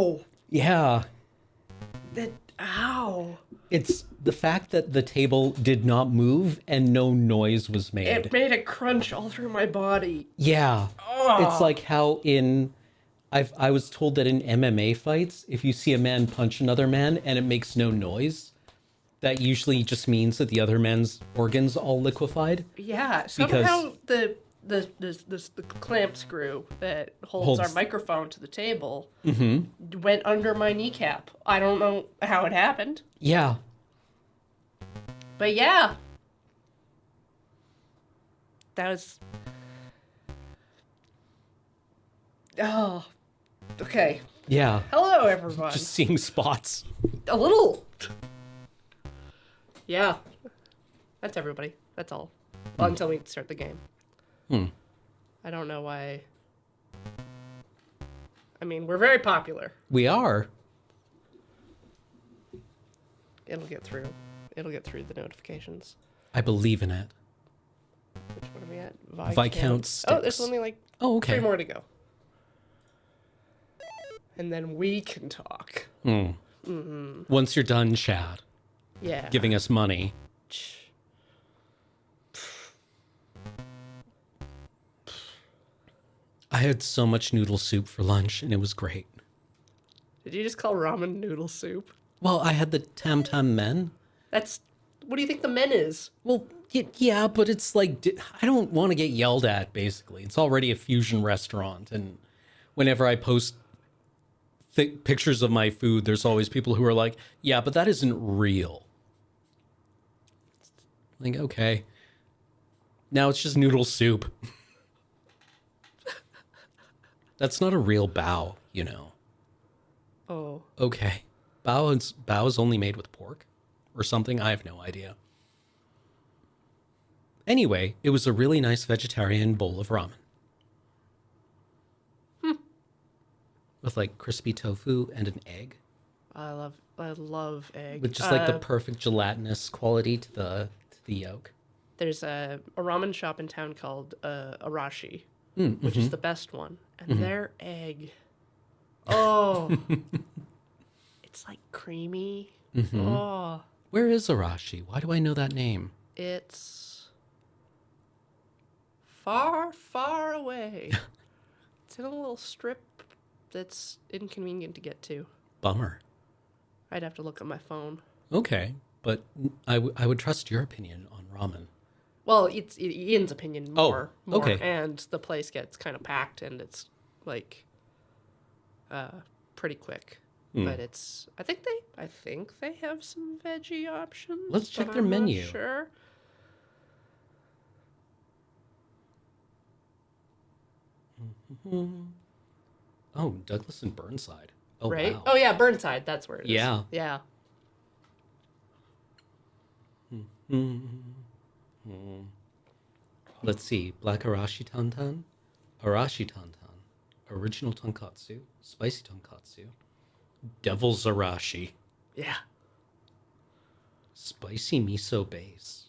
Ow! Yeah. Ow! It's the fact that the table did not move and no noise was made. It made a crunch all through my body. Yeah. It's like how I was told that in MMA fights, if you see a man punch another man and it makes no noise, that usually just means that the other man's organs all liquefied. Yeah, somehow the clamp screw that holds our microphone to the table went under my kneecap. I don't know how it happened. Yeah. But yeah. That was... Oh. Okay. Yeah. Hello, everyone. Just seeing spots. A little. Yeah. That's everybody. That's all. Well, until we start the game. I don't know why. I mean, we're very popular. We are. It'll get through. It'll get through the notifications. I believe in it. Which one are we at? Viscount Sticks. Oh, there's only like 3 more to go. And then we can talk. Once you're done, Chad. Yeah. Giving us money. I had so much noodle soup for lunch, and it was great. Did you just call ramen noodle soup? Well, I had the tam tam men. That's... What do you think the men is? Well, yeah, but it's like, I don't want to get yelled at, basically. It's already a fusion restaurant, and whenever I post pictures of my food, there's always people who are like, yeah, but that isn't real. Like, okay. Now it's just noodle soup. That's not a real bao, you know. Oh. Okay. Bao is only made with pork or something. I have no idea. Anyway, it was a really nice vegetarian bowl of ramen. With like crispy tofu and an egg. I love egg. With just like the perfect gelatinous quality to the yolk. There's a ramen shop in town called Arashi, which is the best one. And their egg, oh, it's like creamy. Oh, where is Arashi? Why do I know that name? It's far, far away. It's in a little strip that's inconvenient to get to. Bummer. I'd have to look at my phone. Okay, but I would trust your opinion on ramen. Well, it's Ian's opinion more. Okay. And the place gets kind of packed, and it's like pretty quick. But it's I think they have some veggie options. Let's check their I'm not menu. Sure. Oh, Douglas and Burnside. Oh, Right? wow. Oh yeah, Burnside. That's where it is. Yeah. Yeah. Let's see. Black Arashi Tantan, Arashi Tantan, Original Tonkatsu, Spicy Tonkatsu, Devil's Arashi, Yeah. Spicy Miso Base.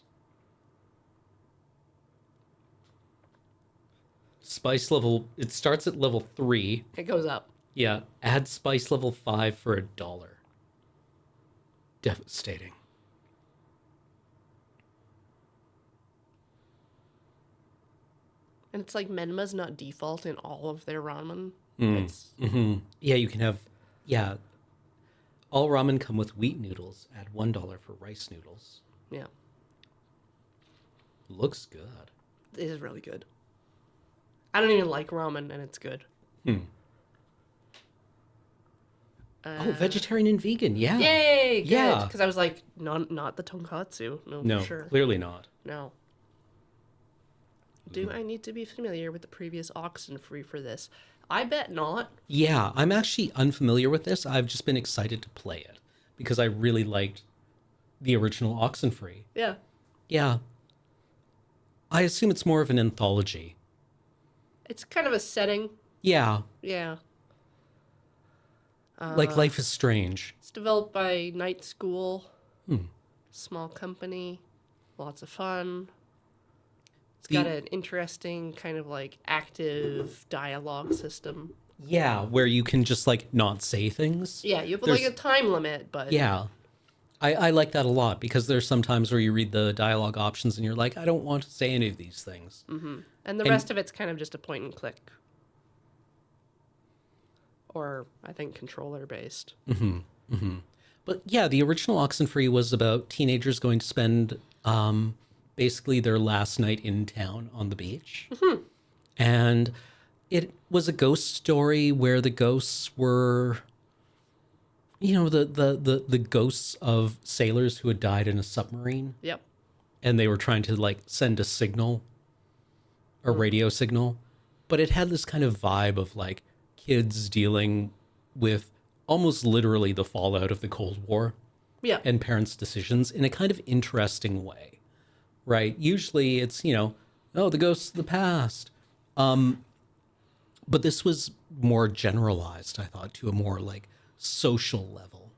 Spice level, it starts at level 3. It goes up. Yeah, add spice level 5 for $1. Devastating. And it's like Menma's not default in all of their ramen. Yeah, you can have, all ramen come with wheat noodles. Add $1 for rice noodles. Yeah. Looks good. It is really good. I don't even like ramen, and it's good. Oh, vegetarian and vegan, yeah. Yay! Good. Yeah. Because I was like, not the tonkatsu. No, for sure. Clearly not. No. Do I need to be familiar with the previous Oxenfree for this? I bet not. Yeah, I'm actually unfamiliar with this. I've just been excited to play it because I really liked the original Oxenfree. Yeah. Yeah. I assume it's more of an anthology. It's kind of a setting. Yeah. Yeah. Like Life is Strange. It's developed by Night School. Small company. Lots of fun. It's got an interesting kind of like active dialogue system. Yeah, where you can just like not say things. Yeah, you have like a time limit, but Yeah. I like that a lot because there's some times where you read the dialogue options and you're like, I don't want to say any of these things. and the rest of it's kind of just a point and click, or I think controller based. But yeah, the original Oxenfree was about teenagers going to spend basically their last night in town on the beach. And it was a ghost story where the ghosts were, you know, the ghosts of sailors who had died in a submarine. Yep. And they were trying to like send a signal, a radio signal. But it had this kind of vibe of like kids dealing with almost literally the fallout of the Cold War. Yeah. And parents' decisions in a kind of interesting way, right? Usually it's, you know, oh, the ghosts of the past. But this was more generalized, I thought, to a more like social level.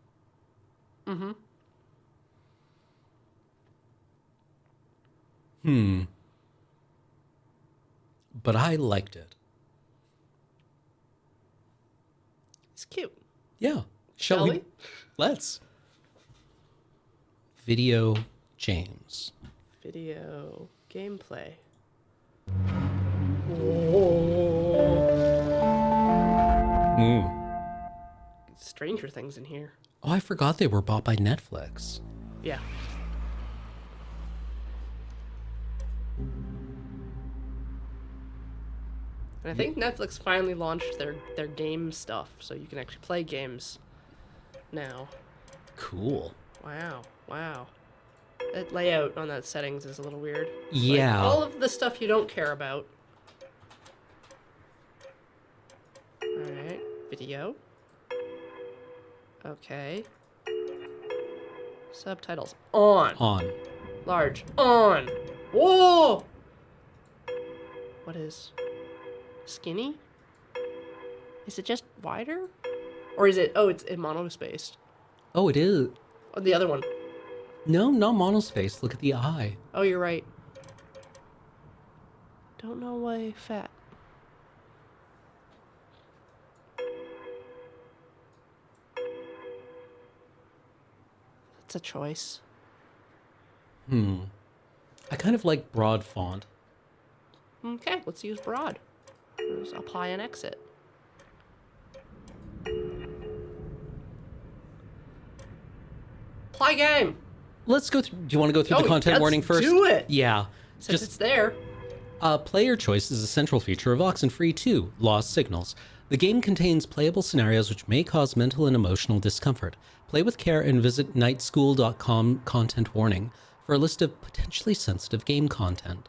But I liked it. It's cute. Yeah. Shall we? Let's. Video James. Video gameplay. Stranger Things in here. Oh, I forgot they were bought by Netflix. Yeah. And I think Netflix finally launched their game stuff, so you can actually play games now. Cool. Wow. That layout on that settings is a little weird. Yeah. Like, all of the stuff you don't care about. Alright. Video. Okay. Subtitles. On. On. Large. On. Whoa! What is... Skinny? Is it just wider? Or is it... Oh, it's mono-spaced. Oh, it is. Oh, the other one. No, not monospace. Look at the eye. Oh, you're right. Don't know why fat. That's a choice. I kind of like broad font. Okay, let's use broad. There's apply and exit. Apply game! Let's go through. Do you want to go through the content warning first? Do it! Yeah. Since it's there. Player choice is a central feature of Oxenfree 2, Lost Signals. The game contains playable scenarios which may cause mental and emotional discomfort. Play with care and visit nightschool.com content warning for a list of potentially sensitive game content.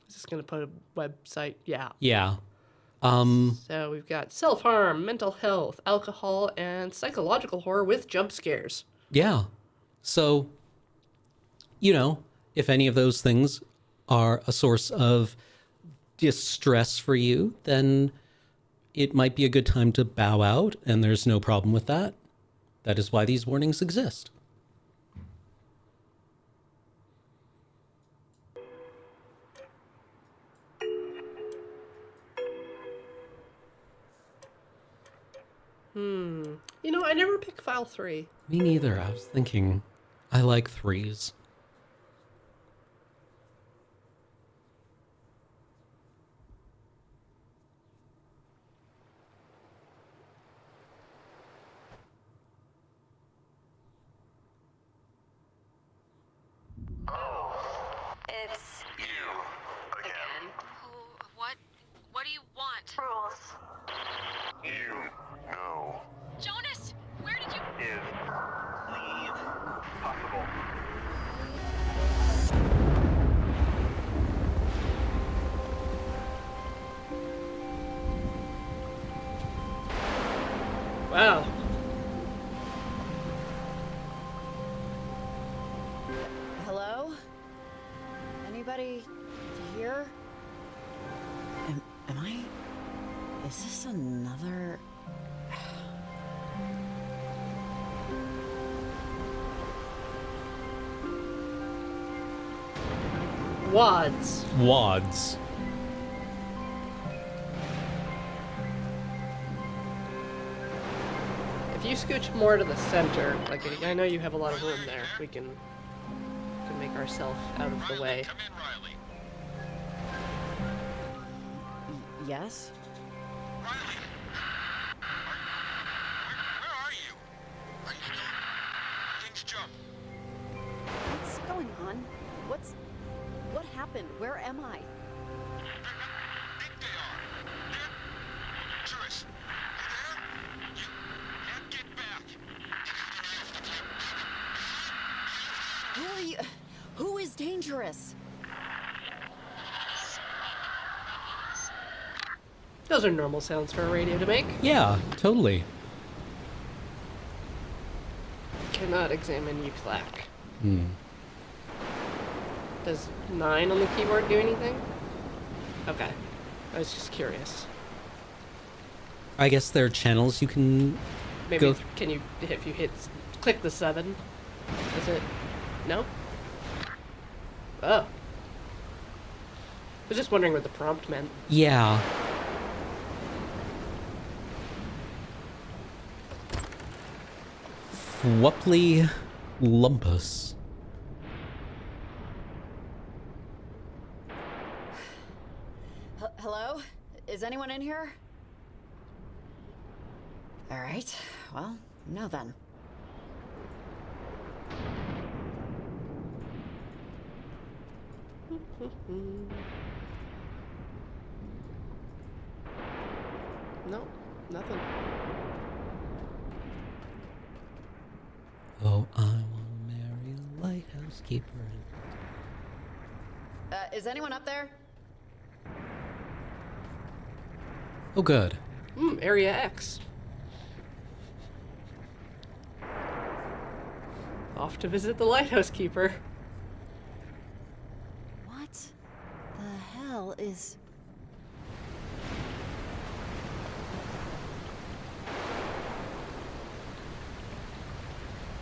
Is this going to put a website? Yeah. Yeah. So we've got self-harm, mental health, alcohol, and psychological horror with jump scares. Yeah. So, you know, if any of those things are a source of distress for you, then it might be a good time to bow out, and there's no problem with that. That is why these warnings exist. You know, I never pick file 3. Me neither. I was thinking I like 3s. It's You. Again. what do you want? Rules. You. No. Jonas, where did you Is. Leave. Possible. Wow. Hello? Anybody here? Am I? Is this another? Wads. Wads. you scooch more to the center, like I know you have a lot of room there, we can make ourselves out of the way. Come in, Riley. Yes? Riley! Where are you? Are you still... Things jump. What's going on? What happened? Where am I? Think they are. Dangerous. You there? You can't get back. Who are you? Who is dangerous? Those are normal sounds for a radio to make. Yeah, totally. Cannot examine you, Clack. Does 9 on the keyboard do anything? Okay. I was just curious. I guess there are channels you can Maybe go can you, if you click the 7, is it? No? Oh. I was just wondering what the prompt meant. Yeah. Whupply Lumpus. Hello? Is anyone in here? All right. Well, no then. No, nothing. Oh, I want to marry a lighthouse keeper. Is anyone up there? Oh, good. Area X. Off to visit the lighthouse keeper. What the hell is...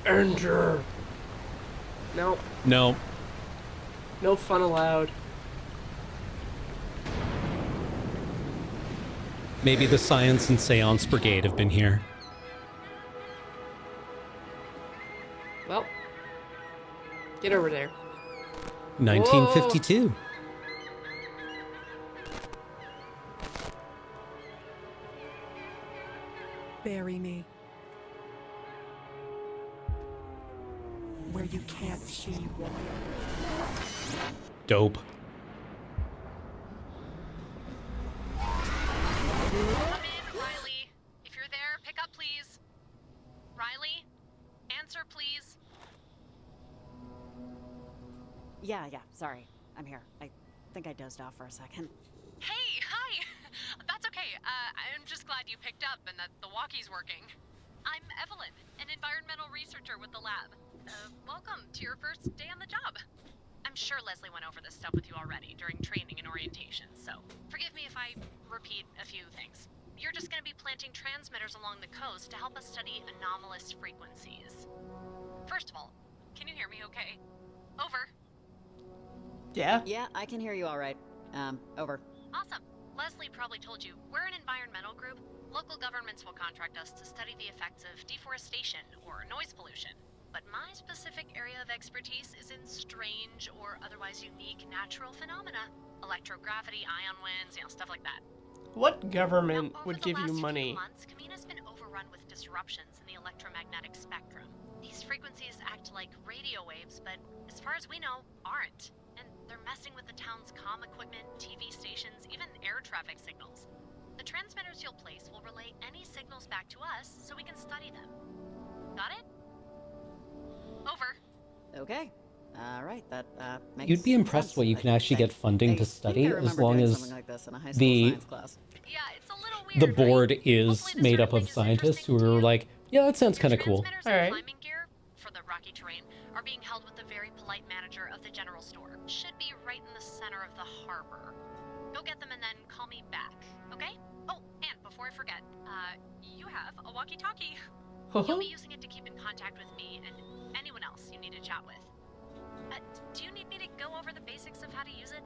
Enter. No, No. no fun allowed. Maybe the Science and Seance Brigade have been here. Well, get over there. 1952. Bury me. Where you can't see water. Dope. Come in, Riley. If you're there, pick up, please. Riley? Answer, please. Yeah, sorry. I'm here. I think I dozed off for a second. Hey, hi. That's okay. I'm just glad you picked up and that the walkie's working. I'm Evelyn, an environmental researcher with the lab. Welcome to your first day on the job. I'm sure Leslie went over this stuff with you already during training and orientation, so forgive me if I repeat a few things. You're just going to be planting transmitters along the coast to help us study anomalous frequencies. First of all, can you hear me okay? Over. Yeah? Yeah, I can hear you all right. Over. Awesome. Leslie probably told you, we're an environmental group. Local governments will contract us to study the effects of deforestation or noise pollution. But my specific area of expertise is in strange or otherwise unique natural phenomena. Electrogravity, ion winds, stuff like that. What government Now, over would the give you last few money? months, Kamina's been overrun with disruptions in the electromagnetic spectrum. These frequencies act like radio waves, but as far as we know, aren't. And they're messing with the town's comm equipment, TV stations, even air traffic signals. The transmitters you'll place will relay any signals back to us so we can study them. Got it? Over. Okay. All right, that makes You'd be impressed sense, what you I can actually think. get funding I to think study I as remember long doing as something like this in a high school the science class. Yeah, it's a little weird, the board right? is Hopefully this made sort up thing of is scientists who interesting to are you. like, yeah, that sounds Your kind of cool. transmitters Alright. and climbing gear for the rocky terrain are being held with the very polite manager of the general store. Should be right in the center of the harbor. Go get them and then call me back, okay? Oh, and before I forget, you have a walkie-talkie. You'll be using it to keep in contact with me and anyone else you need to chat with. Do you need me to go over the basics of how to use it?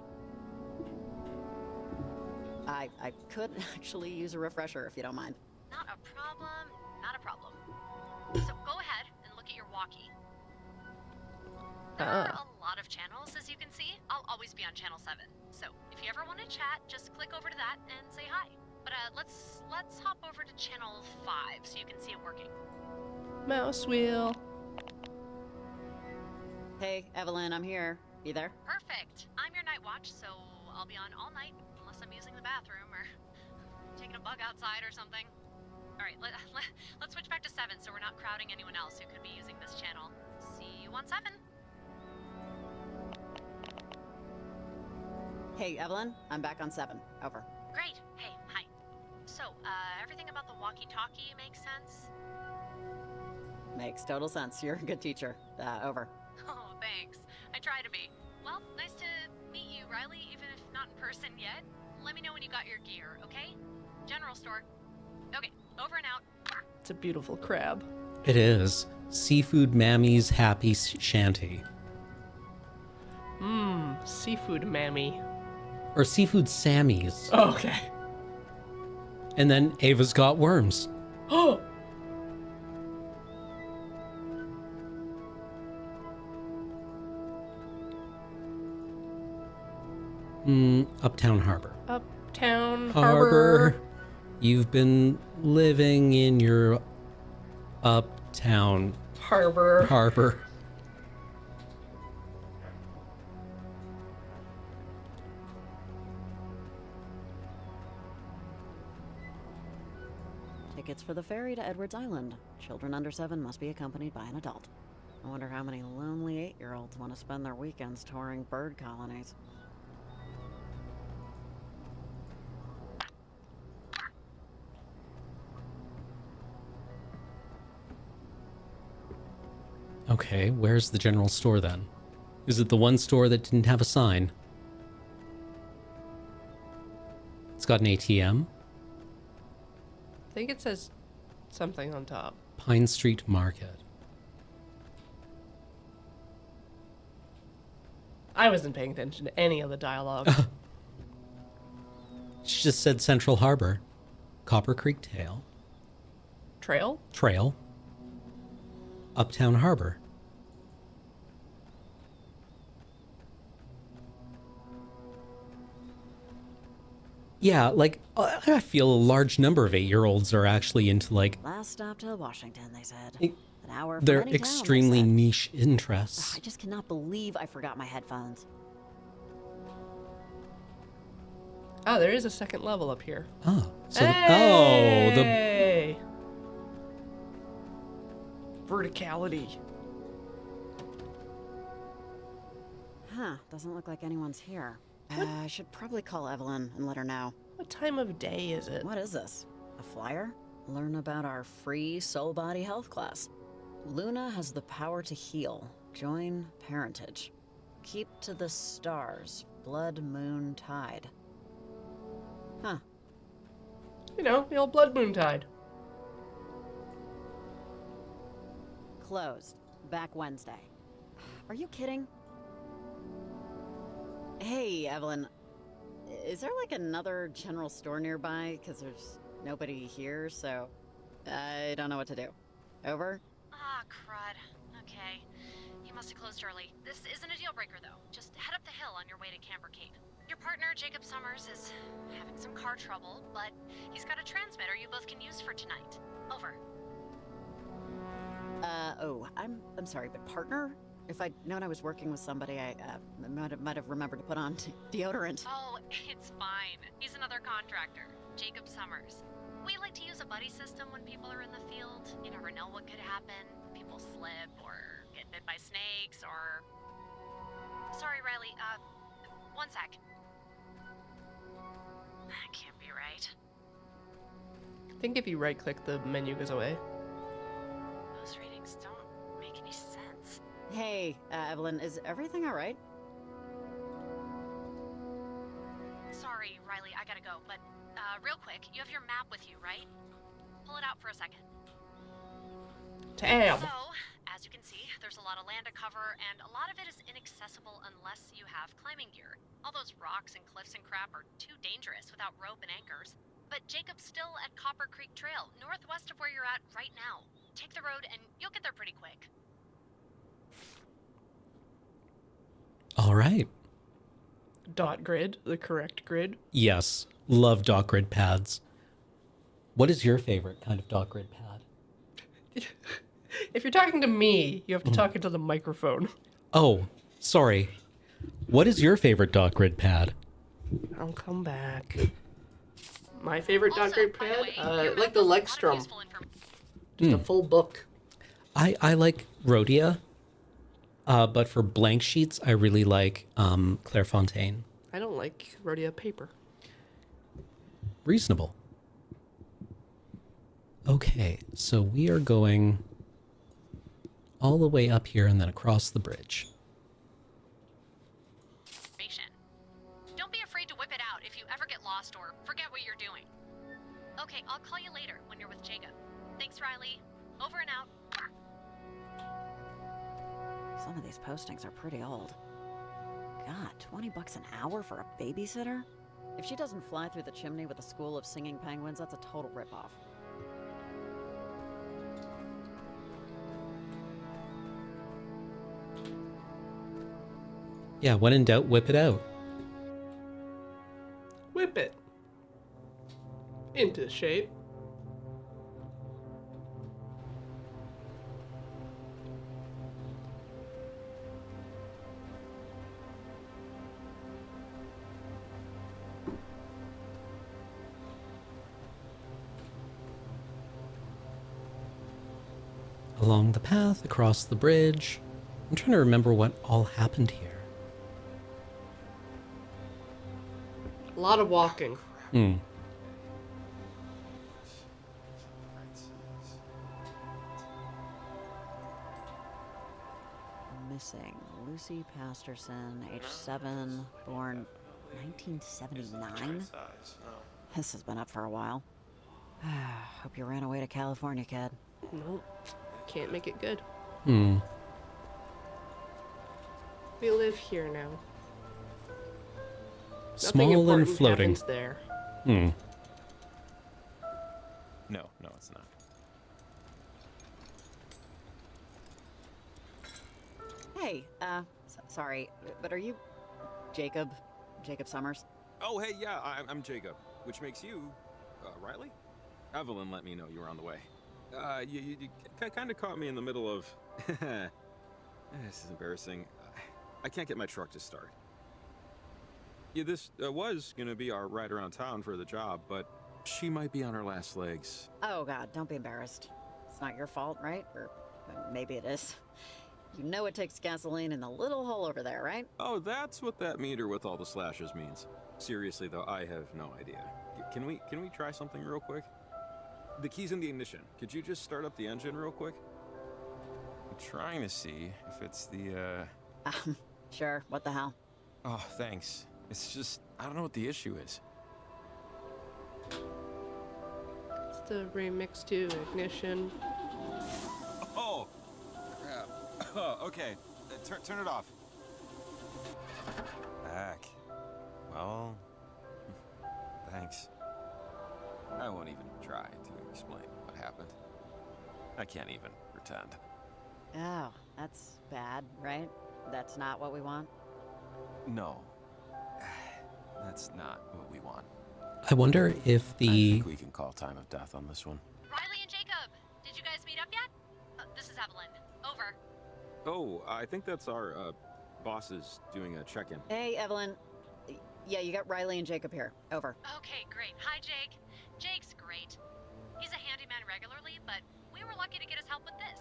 I could actually use a refresher if you don't mind. Not a problem, not a problem. There are a lot of channels, as you can see. I'll always be on channel 7. So if you ever want to chat, just click over to that and say hi. But let's hop over to channel 5 so you can see it working. Mouse wheel. Hey, Evelyn, I'm here. You there? Perfect. I'm your night watch, so I'll be on all night unless I'm using the bathroom or taking a bug outside or something. All right, let's switch back to 7 so we're not crowding anyone else who could be using this channel. See you on 7. Hey, Evelyn, I'm back on 7. Over. Great. Hey, hi. So, everything about the walkie-talkie makes sense? Makes total sense. You're a good teacher. Over. Oh, thanks. I try to be. Well, nice to meet you, Riley, even if not in person yet. Let me know when you got your gear, okay? General store. Okay, over and out. It's a beautiful crab. It is. Seafood Mammy's Happy Shanty. Seafood mammy. Or Seafood Sammy's. Oh, okay. And then Ava's Got Worms. Oh! Uptown Harbor. Uptown Harbor. You've been living in your uptown Harbor. Tickets for the ferry to Edwards Island. Children under 7 must be accompanied by an adult. I wonder how many lonely 8-year-olds want to spend their weekends touring bird colonies. Okay, where's the general store then? Is it the one store that didn't have a sign? It's got an ATM. I think it says something on top. Pine Street Market. I wasn't paying attention to any of the dialogue. She just said Central Harbor. Copper Creek Trail. Uptown Harbor. Yeah, like, I feel a large number of 8-year-olds are actually into, like... Last stop to Washington, they said. An hour from they're any town, they extremely said. niche interests. I just cannot believe I forgot my headphones. Oh, there is a second level up here. Oh. So Hey! Verticality. Huh, doesn't look like anyone's here. I should probably call Evelyn and let her know. What time of day is it? What is this? A flyer? Learn about our free soul body health class. Luna has the power to heal. Join parentage. Keep to the stars. Blood, moon, tide. Huh. You know, the old blood moon tide. Closed. Back Wednesday. Are you kidding? Hey, Evelyn. Is there like another general store nearby? Because there's nobody here, so I don't know what to do. Over? Ah, crud. Okay. You must have closed early. This isn't a deal breaker, though. Just head up the hill on your way to Camber Cape. Your partner, Jacob Summers, is having some car trouble, but he's got a transmitter you both can use for tonight. Over. I'm sorry, but partner? If I'd known I was working with somebody, I might have remembered to put on deodorant. Oh, it's fine. He's another contractor, Jacob Summers. We like to use a buddy system when people are in the field. You never know what could happen. People slip or get bit by snakes or... Sorry, Riley, one sec. That can't be right. I think if you right-click, the menu goes away. Those readings don't make any sense. Hey, Evelyn, is everything all right? Sorry, Riley, I gotta go, but, real quick, you have your map with you, right? Pull it out for a second. Tab. So, as you can see, there's a lot of land to cover, and a lot of it is inaccessible unless you have climbing gear. All those rocks and cliffs and crap are too dangerous without rope and anchors. But Jacob's still at Copper Creek Trail, northwest of where you're at right now. Take the road, and you'll get there pretty quick. right. Dot grid, the correct grid. Yes. Love dot grid pads. What is your favorite kind of dot grid pad? If you're talking to me, you have to talk into the microphone. Oh, sorry. What is your favorite dot grid pad? I'll come back. My favorite dot Also, grid by the pad? way, your Like map the has a lot of Legstrom. useful information. Just a full book. I like Rhodia. But for blank sheets, I really like Clairefontaine. I don't like Rhodia paper. Reasonable. Okay, so we are going all the way up here and then across the bridge. Don't be afraid to whip it out if you ever get lost or forget what you're doing. Okay, I'll call you later when you're with Jacob. Thanks, Riley. Over and out. Some of these postings are pretty old. God, $20 an hour for a babysitter? If she doesn't fly through the chimney with a school of singing penguins, that's a total ripoff. Yeah, when in doubt, whip it out. Whip it. Into shape. Along the path, across the bridge. I'm trying to remember what all happened here. A lot of walking. Missing Lucy Pasterson, age 7, born 1979. This has been up for a while. Hope you ran away to California, kid. Nope. Can't make it good. Hmm. We live here now. Nothing Small and important floating. happens there. Hmm. No, it's not. Hey, sorry, but are you Jacob? Jacob Summers? Oh, hey, yeah, I'm Jacob, which makes you, Riley? Evelyn let me know you were on the way. You kind of caught me in the middle of... This is embarrassing. I can't get my truck to start. Yeah, this was gonna be our ride around town for the job, but she might be on her last legs. Oh God, don't be embarrassed. It's not your fault, right? Or maybe it is. You know it takes gasoline in the little hole over there, right? Oh, that's what that meter with all the slashes means. Seriously, though, I have no idea. Can we try something real quick? The key's in the ignition. Could you just start up the engine real quick? I'm trying to see if it's the, Sure, what the hell? Oh, thanks. It's just, I don't know what the issue is. It's the remix to Ignition. Oh, crap. Okay, turn it off. Back. Well, thanks. I won't even try to explain what happened. I can't even pretend. Oh, that's bad, right? That's not what we want? No. That's not what we want. I wonder if I the... think we can call time of death on this one. Riley and Jacob, did you guys meet up yet? This is Evelyn. Over. Oh, I think that's our, bosses doing a check-in. Hey, Evelyn. Yeah, you got Riley and Jacob here. Over. Okay, great. Hi, Jake. Jake's great. He's a handyman regularly, but we were lucky to get his help with this.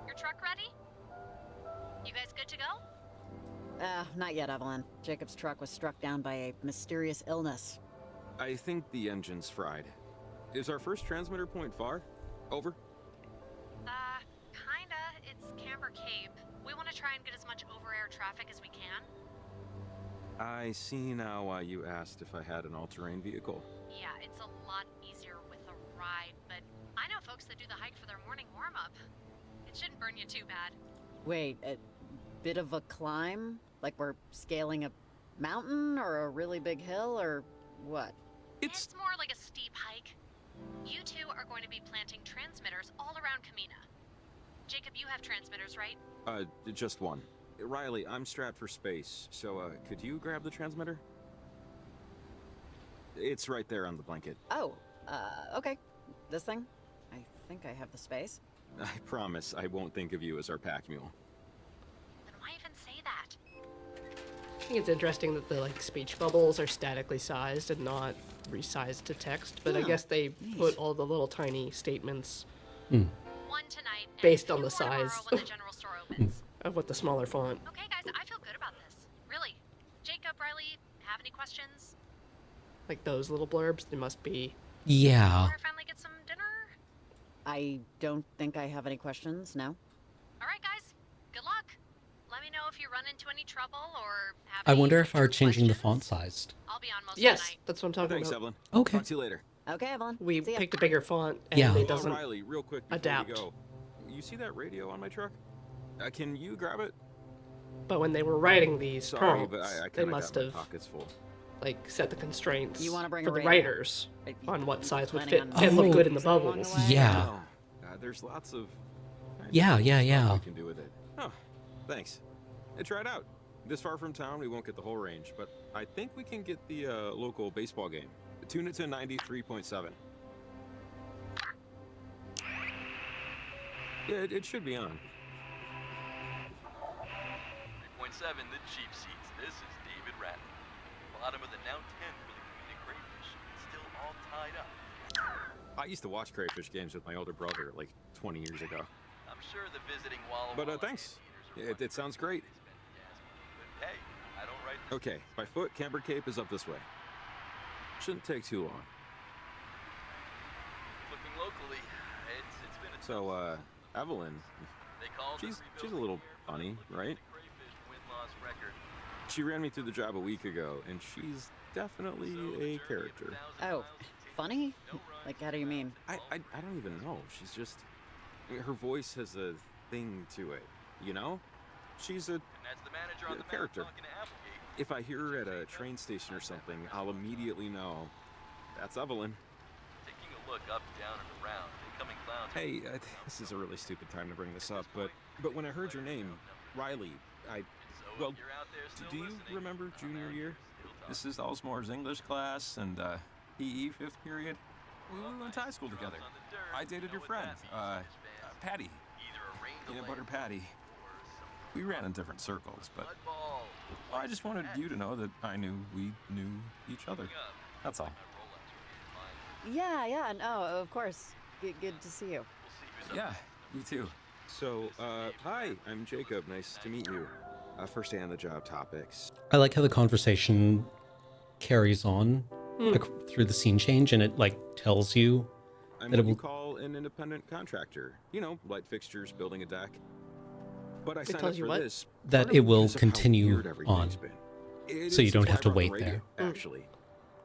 Your truck ready? You guys good to go? Not yet, Evelyn. Jacob's truck was struck down by a mysterious illness. I think the engine's fried. Is our first transmitter point far? Over? Kinda. It's Camber Cape. We want to try and get as much over-air traffic as we can. I see now why you asked if I had an all-terrain vehicle. Yeah, it's a lot easier with a ride, but I know folks that do the hike for their morning warm-up. It shouldn't burn you too bad. Wait, a bit of a climb? Like we're scaling a mountain or a really big hill or what? It's more like a steep hike. You two are going to be planting transmitters all around Kamina. Jacob, you have transmitters, right? Just one. Riley, I'm strapped for space, so could you grab the transmitter? It's right there on the blanket. Oh, okay. This thing? I think I have the space. I promise I won't think of you as our pack mule. Then why even say that? I think it's interesting that the like speech bubbles are statically sized and not resized to text, but I Oh, guess they nice. put all the little tiny statements One tonight, and Based on two the more tomorrow size. when the general store opens. of what the smaller font. Okay, guys, I feel good about this. Really. Jacob, Riley, have any questions? Like those little blurbs, they must be. Yeah. Or finally get some dinner? I don't think I have any questions, no? All right, guys. Good luck. Let me know if you run into any trouble or have I any wonder if future our changing the font questions. sized. I'll be on most of the Yes, night. that's what I'm talking Thanks, about. Evelyn. Okay. Talk to you later. Okay, Evelyn. We See ya. picked a bigger font, and Yeah. it Oh, doesn't. Riley, real quick before adapt. we go. You see that radio on my truck? Can you grab it? But when they were writing these Sorry, prompts, but I they kind of must got my have pockets full. like set the constraints You wanna bring for a the radio? writers Are you on what size would planning fit on and look Oh. good in the using it along bubbles. the way? Yeah. There's lots of. Yeah. You can do with it. Oh, thanks. Try it out. This far from town, we won't get the whole range, but I think we can get the local baseball game. Tune it to 93.7. Yeah, it should be on. 3.7, the cheap seats. This is David Ratton. Bottom of the now 10 for the comedic crayfish. Still all tied up. I used to watch crayfish games with my older brother like 20 years ago. I'm sure the visiting Walla But Walla thanks. amphitheaters are It sounds great. But hey, I don't write this. Okay, by foot, Camber Cape is up this way. Shouldn't take too long. Looking locally, it's been a So, Evelyn, they call she's a little funny, right? crayfish win-loss record. She ran me through the job a week ago, and she's definitely a character. Oh, funny? Like, how do you mean? I don't even know. She's just... her voice has a thing to it, you know? She's a... And that's the manager on Yeah, the character. mountain talking to Applegate. If I hear her at a train station or something, I'll immediately know. That's Evelyn. Taking a look up, down, and around, incoming clowns. Hey, this is a really stupid time to bring this up, but when I heard your name, Riley, well, You're out there still do you listening. remember junior year? This is Elsmore's English class and PE fifth period. We went to high school together. I dated your friend, Patty. Peanut butter Patty. We ran in different circles, but I just wanted you to know that I knew we knew each other. That's all. Yeah, no, of course. Good to see you. Yeah, you too. So, hi, I'm Jacob. Nice to meet you. First day on the job topics. I like how the conversation carries on through the scene change, and it like tells you I'm that what it you will. call an independent contractor. You know, light fixtures, building a deck. But I signed tells up you for what? this That partly it will because of how continue weird everything's on. been. It So you is don't why have I to brought the wait radio, there. Actually,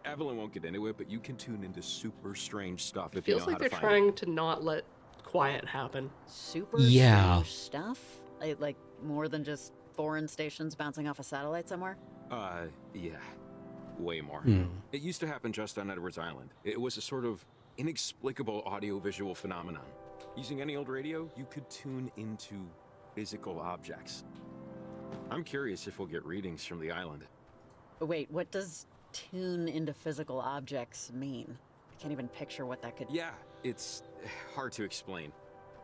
Evelyn won't get into it, but you can tune into super strange stuff if Feels you know like how they're to find trying to not let quiet happen. Super Yeah. strange stuff? Like more than just foreign stations bouncing off a satellite somewhere? it. Yeah, way more. Hmm. It used to happen just on Edwards Island. It was a sort of inexplicable audiovisual phenomenon. Using any old radio, you could tune into physical objects. I'm curious if we'll get readings from the island. Wait, what does tune into physical objects mean? I can't even picture what that could... Yeah, it's hard to explain.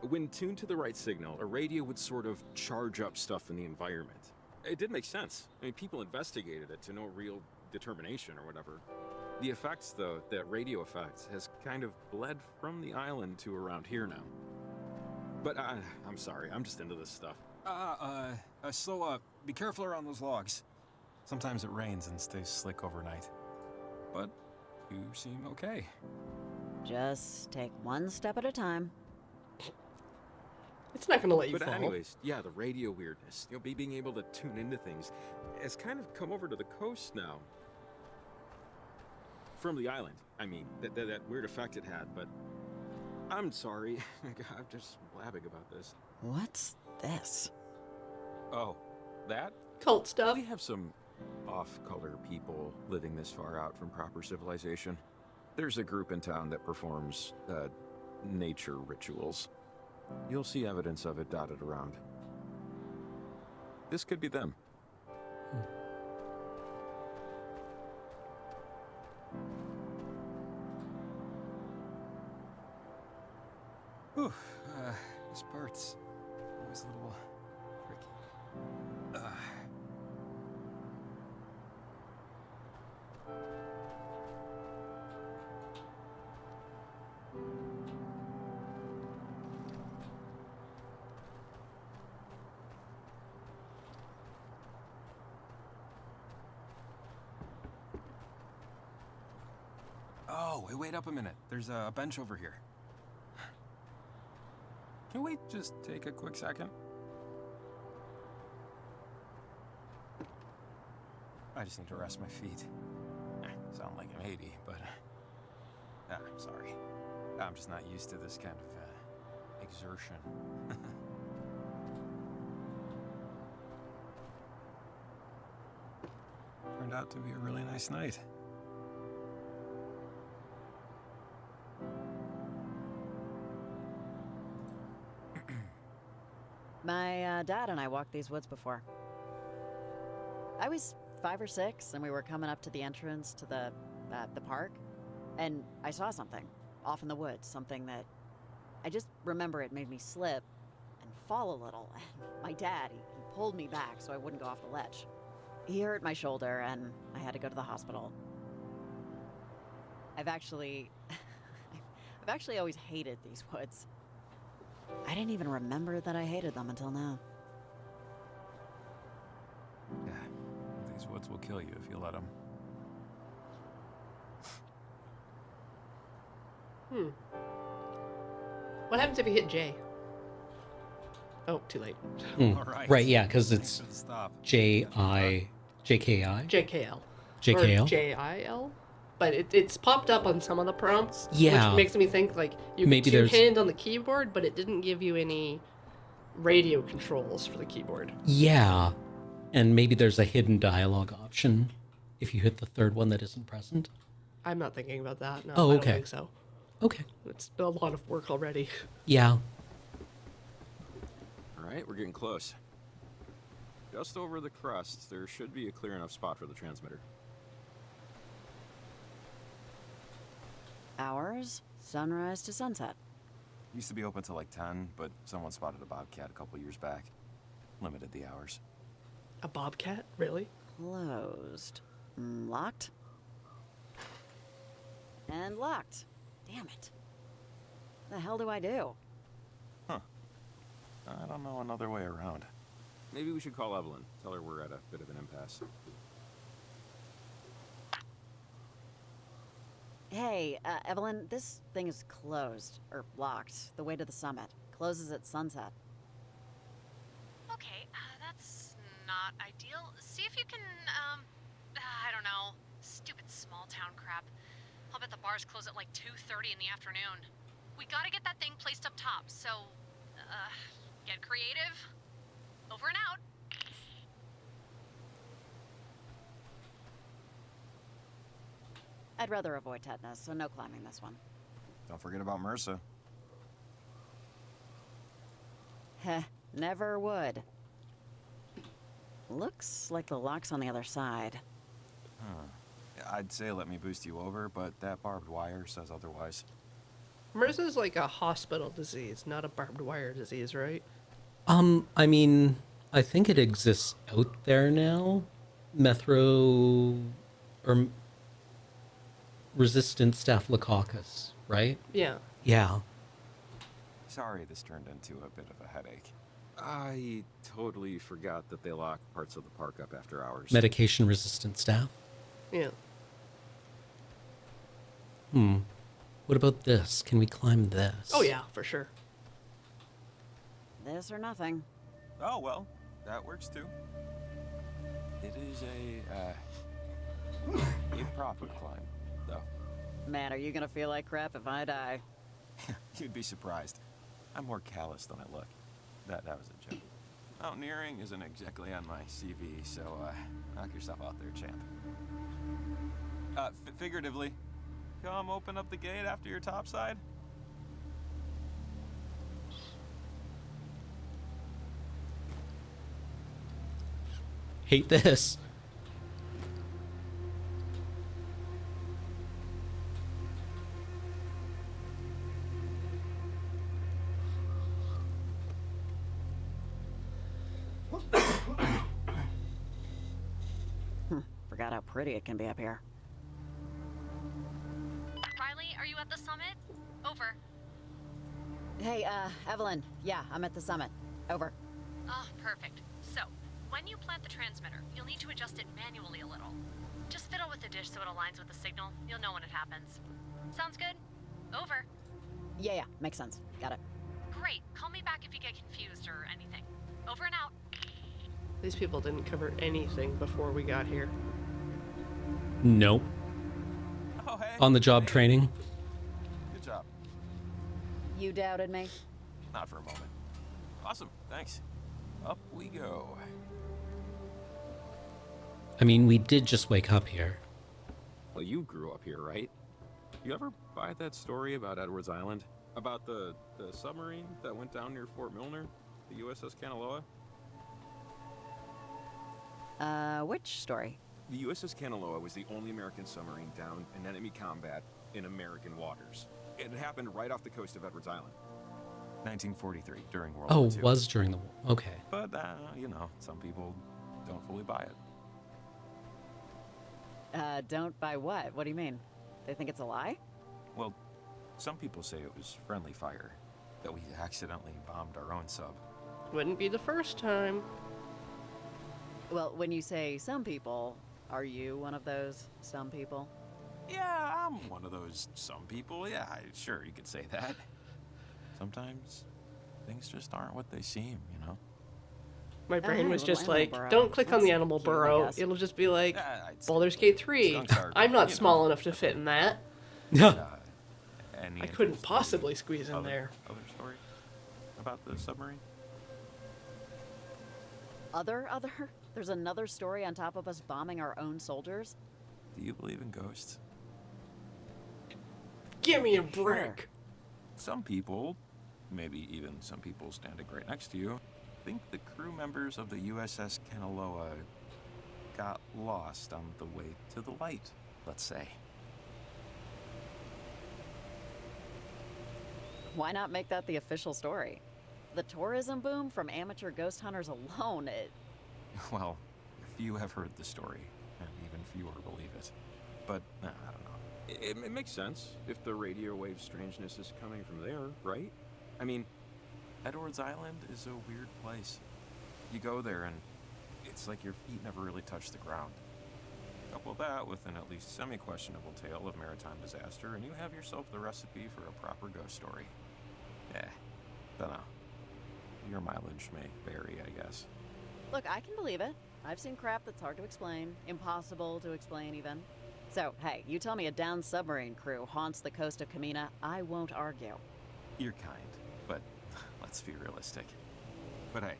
When tuned to the right signal, a radio would sort of charge up stuff in the environment. It did make sense. I mean, people investigated it to no real determination or whatever. The effects, though, that radio effect, has kind of bled from the island to around here now. But I'm sorry, I'm just into this stuff. So, be careful around those logs. Sometimes it rains and stays slick overnight. But you seem okay. Just take one step at a time. It's not going to let you But fall. anyways, yeah, the radio weirdness, you know, being able to tune into things, has kind of come over to the coast now. From the island, I mean, that weird effect it had, but I'm sorry. I'm just blabbing about this. What's this? Oh, that? Cult stuff. We have some off-color people living this far out from proper civilization. There's a group in town that performs, nature rituals. You'll see evidence of it dotted around. This could be them. Whew, this part's always a little tricky. Oh, wait up a minute. There's a bench over here. Can we just take a quick second? I just need to rest my feet. Sound like I'm 80, but... I'm sorry. I'm just not used to this kind of, exertion. Turned out to be a really nice night. My dad and I walked these woods before. I was 5 or 6, and we were coming up to the entrance to the park, and I saw something off in the woods, something that I just remember it made me slip and fall a little. And my dad, he pulled me back so I wouldn't go off the ledge. He hurt my shoulder, and I had to go to the hospital. I've actually always hated these woods. I didn't even remember that I hated them until now. Yeah, these woods will kill you if you let them. What happens if you hit J? Oh, too late. All right. Right, yeah, because it's Thanks for the stop. JKI. JKL. JKL? Or JIL? But it's popped up on some of the prompts, Yeah. which makes me think like you Maybe could there's- two-hand on the keyboard, but it didn't give you any radio controls for the keyboard. Yeah. And maybe there's a hidden dialogue option if you hit the third one that isn't present. I'm not thinking about that. No, Oh, I don't okay. think so. Okay. It's a lot of work already. Yeah. Alright, we're getting close. Just over the crust, there should be a clear enough spot for the transmitter. Hours, sunrise to sunset. Used to be open till like 10, but someone spotted a bobcat a couple years back. Limited the hours. A bobcat? Really? Closed. Locked. And locked. Damn it. The hell do I do? I don't know another way around. Maybe we should call Evelyn. Tell her we're at a bit of an impasse. Hey, Evelyn, this thing is closed, or locked, the way to the summit. Closes at sunset. Okay, that's not ideal. See if you can, I don't know, stupid small town crap. I'll bet the bars close at like 2:30 in the afternoon. We gotta get that thing placed up top, so, get creative. Over and out. I'd rather avoid tetanus, so no climbing this one. Don't forget about MRSA. Heh, never would. Looks like the lock's on the other side. I'd say let me boost you over, but that barbed wire says otherwise. MRSA is like a hospital disease, not a barbed wire disease, right? I mean, I think it exists out there now. Resistant staphylococcus, right? Yeah. Yeah. Sorry this turned into a bit of a headache. I totally forgot that they lock parts of the park up after hours. Medication resistant staph. Yeah. What about this? Can we climb this? Oh, yeah, for sure. This or nothing. Oh, well, that works too. It is a proper climb, though. Man, are you gonna feel like crap if I die? You'd be surprised. I'm more callous than I look. That was a joke. Mountaineering isn't exactly on my CV, so knock yourself out there, champ. Figuratively, come open up the gate after your topside. hate this. Forgot how pretty it can be up here. Riley, are you at the summit? Over. Hey, Evelyn. Yeah, I'm at the summit. Over. Oh, perfect. So, when you plant the transmitter, you'll need to adjust it manually a little. Just fiddle with the dish so it aligns with the signal. You'll know when it happens. Sounds good? Over. Yeah, makes sense. Got it. Great. Call me back if you get confused or anything. Over and out. These people didn't cover anything before we got here. Nope. Oh, hey. On the job training. Good job. You doubted me? Not for a moment. Awesome. Thanks. Up we go. I mean, we did just wake up here. Well, you grew up here, right? You ever buy that story about Edwards Island? About the submarine that went down near Fort Milner? The USS Kanaloa? Which story? The USS Kanaloa was the only American submarine down in enemy combat in American waters. It happened right off the coast of Edwards Island. 1943, during World Oh, War II. was during the war. Okay. But, you know, some people don't fully buy it. Don't buy what? What do you mean? They think it's a lie? Well, some people say it was friendly fire, that we accidentally bombed our own sub. Wouldn't be the first time. Well, when you say some people, are you one of those some people? Yeah, I'm one of those some people. Yeah, sure, you could say that. Sometimes things just aren't what they seem, you know? My brain hey, was little just animal like, burrow. don't click on That's the animal cute, I burrow. guess. It'll just be like, I'd say Baldur's Gate 3. skunks are, I'm not you small know, enough to fit in that. Any I couldn't interest in possibly squeeze in other- there. Other story about the submarine? Other? There's another story on top of us bombing our own soldiers? Do you believe in ghosts? Give me a break. Some people, maybe even some people standing right next to you, think the crew members of the USS Kanaloa got lost on the way to the light, let's say. Why not make that the official story? The tourism boom from amateur ghost hunters alone, Well, few have heard the story, and even fewer believe it. But, I don't know. It makes sense if the radio wave strangeness is coming from there, right? I mean, Edwards Island is a weird place. You go there and it's like your feet never really touch the ground. Couple that with an at least semi-questionable tale of maritime disaster, and you have yourself the recipe for a proper ghost story. Dunno. Your mileage may vary, I guess. Look, I can believe it. I've seen crap that's hard to explain, impossible to explain even. So, hey, you tell me a downed submarine crew haunts the coast of Kamina, I won't argue. You're kind, but let's be realistic. But hey,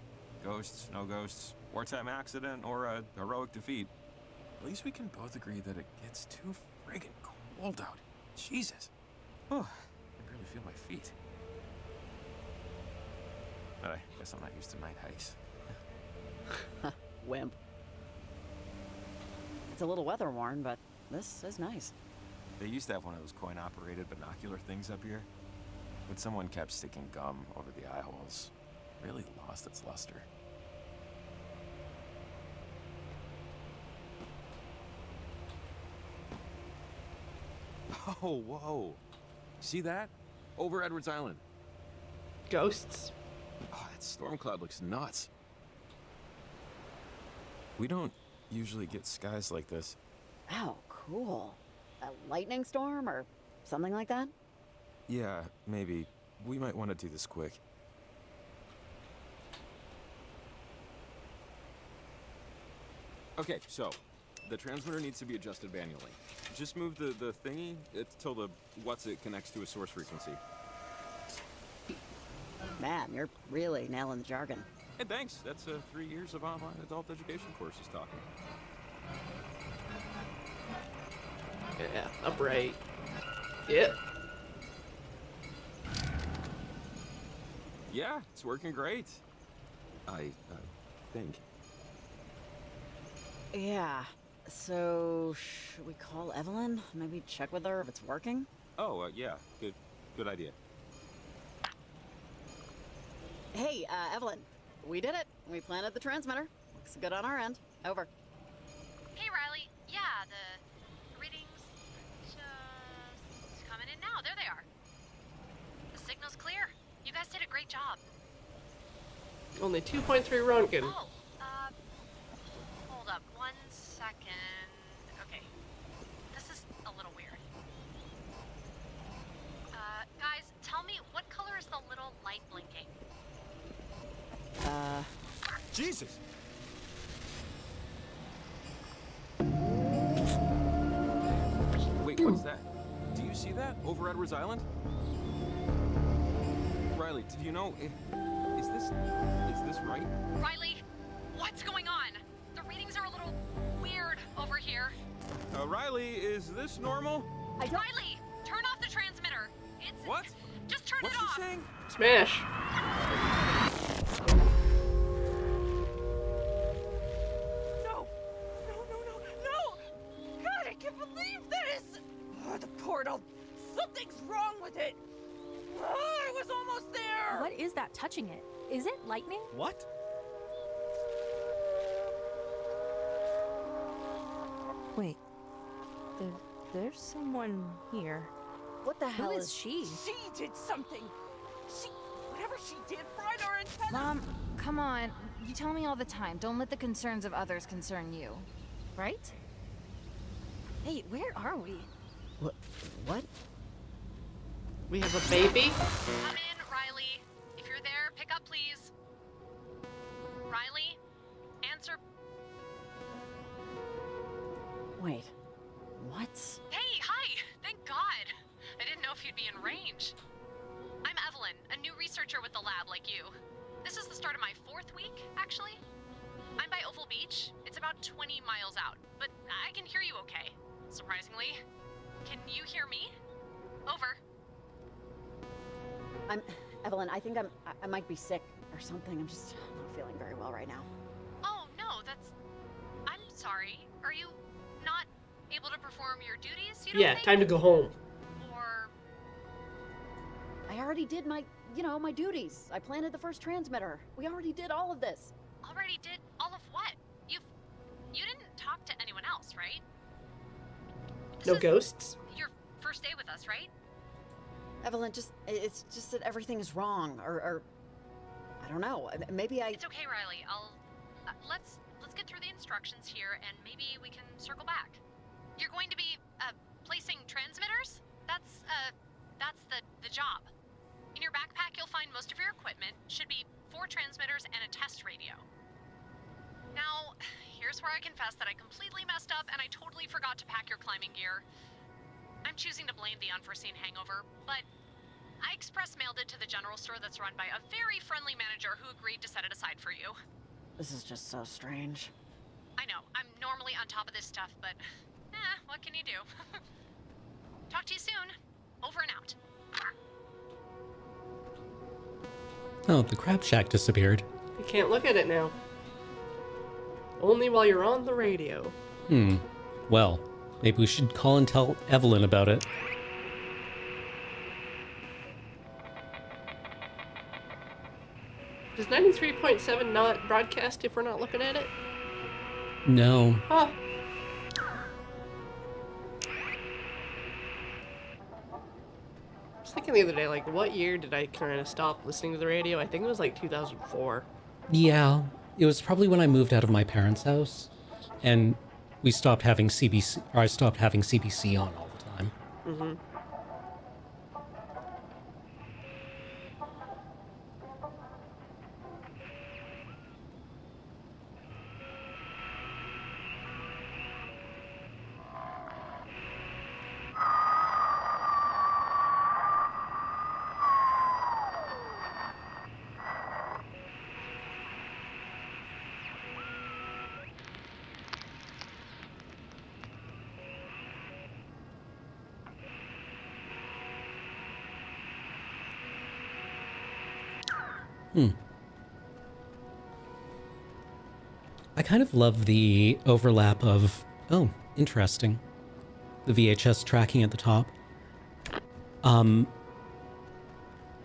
ghosts, no ghosts, wartime accident, or a heroic defeat, at least we can both agree that it gets too friggin' cold out. Jesus. Oh, I can barely feel my feet. But I guess I'm not used to night hikes. Wimp. It's a little weather worn, but this is nice. They used to have one of those coin-operated binocular things up here, but someone kept sticking gum over the eye holes. Really lost its luster. oh, whoa. See that? Over Edwards Island. Ghosts? Oh, that storm cloud looks nuts. We don't usually get skies like this. Oh, cool. A lightning storm or something like that? Yeah, maybe. We might want to do this quick. Okay, so the transmitter needs to be adjusted manually. Just move the thingy till the what's-it connects to a source frequency. Man, you're really nailing the jargon. Hey, thanks. That's 3 years of online adult education courses talking. Yeah, upright. Yep. Yeah, it's working great. I think. Yeah. So, should we call Evelyn? Maybe check with her if it's working? Oh, yeah. Good idea. Hey, Evelyn. We did it. We planted the transmitter. Looks good on our end. Over. Hey, Riley. Yeah, the readings just coming in now. There they are. The signal's clear. You guys did a great job. Only 2.3 Roentgen. Oh, hold up 1 second. Okay, this is a little weird. Guys, tell me, what color is the little light blinking? Jesus! Wait, what's that? Do you see that over Edwards Island? Riley, do you know? Is this right? Riley, what's going on? The readings are a little weird over here. Riley, is this normal? Riley, turn off the transmitter. It's What? Just turn What's it she off. saying? Smash. No! No! God, I can't believe this! Oh, the portal! Something's wrong with it! Oh, I was almost there! What is that touching it? Is it lightning? What? Wait. There's someone here. What the Who hell is she? She did something! Whatever she did fried our antenna! Mom, come on. You tell me all the time. Don't let the concerns of others concern you. Right? Hey, where are we? What? We have a baby? Come in, Riley. If you're there, pick up, please. Riley, answer. Wait. What? Hey, hi. Thank God. I didn't know if you'd be in range. I'm Evelyn, a new researcher with the lab like you. This is the start of my 4th week, actually. I'm by Oval Beach. It's about 20 miles out, but I can hear you okay, surprisingly. Can you hear me? Over. Evelyn, I think I might be sick or something. I'm just not feeling very well right now. Oh, no, I'm sorry. Are you not able to perform your duties, you don't Yeah, think? time to go home. Or... I already did my duties. I planted the first transmitter. We already did all of this. already did all of what? You didn't talk to anyone else, right? This No is ghosts? your first day with us, right? Evelyn, it's just that everything is wrong, or I don't know. Maybe I. It's okay, Riley. I'll let's get through the instructions here, and maybe we can circle back. You're going to be placing transmitters. That's the job. In your backpack, you'll find most of your equipment. Should be 4 transmitters and a test radio. Now, here's where I confess that I completely messed up and I totally forgot to pack your climbing gear. I'm choosing to blame the unforeseen hangover, but I express mailed it to the general store that's run by a very friendly manager who agreed to set it aside for you. This is just so strange. I know, I'm normally on top of this stuff, but what can you do? Talk to you soon. Over and out. Oh, the crab shack disappeared. You can't look at it now. Only while you're on the radio. Well, maybe we should call and tell Evelyn about it. Does 93.7 not broadcast if we're not looking at it? No. Huh. I was thinking the other day, like, what year did I kind of stop listening to the radio? I think it was like 2004. Yeah, it was probably when I moved out of my parents' house, and we stopped having CBC, or I stopped having CBC on all the time. Mm-hmm. I kind of love the overlap of, oh, interesting, the VHS tracking at the top.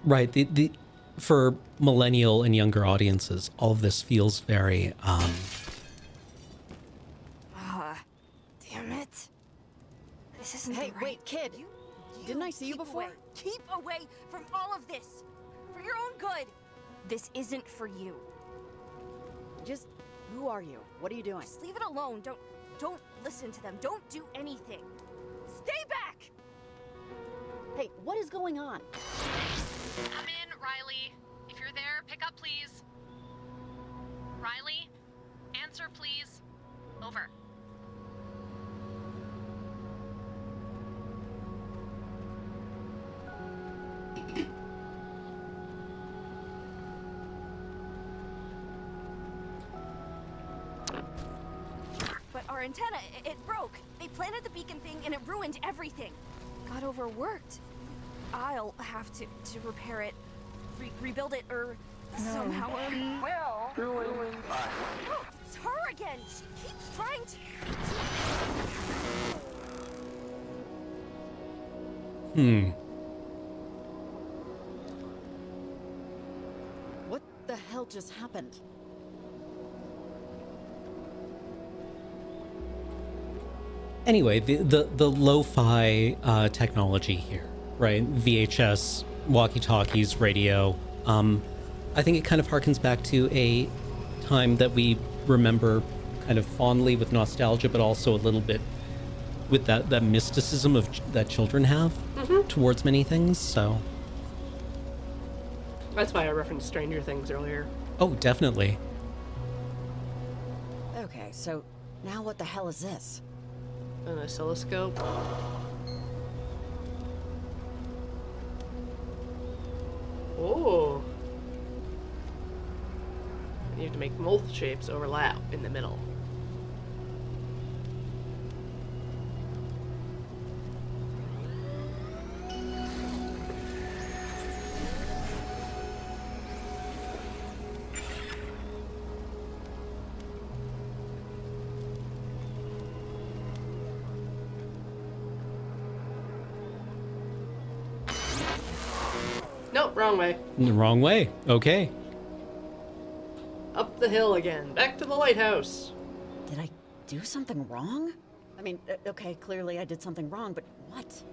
Right, the for millennial and younger audiences, all of this feels very, Damn it. This isn't Hey, the right... wait, kid. Didn't I see you keep before? Away. Keep away from all of this. For your own good. This isn't for you. Just, who are you? What are you doing? Just leave it alone. Don't listen to them. Don't do anything. Stay back! Hey, what is going on? Come in, Riley. If you're there, pick up, please. Riley? Answer, please. Over. But our antenna, it broke. They planted the beacon thing and it ruined everything. Got overworked. I'll have to repair it, rebuild it, or somehow. It's her again. She keeps trying to. What the hell just happened? Anyway, the lo-fi technology here, right? VHS, walkie-talkies, radio. I think it kind of harkens back to a time that we remember kind of fondly with nostalgia, but also a little bit with that mysticism of that children have towards many things. So That's why I referenced Stranger Things earlier. oh, definitely. Okay, so now what the hell is this? An oscilloscope. Oh. You have to make both shapes overlap in the middle. Nope, wrong way. The wrong way. Okay. Up the hill again. Back to the lighthouse. Did I do something wrong? I mean, okay, clearly I did something wrong, but what?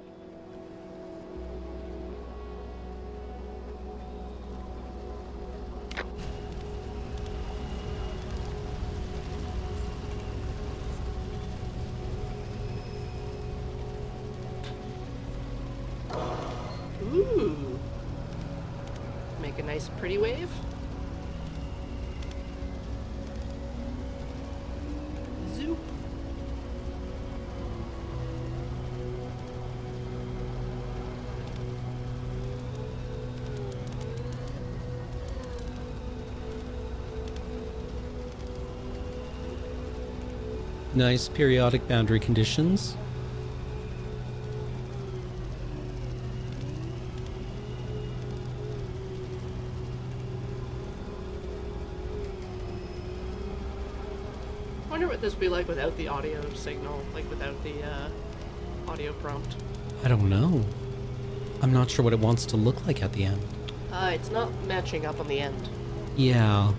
Ooh. Make a nice pretty wave. Zoop. Nice periodic boundary conditions. I wonder what this would be like without the audio signal, like without the audio prompt. I don't know. I'm not sure what it wants to look like at the end. It's not matching up on the end. Yeah.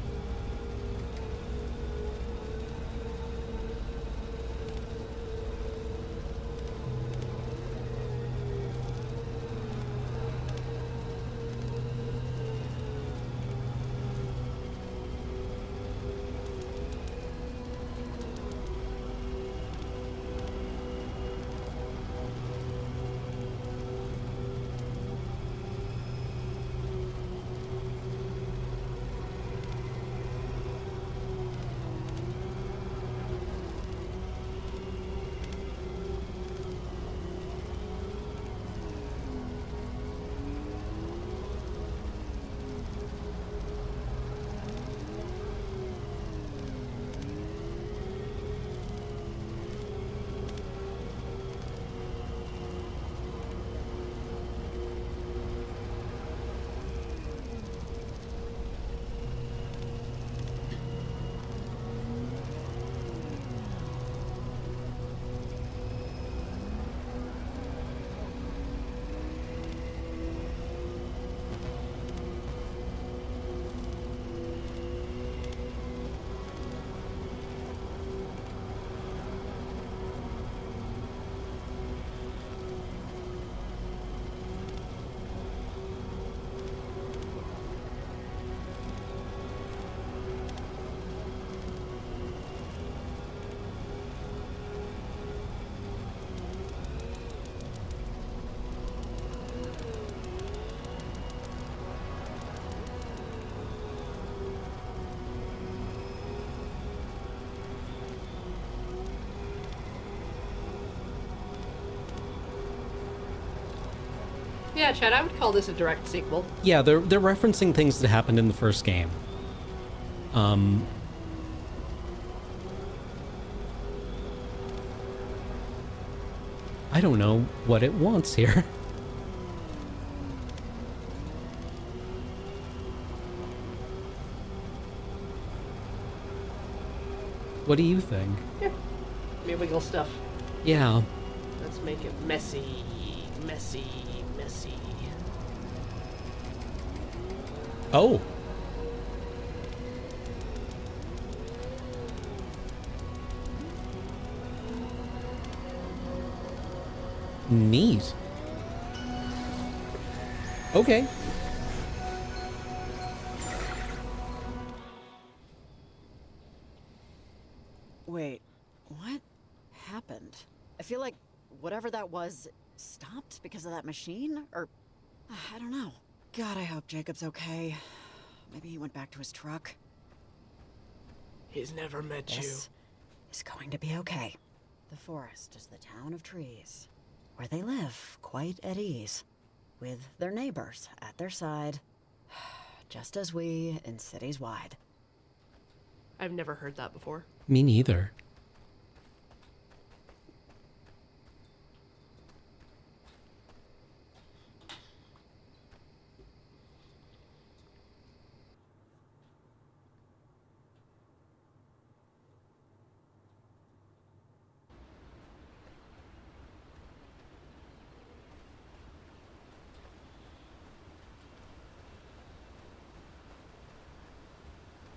Yeah, Chad, I would call this a direct sequel. Yeah, they're referencing things that happened in the first game. I don't know what it wants here. What do you think? Yeah. Me wiggle stuff. Yeah. Let's make it messy, messy, messy. Oh. Neat. Okay. Wait, what happened? I feel like whatever that was stopped because of that machine? Or, I don't know. God, I hope Jacob's okay. Maybe he went back to his truck. He's never met you. This is going to be okay. The forest is the town of trees, where they live quite at ease, with their neighbors at their side, just as we in cities wide. I've never heard that before. Me neither.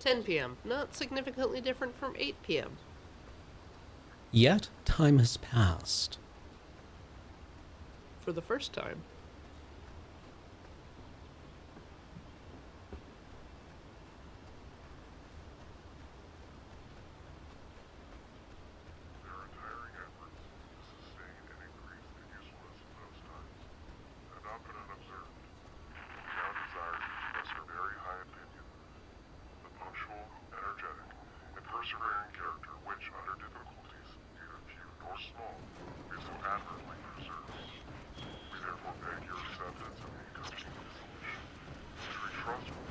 $10 p.m. Not significantly different from 8 p.m. Yet time has passed. For the first time. Their untiring efforts to sustain and increase the usefulness of those times have not been unobserved. We now desire to express our very high opinion of the punctual, energetic, and persevering character which, under difficulties, neither few nor small, is so admirably preserved. We therefore beg your acceptance of the accompanying dissolution, which we trust will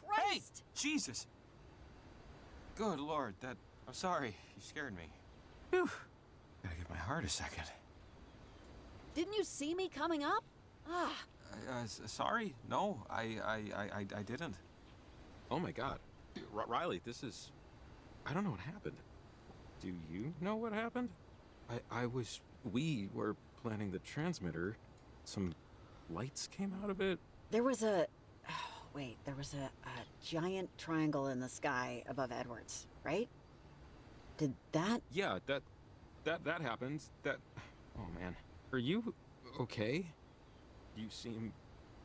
Christ! Hey! Jesus! Good lord, I'm sorry. You scared me. Whew. Gotta give my heart a second. Didn't you see me coming up? Sorry? No, I didn't. Oh my god. Riley, I don't know what happened. Do you know what happened? We were planning the transmitter. Some lights came out of it. There was a giant triangle in the sky above Edwards, right? Did that? Yeah, that happened. Oh man. Are you okay? You seem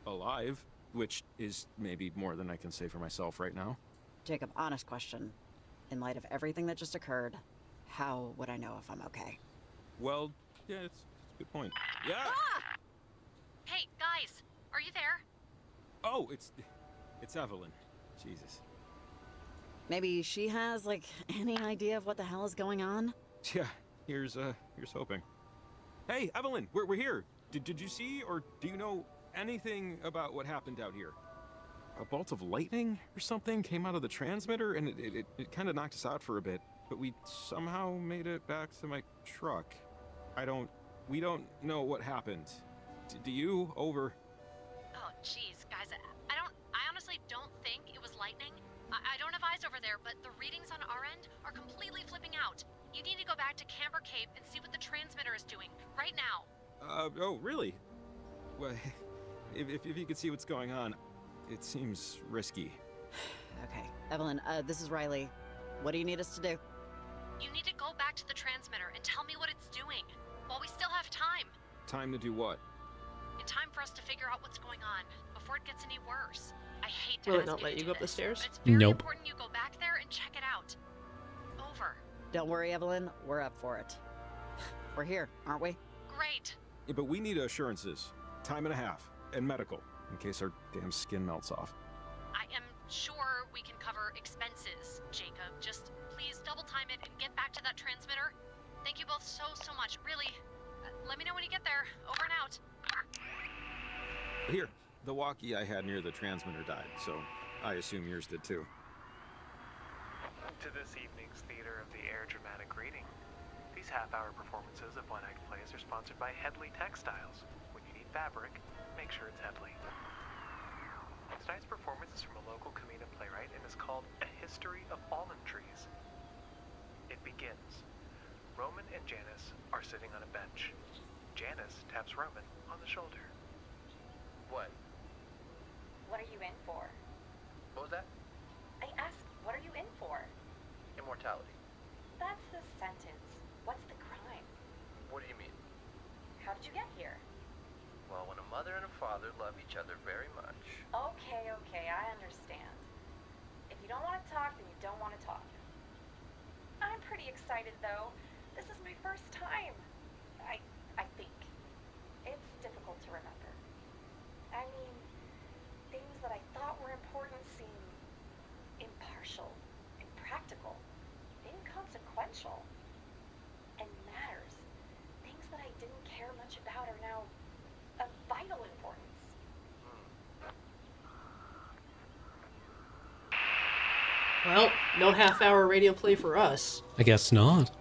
alive, which is maybe more than I can say for myself right now. Jacob, honest question. In light of everything that just occurred, how would I know if I'm okay? Well, yeah, it's a good point. Yeah! Ah! Hey, guys, are you there? Oh, it's Evelyn. Jesus. Maybe she has, like, any idea of what the hell is going on? Yeah, here's hoping. Hey, Evelyn, we're here. Did you see or do you know anything about what happened out here? A bolt of lightning or something came out of the transmitter and it kind of knocked us out for a bit, but we somehow made it back to my truck. We don't know what happened. Do you? Over. Oh, jeez, guys, I honestly don't think it was lightning. I don't have eyes over there, but the readings on our end are completely flipping out. You need to go back to Camber Cape and see what the transmitter is doing, right now. Oh, really? Well, if you could see what's going on, it seems risky. Okay, Evelyn, this is Riley. What do you need us to do? You need to go back to the transmitter and tell me what it's doing, while we still have time. Time to do what? In time for us to figure out what's going on, before it gets any worse. I hate to Will it ask not you let to you do go up the this, stairs? but it's very Nope. important you go back there and check it out. Over. Don't worry, Evelyn. We're up for it. We're here, aren't we? Great. Yeah, but we need assurances. Time and a half. And medical. In case our damn skin melts off. I am sure we can cover expenses, Jacob. Just please double time it and get back to that transmitter. Thank you both so much. Really. Let me know when you get there. Over and out. Here, the walkie I had near the transmitter died, so I assume yours did too. To this evening's Theater of the Air dramatic reading. These half-hour performances of one-act plays are sponsored by Headley Textiles. When you need fabric, make sure it's Headley. Tonight's performance is from a local Camino playwright and is called A History of Almond Trees. It begins. Roman and Janice are sitting on a bench. Janice taps Roman on the shoulder. What? What are you in for? What was that? I asked, what are you in for? Immortality. That's the sentence. What's the crime? What do you mean? How did you get here? Well, when a mother and a father love each other very much. Okay, I understand. If you don't want to talk, then you don't want to talk. I'm pretty excited, though. This is my first time. I think. It's difficult to remember. I mean, things that I thought were important seem impartial, impractical, inconsequential, and matters. Things that I didn't care much about are now of vital importance. Well, no half-hour radio play for us. I guess not.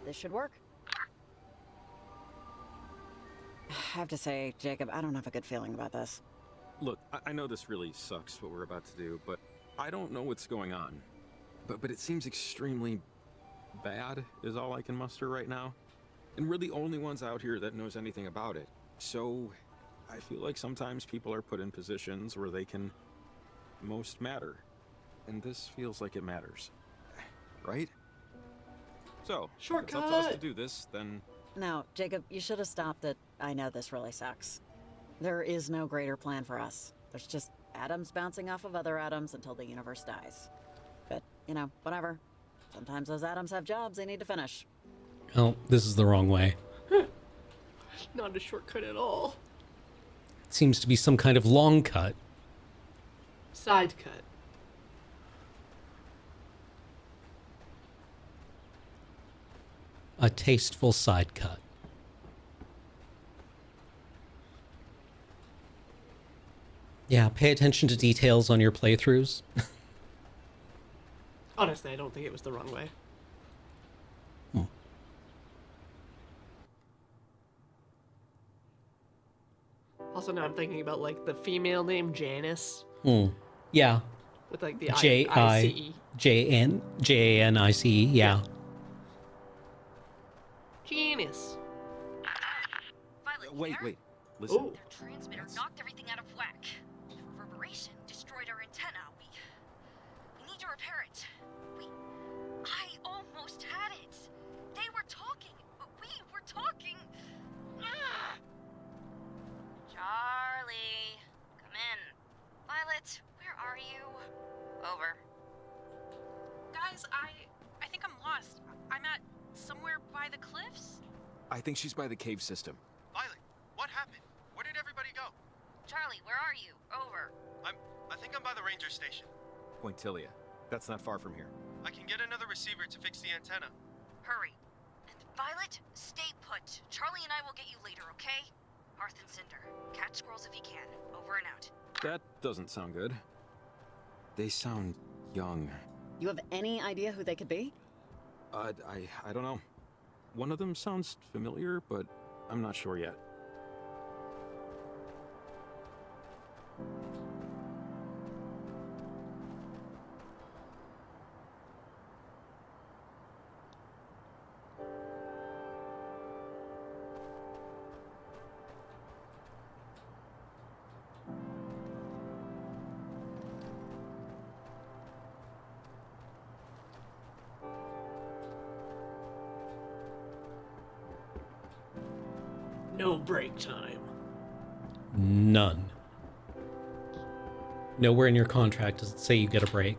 This should work. I have to say, Jacob, I don't have a good feeling about this. Look, I know this really sucks what we're about to do, but I don't know what's going on. But it seems extremely bad is all I can muster right now. And we're the only ones out here that knows anything about it. So I feel like sometimes people are put in positions where they can most matter. And this feels like it matters. Right? So, if it's up to us to do this, then... Now, Jacob, you should have stopped it. I know this really sucks. There is no greater plan for us. There's just atoms bouncing off of other atoms until the universe dies. But, you know, whatever. Sometimes those atoms have jobs they need to finish. Oh, this is the wrong way. Not a shortcut at all. It seems to be some kind of long cut. Side cut. A tasteful side cut. Yeah, pay attention to details on your playthroughs. Honestly, I don't think it was the wrong way. Also, now I'm thinking about, like, the female name Janice. Yeah. With, like, the Janice. Yeah. Janice. Violet, Wait. Listen. Their transmitter knocked everything out of whack. The reverberation destroyed our antenna. We need to repair it. I almost had it. They were talking. We were talking. Charlie, come in. Violet, where are you? Over. Guys, I think I'm lost. I'm at somewhere by the cliffs? I think she's by the cave system. Violet, what happened? Where did everybody go? Charlie, where are you? Over. I think I'm by the ranger station. Pointillia. That's not far from here. I can get another receiver to fix the antenna. Hurry. And Violet, stay put. Charlie and I will get you later, okay? Hearth and Cinder, catch squirrels if you can. Over and out. That doesn't sound good. They sound young. You have any idea who they could be? I don't know. One of them sounds familiar, but I'm not sure yet. No break time. None. Nowhere in your contract does it say you get a break.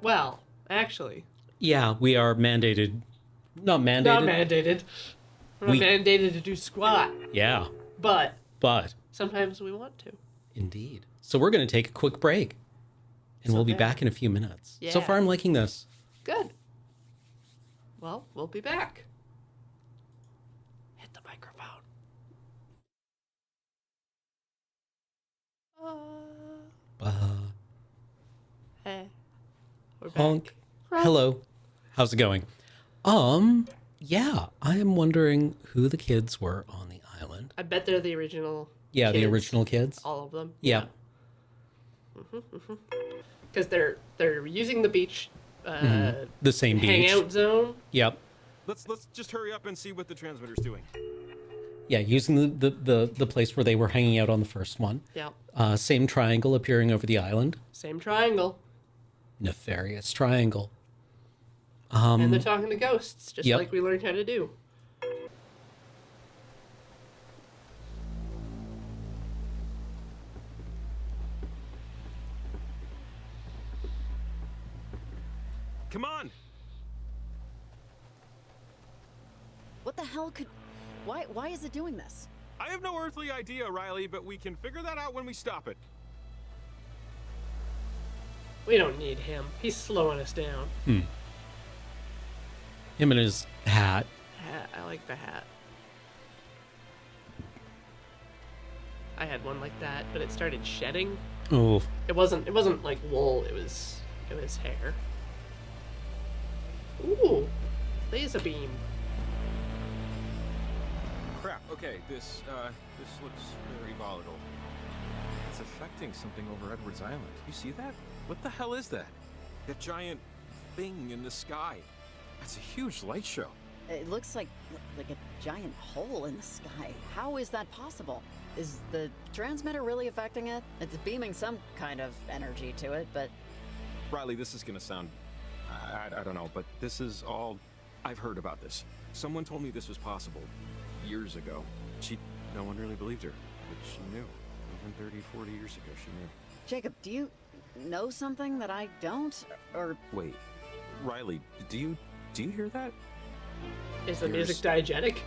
Well, actually. Yeah, we are mandated. Not mandated. Not mandated. We're not mandated to do squat. Yeah. But. But. Sometimes we want to. Indeed. So we're going to take a quick break. And we'll be back in a few minutes. Yeah. So far, I'm liking this. Good. Well, we'll be back. Hit the microphone. Hey. We're back. Honk. Hello. How's it going? Yeah, I am wondering who the kids were on the island. I bet they're the original. Yeah, the kids. original kids. All of them. Yeah. Because they're using the beach. The same beach. Hangout zone. Yep. Let's just hurry up and see what the transmitter's doing. Yeah, using the place where they were hanging out on the first one. Yep. Same triangle appearing over the island. Same triangle. Nefarious triangle. And they're talking to ghosts, just Yep. like we learned how to do. Come on! What the hell could... Why is it doing this? I have no earthly idea, Riley, but we can figure that out when we stop it. We don't need him. He's slowing us down. Him and his hat. Hat. I like the hat. I had one like that, but it started shedding. Oh. It wasn't like wool. It was hair. Ooh, laser beam. Crap. Okay, this looks very volatile. It's affecting something over Edwards Island. You see that? What the hell is that? That giant thing in the sky. That's a huge light show. It looks like a giant hole in the sky. How is that possible? Is the transmitter really affecting it? It's beaming some kind of energy to it, but... Riley, this is gonna sound... I don't know, but this is all... I've heard about this. Someone told me this was possible years ago. No one really believed her, but she knew. Even 30, 40 years ago, she knew. Jacob, do you know something that I don't? Or... Wait, Riley, do you hear that? Is the music diegetic?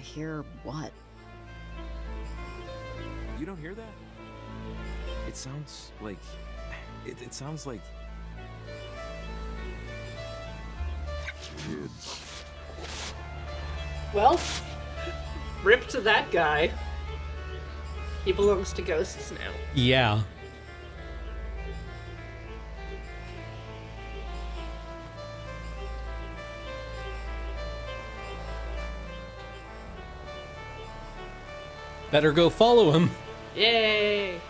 Hear what? You don't hear that? It sounds like... It sounds like... Kids. Well, rip to that guy. He belongs to ghosts now. Yeah. Better go follow him. Yay!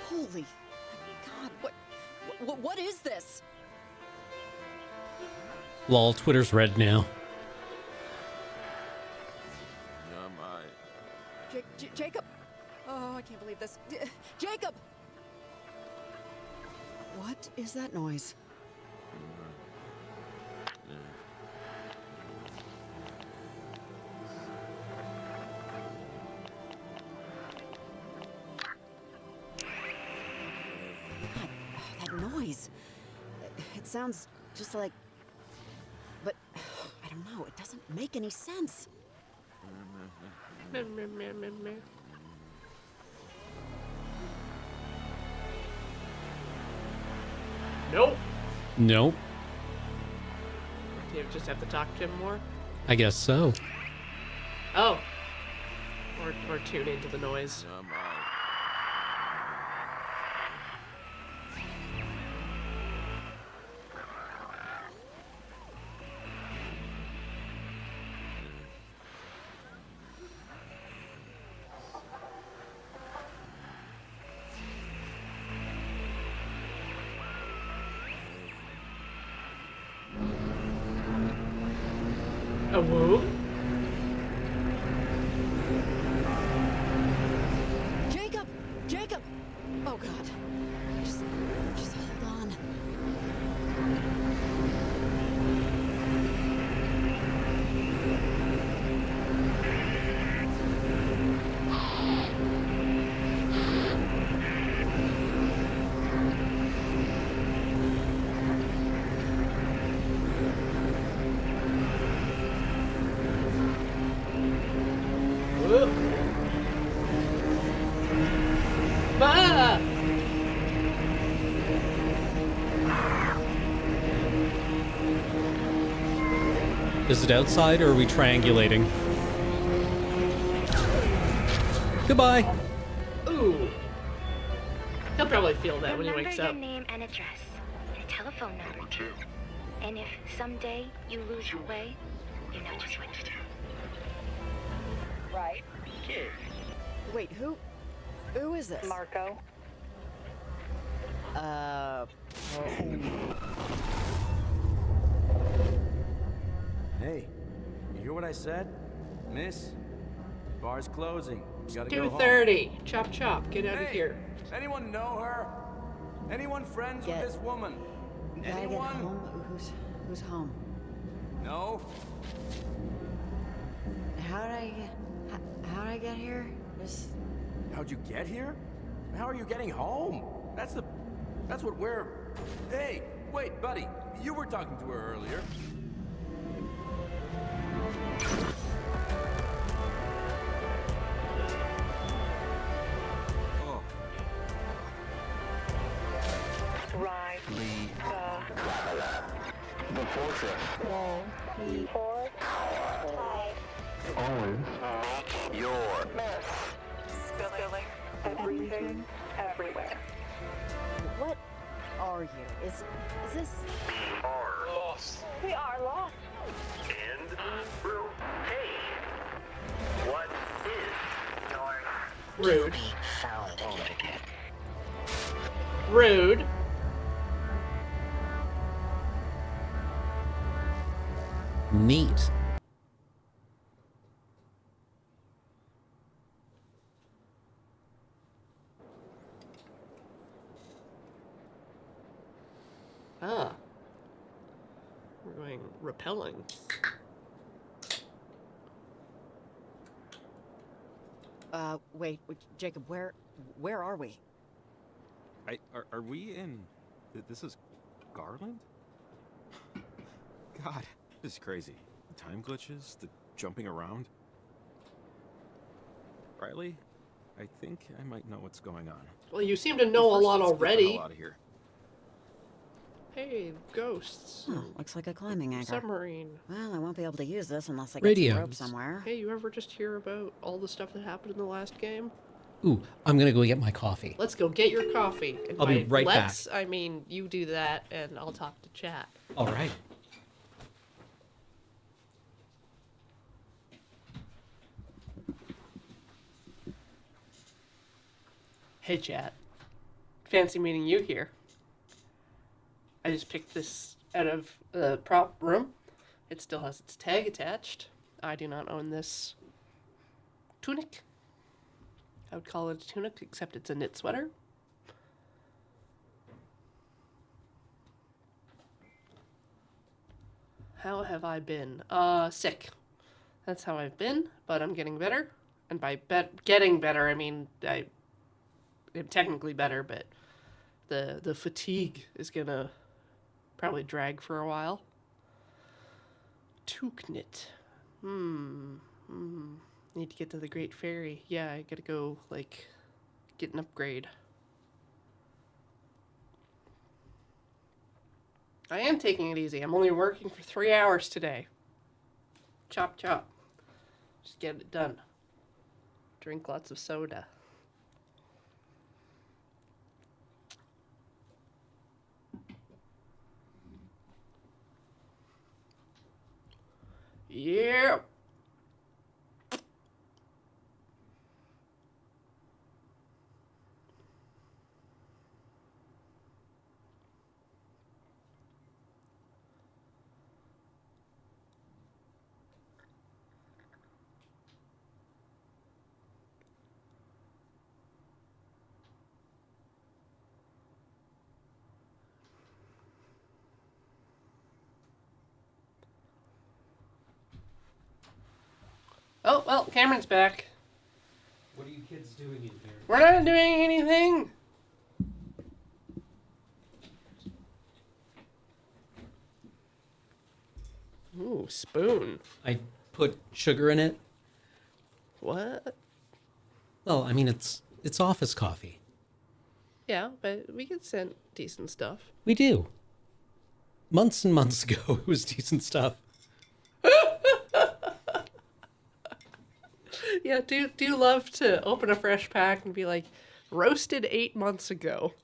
Holy God, what is this? Lol, Twitter's red now. Jacob! Oh, I can't believe this. Jacob! What is that noise? That noise. It sounds just like... But, I don't know, it doesn't make any sense. Nope. Nope. Do you just have to talk to him more? I guess so. Oh. Or tune into the noise. A woo? Jacob! Jacob! Oh God. Just hold on. Ah! Is it outside or are we triangulating? Goodbye. Ooh. He'll probably feel that when he wakes up. Remember your name and address, and a telephone number. And if someday you lose your way, you know just what to do. Right, kid. Wait, who is this? Marco. Hey, you hear what I said? Miss, bar's closing. You gotta go home. 2:30. Chop chop. Get out of Hey, here. anyone know her? Anyone friends with this woman? You gotta get Anyone? home. Who's home? No? How'd I get here? Just How'd you get here? How are you getting home? That's what we're... Hey, wait, buddy. You were talking to her earlier. Oh. Right. The fortress. Wall. Four. Always. Your Spilling. Everything. Everywhere. what are you? Is this? are lost. We are lost. And through. Hey, what is your Rude. found again? Rude. Neat. Ah. We're going repelling. Wait, Jacob, where are we? Are we in... This is Garland? God, this is crazy. The time glitches, the jumping around. Riley, I think I might know what's going on. Well, you seem to know a lot already. Out of here. Hey, ghosts. Oh, looks like a climbing anchor. Submarine. Well, I won't be able to use this unless I get some rope Radios. somewhere. Hey, you ever just hear about all the stuff that happened in the last game? Ooh, I'm gonna go get my coffee. Let's go get your coffee. And I'll be by right let's, I mean, you do that, and I'll talk to chat. All right. Hey, chat. Fancy meeting you here. I just picked this out of the prop room. It still has its tag attached. I do not own this tunic. I would call it a tunic, except it's a knit sweater. How have I been? Sick. That's how I've been, but I'm getting better. And by getting better, I mean I'm technically better, but the fatigue is gonna probably drag for a while. Tooknit. Need to get to the Great Fairy. Yeah, I gotta go, like, get an upgrade. I am taking it easy. I'm only working for 3 hours today. Chop, chop. Just get it done. Drink lots of soda. Yeah. Oh, well, Cameron's back. What are you kids doing in here? We're not doing anything. Ooh, spoon. I put sugar in it. What? Well, I mean, it's office coffee. Yeah, but we get sent decent stuff. We do. Months and months ago, it was decent stuff. Yeah, do love to open a fresh pack and be like, roasted 8 months ago.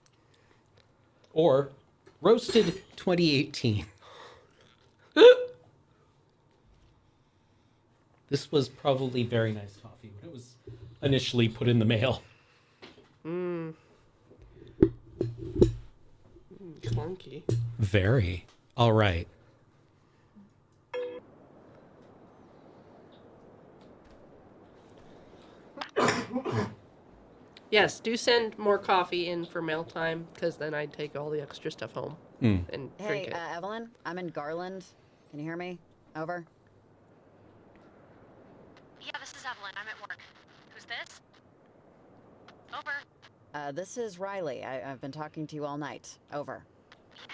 Or roasted 2018. This was probably very nice coffee when it was initially put in the mail. Clunky. Very. All right. Yes, do send more coffee in for mail time, because then I'd take all the extra stuff home and drink Hey, it. Evelyn, I'm in Garland. Can you hear me? Over. Yeah, this is Evelyn. I'm at work. Who's this? Over. This is Riley. I've been talking to you all night. Over. Yeah,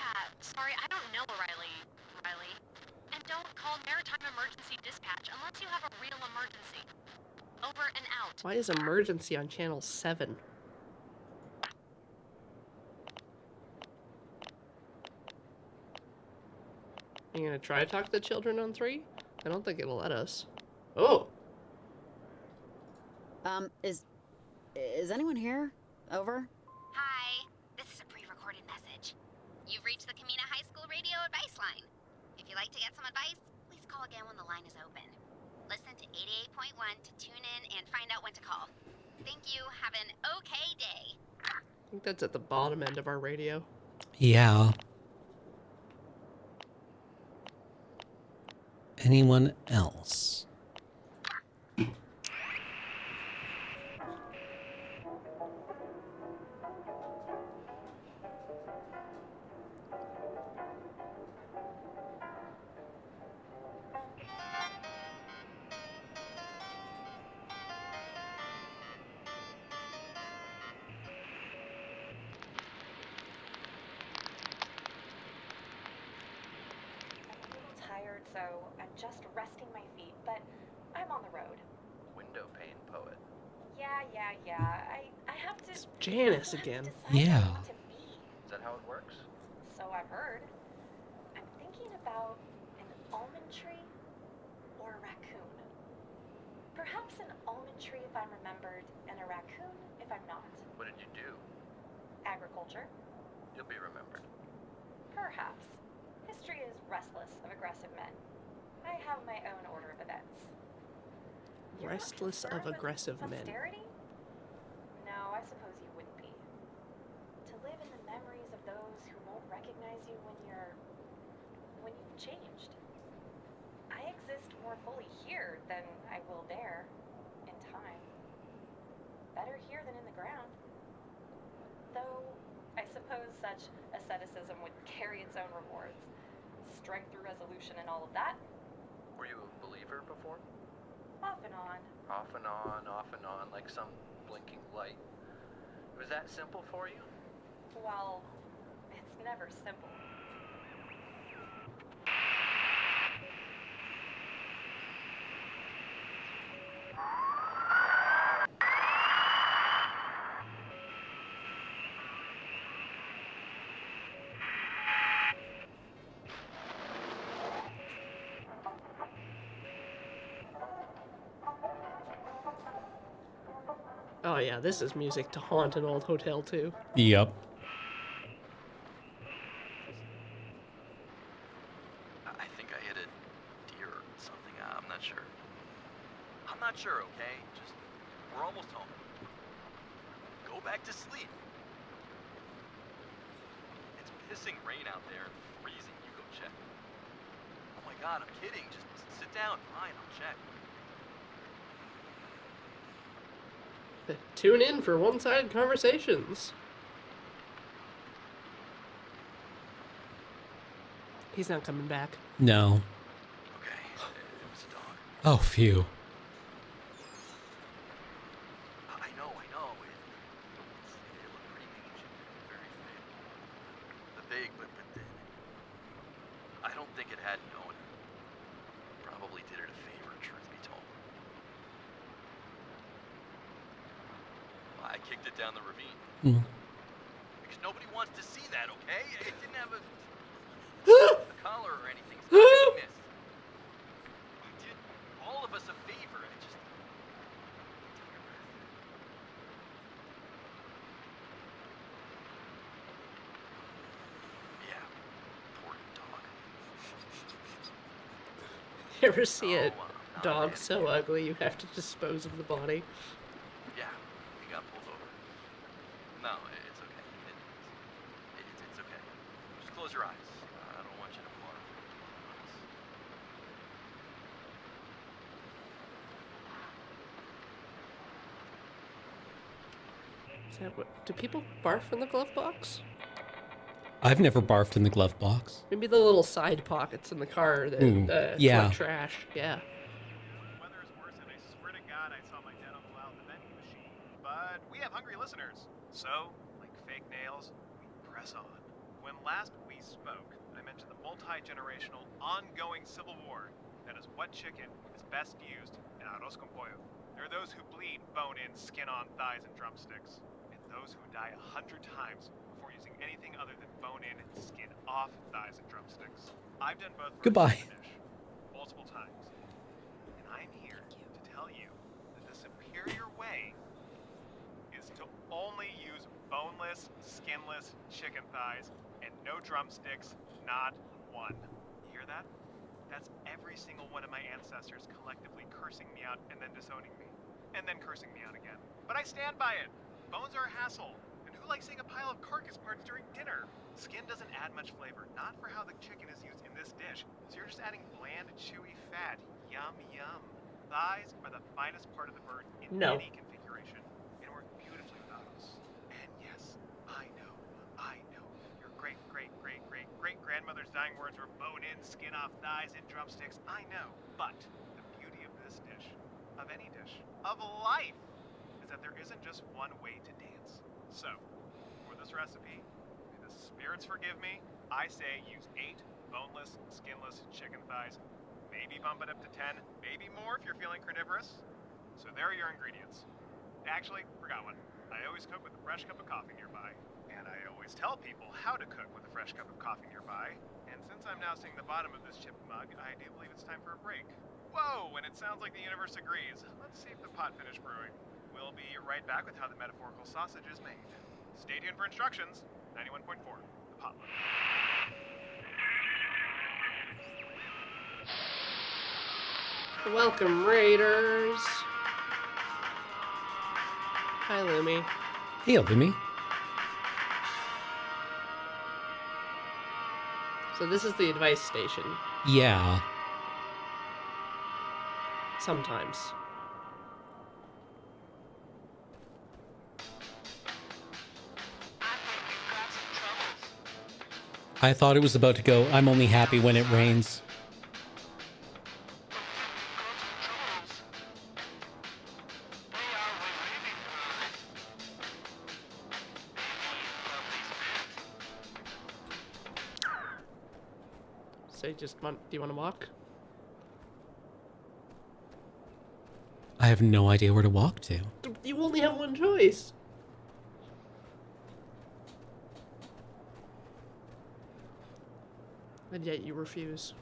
sorry, I don't know Riley. And don't call Maritime Emergency Dispatch unless you have a real emergency. Over and out. Why is emergency on channel 7? Are you gonna try to talk to the children on 3? I don't think it'll let us. Oh! Is anyone here? Over. Hi, this is a pre-recorded message. You've reached the Kamina High School Radio Advice Line. If you'd like to get some advice, please call again when the line is open. Listen to 88.1 to tune in and find out when to call. Thank you. Have an okay day. I think that's at the bottom end of our radio. Yeah. Anyone else? Tired, so I'm just resting my feet, but I'm on the road. Window pane poet. Yeah. I have to. It's Janice again. Yeah. Is that how it works? So I've heard. I'm thinking about an almond tree or a raccoon. Perhaps an almond tree if I'm remembered, and a raccoon if I'm not. What did you do? Agriculture? You'll be remembered. Perhaps. History is restless of aggressive men. I have my own order of events. You're not Restless of concerned with aggressive men. posterity? No, I suppose you wouldn't be. To live in the memories of those who won't recognize you when you've changed. I exist more fully here than I will there in time. Better here than in the ground. Though, I suppose such asceticism would carry its own rewards. Strength through resolution and all of that. Were you a believer before? Off and on. Off and on, like some blinking light. Was that simple for you? Well, it's never simple. Oh yeah, this is music to haunt an old hotel too. Yep. I think I hit a deer or something. I'm not sure. I'm not sure, okay? Just, we're almost home. Go back to sleep. It's pissing rain out there and freezing. You go check. Oh my god, I'm kidding. Just sit down. Fine, I'll check. Tune in for one-sided conversations. He's not coming back. No. Okay, it was a dog. Oh, phew. I know. It looked pretty mangy. Very big. The big, but thin. I don't think it had no one. Probably did it a favor, truth be told. I kicked it down the ravine. just nobody wants to see that, okay? It didn't have a collar or anything. It's not gonna be missed. You did all of us a favor. I just... Yeah, poor dog. You ever see a dog so ugly you have to dispose of the body? Yeah, he got pulled over. No, it's okay. It's okay. Just close your eyes. I don't want you to barf. Is that what? Do people barf in the glove box? I've never barfed in the glove box. Maybe the little side pockets in the car that yeah. collect trash. Yeah. Weather is worse, and I swear to God, I saw my dad uncle out in the vending machine. But we have hungry listeners, so like fake nails, we press on. When last we spoke, I mentioned the multi-generational, ongoing civil war that is what chicken is best used in arroz con pollo. There are those who bleed bone-in, skin-on thighs and drumsticks, and those who die 100 times before using anything other than bone-in, skin-off thighs and drumsticks. I've done both. Goodbye. Multiple times, and I'm here to tell you that the superior way is to only use boneless, skinless chicken thighs and no drumsticks, not one. You hear that? That's every single one of my ancestors collectively cursing me out and then disowning me. And then cursing me out again. But I stand by it. Bones are a hassle. And who likes seeing a pile of carcass parts during dinner? Skin doesn't add much flavor, not for how the chicken is used in this dish. So you're just adding bland, chewy fat. Yum, yum. Thighs are the finest part of the bird in any configuration. And work beautifully with autos. And yes, I know. Your great-great-great-great-great-grandmother's dying words were bone-in, skin-off thighs and drumsticks. I know. But the beauty of this dish, of any dish, of life, is that there isn't just one way to dance. So, for this recipe, may the spirits forgive me, I say use 8 boneless, skinless chicken thighs. Maybe bump it up to 10, maybe more if you're feeling carnivorous. So there are your ingredients. Actually, forgot one. I always cook with a fresh cup of coffee nearby. And I always tell people how to cook with a fresh cup of coffee nearby. And since I'm now seeing the bottom of this chipped mug, I do believe it's time for a break. Whoa, and it sounds like the universe agrees. Let's see if the pot finished brewing. We'll be right back with how the metaphorical sausage is made. Stay tuned for instructions. 91.4, the potluck. Welcome, Raiders. Hi, Lumi. Hey, Lumi. So this is the advice station. Yeah. Sometimes. I thought it was about to go, I'm only happy when it rains. So do you want to walk? I have no idea where to walk to. You only have one choice. And yet you refuse.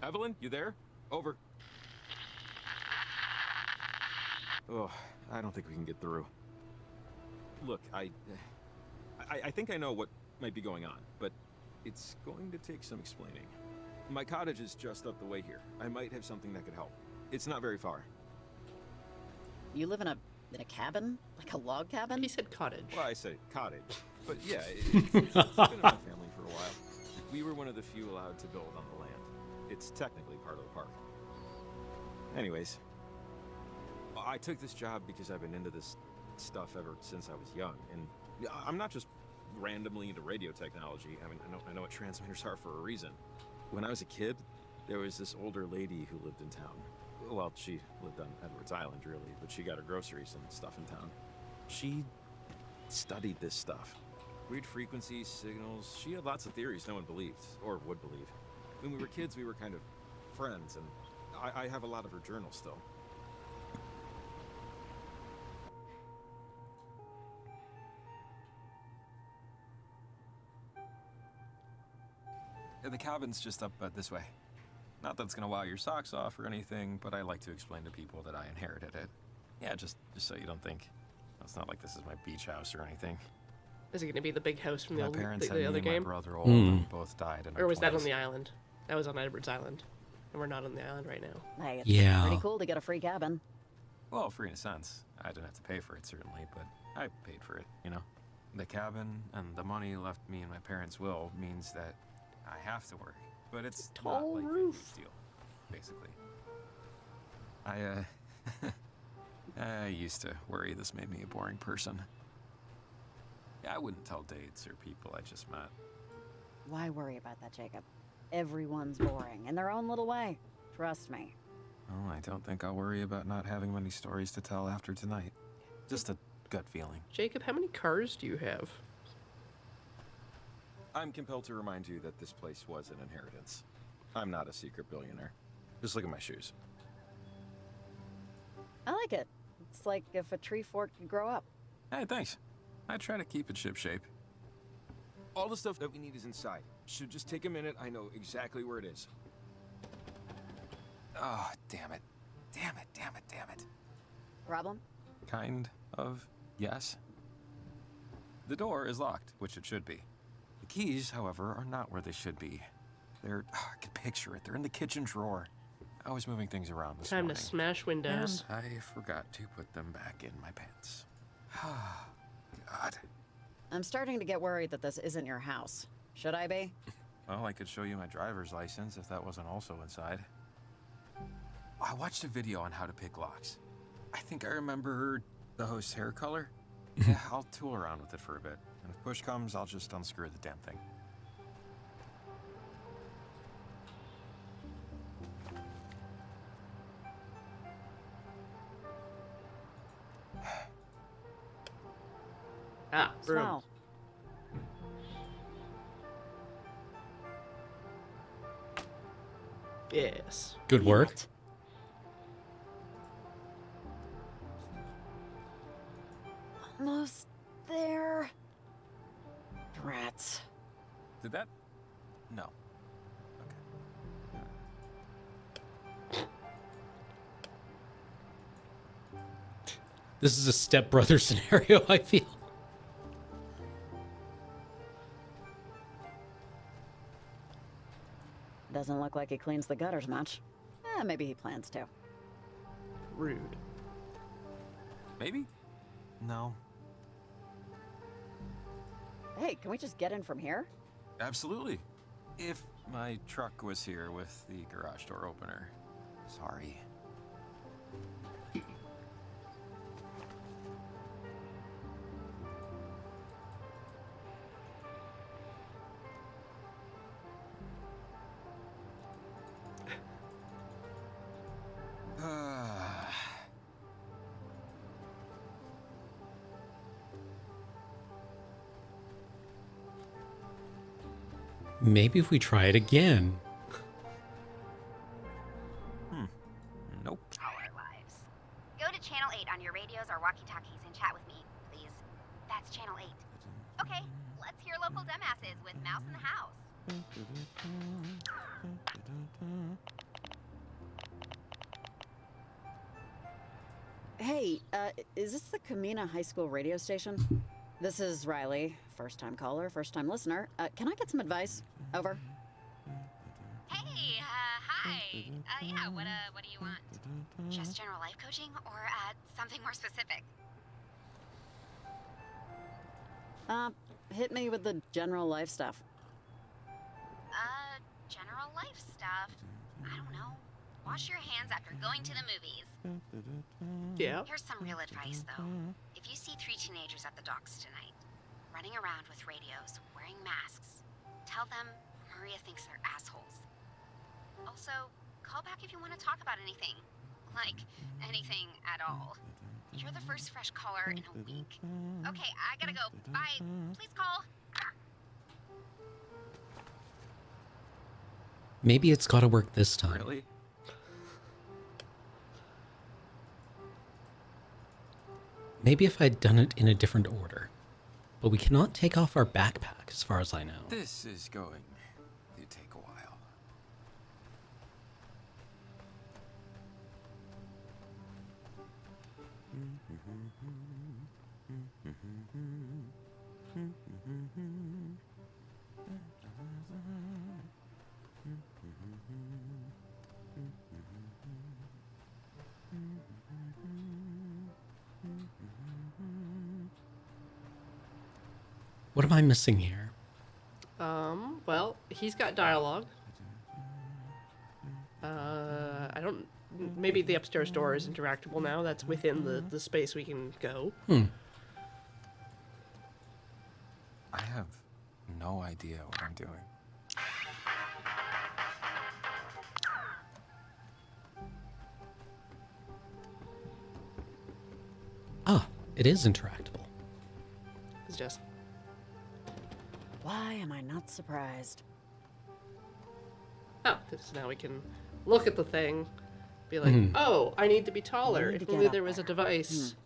Evelyn, you there? Over. Oh, I don't think we can get through. Look, I think I know what might be going on, but it's going to take some explaining. My cottage is just up the way here. I might have something that could help. It's not very far. You live in a cabin? Like a log cabin? He said cottage. Well, I said cottage. But yeah, it's been in my family for a while. We were one of the few allowed to build on the land. It's technically part of the park. Anyways, I took this job because I've been into this stuff ever since I was young, and I'm not just randomly into radio technology. I mean, I know what transmitters are for a reason. When I was a kid, there was this older lady who lived in town. Well, she lived on Edwards Island, really, but she got her groceries and stuff in town. She studied this stuff. Weird frequencies, signals. She had lots of theories no one believed, or would believe. When we were kids, we were kind of friends, and I have a lot of her journals still. The cabin's just up this way. Not that it's gonna wow your socks off or anything, but I like to explain to people that I inherited it. Yeah, just so you don't think. It's not like this is my beach house or anything. Is it going to be the big house from My the, old, parents the, had the other me and game? my brother old and both died in Or was that on 20s. the island? That was on Edward's Island. And we're not on the island right now. Hey, it's Yeah. pretty cool to get a free cabin. Well, free in a sense. I didn't have to pay for it, certainly, but I paid for it, you know? The cabin and the money left me in my parents' will means that I have to work. But it's not like a huge deal, basically. I used to worry this made me a boring person. I wouldn't tell dates or people I just met. Why worry about that, Jacob? Everyone's boring in their own little way. Trust me. Oh, I don't think I'll worry about not having many stories to tell after tonight. Just a gut feeling. Jacob, how many cars do you have? I'm compelled to remind you that this place was an inheritance. I'm not a secret billionaire. Just look at my shoes. I like it. It's like if a tree fork could grow up. Hey, thanks. I try to keep it shipshape. All the stuff that we need is inside. Should just take a minute. I know exactly where it is. Oh, damn it. Damn it, damn it, damn it. Problem? Kind of, yes. The door is locked, which it should be. The keys, however, are not where they should be. They're, I can picture it, they're in the kitchen drawer. I was moving things around this Time morning. to smash windows. And I forgot to put them back in my pants. God. I'm starting to get worried that this isn't your house. Should I be? Well, I could show you my driver's license if that wasn't also inside. I watched a video on how to pick locks. I think I remember the host's hair color. Yeah, I'll tool around with it for a bit. And if push comes, I'll just unscrew the damn thing. Ah, broom. Smell. Yes. Good work. Almost there. Rats. Did that? No. This is a stepbrother scenario, I feel. Doesn't look like he cleans the gutters much. Maybe he plans to. Rude. Maybe? No. Hey, can we just get in from here? Absolutely. If my truck was here with the garage door opener. Sorry. Maybe if we try it again. Nope. Our lives. Go to Channel 8 on your radios or walkie-talkies and chat with me, please. That's Channel 8. Okay, let's hear local dumbasses with Mouse in the House. Hey, is this the Kamina High School radio station? This is Riley, first-time caller, first-time listener. Can I get some advice? Over. Hey, hi. Yeah, what do you want? Just general life coaching or something more specific? Hit me with the general life stuff. General life stuff. I don't know. Wash your hands after going to the movies. Yeah. Here's some real advice, though. If you see 3 teenagers at the docks tonight, running around with radios, wearing masks, tell them Maria thinks they're assholes. Also, call back if you want to talk about anything. Like, anything at all. You're the first fresh caller in a week. Okay, I gotta go. Bye. Please call. Maybe it's got to work this time. Really? Maybe if I'd done it in a different order. But we cannot take off our backpack, as far as I know. This is going to take a while. What am I missing here? Well, he's got dialogue. I don't... Maybe the upstairs door is interactable now. That's within the space we can go. I have no idea what I'm doing. Ah, it is interactable. It's just... Why am I not surprised? Oh, so now we can look at the thing, be like, oh, I need to be taller. need to If get only up there was a there. device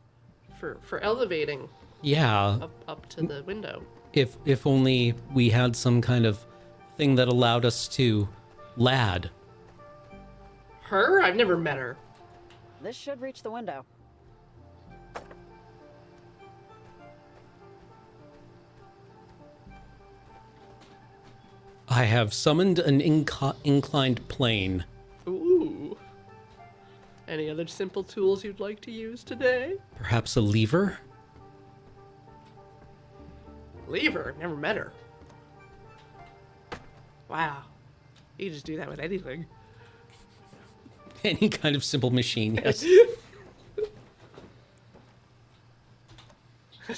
for elevating Yeah. up to the window. If only we had some kind of thing that allowed us to lad. Her? I've never met her. This should reach the window. I have summoned an inclined plane. Ooh. Any other simple tools you'd like to use today? Perhaps a lever? Lever? Never met her. Wow. You just do that with anything. Any kind of simple machine, yes.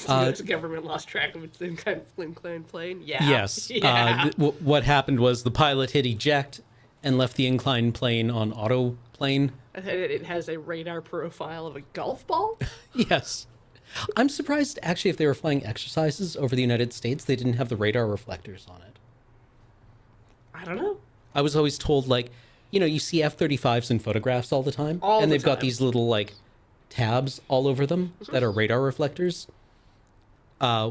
The government lost track of its inclined plane? Yeah. Yes. Yeah. What happened was the pilot hit eject and left the inclined plane on autoplane. It has a radar profile of a golf ball? Yes. I'm surprised, actually, if they were flying exercises over the United States, they didn't have the radar reflectors on it. I don't know. I was always told, like, you know, you see F-35s in photographs all the time. All and the they've got time. these little, like, tabs all over them that are radar reflectors.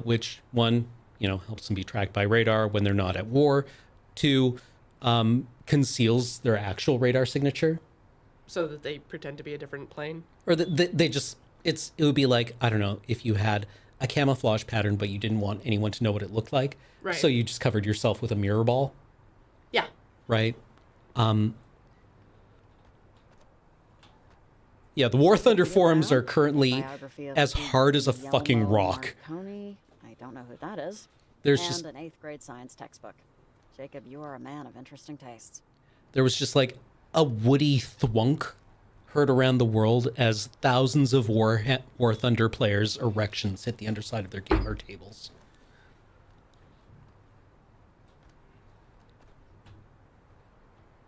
Which, one, you know, helps them be tracked by radar when they're not at war. Two, conceals their actual radar signature. So that they pretend to be a different plane? Or they just, it would be like, I don't know, if you had a camouflage pattern, but you didn't want anyone to know what it looked like. Right. So you just covered yourself with a mirror ball. Yeah. Right? Yeah, the War Thunder forums are currently Biography of as the hard as a Yellow fucking rock. Marconi. I don't know who that is. There's and just- an 8th grade science textbook. Jacob, you are a man of interesting tastes. There was just like a woody thwunk heard around the world as thousands of War Thunder players' erections hit the underside of their gamer tables.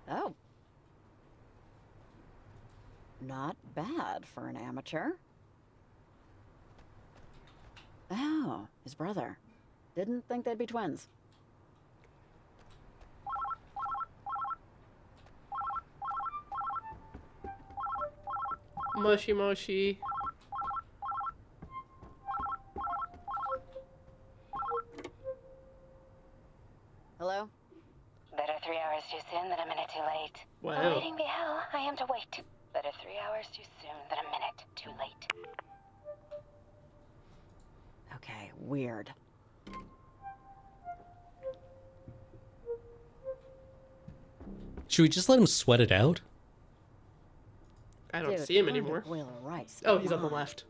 Oh. Not bad for an amateur. Oh, his brother. Didn't think they'd be twins. Mushy mushy. Hello? Better 3 hours too soon than a minute too late. Wow. Waiting be hell, I am to wait. Better 3 hours too soon than a minute too late. Okay, weird. Should we just let him sweat it out? I don't Dude, see him find a anymore. boil of rice. Oh, he's on Come the left.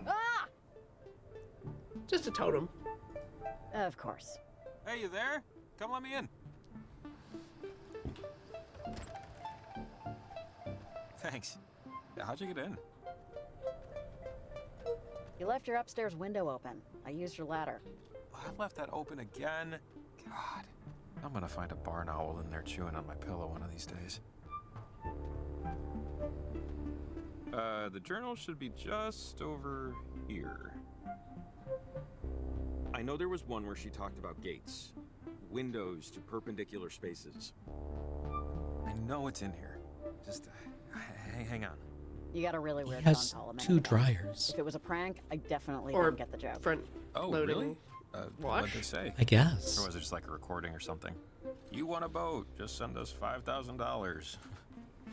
Ah! Just a totem. Of course. Hey, you there? Come let me in. Thanks. How'd you get in? You left your upstairs window open. I used your ladder. I left that open again. God, I'm gonna find a barn owl in there chewing on my pillow one of these days. The journal should be just over here. I know there was one where she talked about gates. Windows to perpendicular spaces. I know it's in here. Just hang on. You got a really weird He phone has call a minute 2 ago. dryers. If it was a prank, I definitely Or didn't get the joke. front Oh, loading. really? What'd they say? I guess. Or was it just like a recording or something? You want a boat? Just send us $5,000.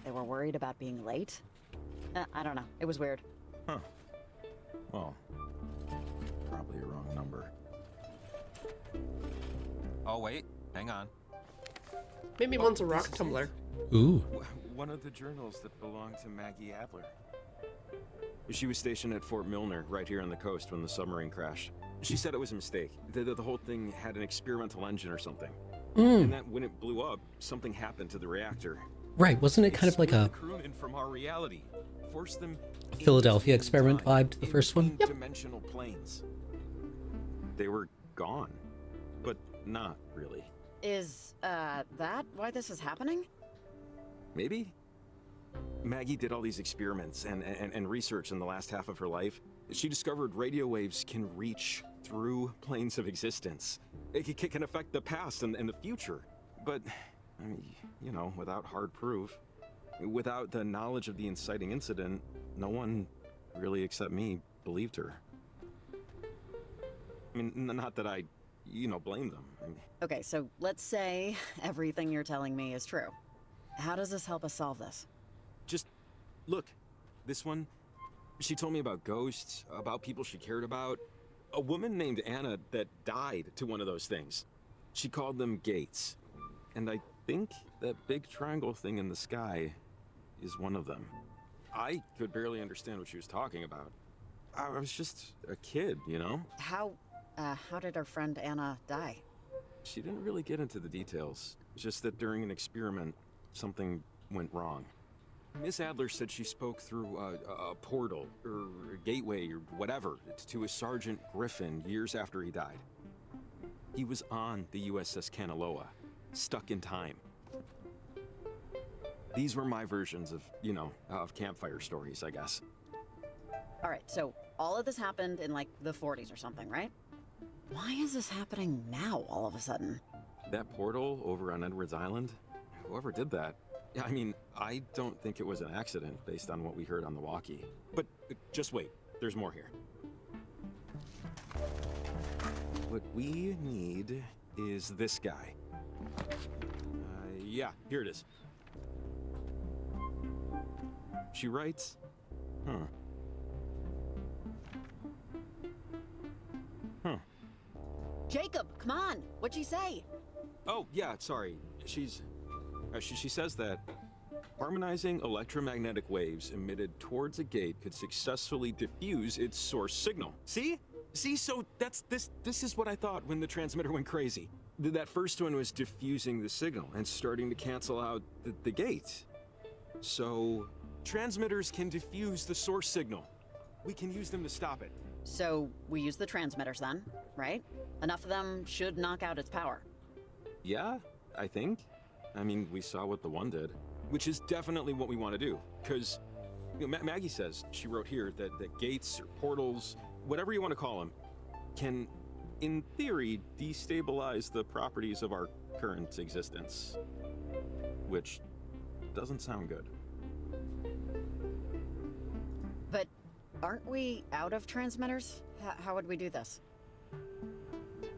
They were worried about being late? I don't know. It was weird. Huh. Well, probably a wrong number. Oh, wait. Hang on. Maybe one's a rock tumbler. Ooh. One of the journals that belonged to Maggie Adler. She was stationed at Fort Milner, right here on the coast, when the submarine crashed. She said it was a mistake. The whole thing had an experimental engine or something. And that when it blew up, something happened to the reactor. Right, wasn't it kind of like a The crewmen from our reality, forced them Philadelphia experiment vibe to the first one? dimensional planes. They were gone, but not really. Is, that why this is happening? Maybe. Maggie did all these experiments and research in the last half of her life. She discovered radio waves can reach through planes of existence. It can affect the past and the future. But, I mean, you know, without hard proof, without the knowledge of the inciting incident, no one, really except me, believed her. I mean, not that I, blame them. I mean, Okay, so let's say everything you're telling me is true. How does this help us solve this? just look, this one, she told me about ghosts, about people she cared about. A woman named Anna that died to one of those things. She called them gates. And I think that big triangle thing in the sky is one of them. I could barely understand what she was talking about. I was just a kid, you know? How did our friend Anna die? She didn't really get into the details. Just that during an experiment, something went wrong. Miss Adler said she spoke through a portal, or a gateway, or whatever, to a Sergeant Griffin years after he died. He was on the USS Kanaloa, stuck in time. These were my versions of campfire stories, I guess. All right, so all of this happened in like the 40s or something, right? Why is this happening now all of a sudden? That portal over on Edwards Island, whoever did that, I mean, I don't think it was an accident based on what we heard on the walkie. But just wait, there's more here. What we need is this guy. Yeah, here it is. She writes, Jacob, come on! What'd she say? Oh, yeah, sorry. She says that harmonizing electromagnetic waves emitted towards a gate could successfully diffuse its source signal. See? So this is what I thought when the transmitter went crazy. That first one was diffusing the signal and starting to cancel out the gate. So transmitters can diffuse the source signal. We can use them to stop it. So we use the transmitters then, right? Enough of them should knock out its power. Yeah, I think. I mean, we saw what the one did, which is definitely what we want to do. Because Maggie says, she wrote here, that gates or portals, whatever you want to call them, can, in theory, destabilize the properties of our current existence. Which doesn't sound good. But aren't we out of transmitters? How would we do this?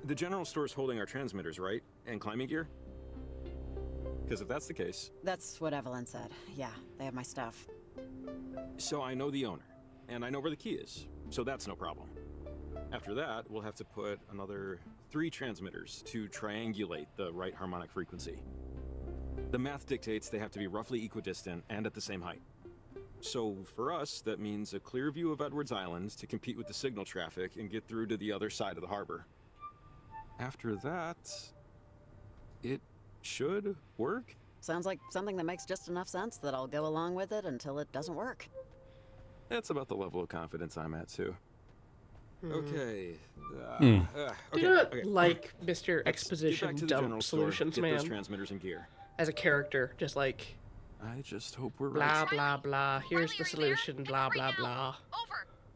The general store's holding our transmitters, right? And climbing gear? Because if that's the case... That's what Evelyn said. Yeah, they have my stuff. So I know the owner, and I know where the key is, so that's no problem. After that, we'll have to put another 3 transmitters to triangulate the right harmonic frequency. The math dictates they have to be roughly equidistant and at the same height. So for us, that means a clear view of Edwards Island to compete with the signal traffic and get through to the other side of the harbor. After that, it should work. Sounds like something that makes just enough sense that I'll go along with it until it doesn't work. That's about the level of confidence I'm at, too. Okay. Hmm. Do not like Mr. Exposition Get back to the Dump general store, Solutions get Man those transmitters and gear. as a character, just like I just hope we're blah right. blah blah. Here's the solution. Blah blah blah.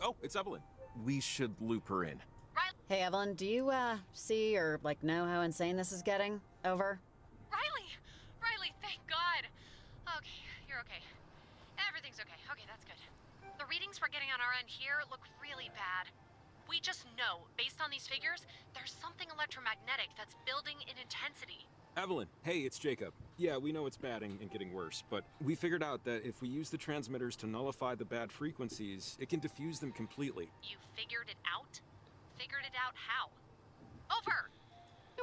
Oh, it's Evelyn. We should loop her in. Hey, Evelyn, do you, see or, like, know how insane this is getting? Over? Riley, thank God. Okay, you're okay. Everything's okay. Okay, that's good. The readings we're getting on our end here look really bad. We just know, based on these figures, there's something electromagnetic that's building in intensity. Evelyn, hey, it's Jacob. Yeah, we know it's bad and getting worse, but we figured out that if we use the transmitters to nullify the bad frequencies, it can diffuse them completely. You figured it out? Figured it out how? Over!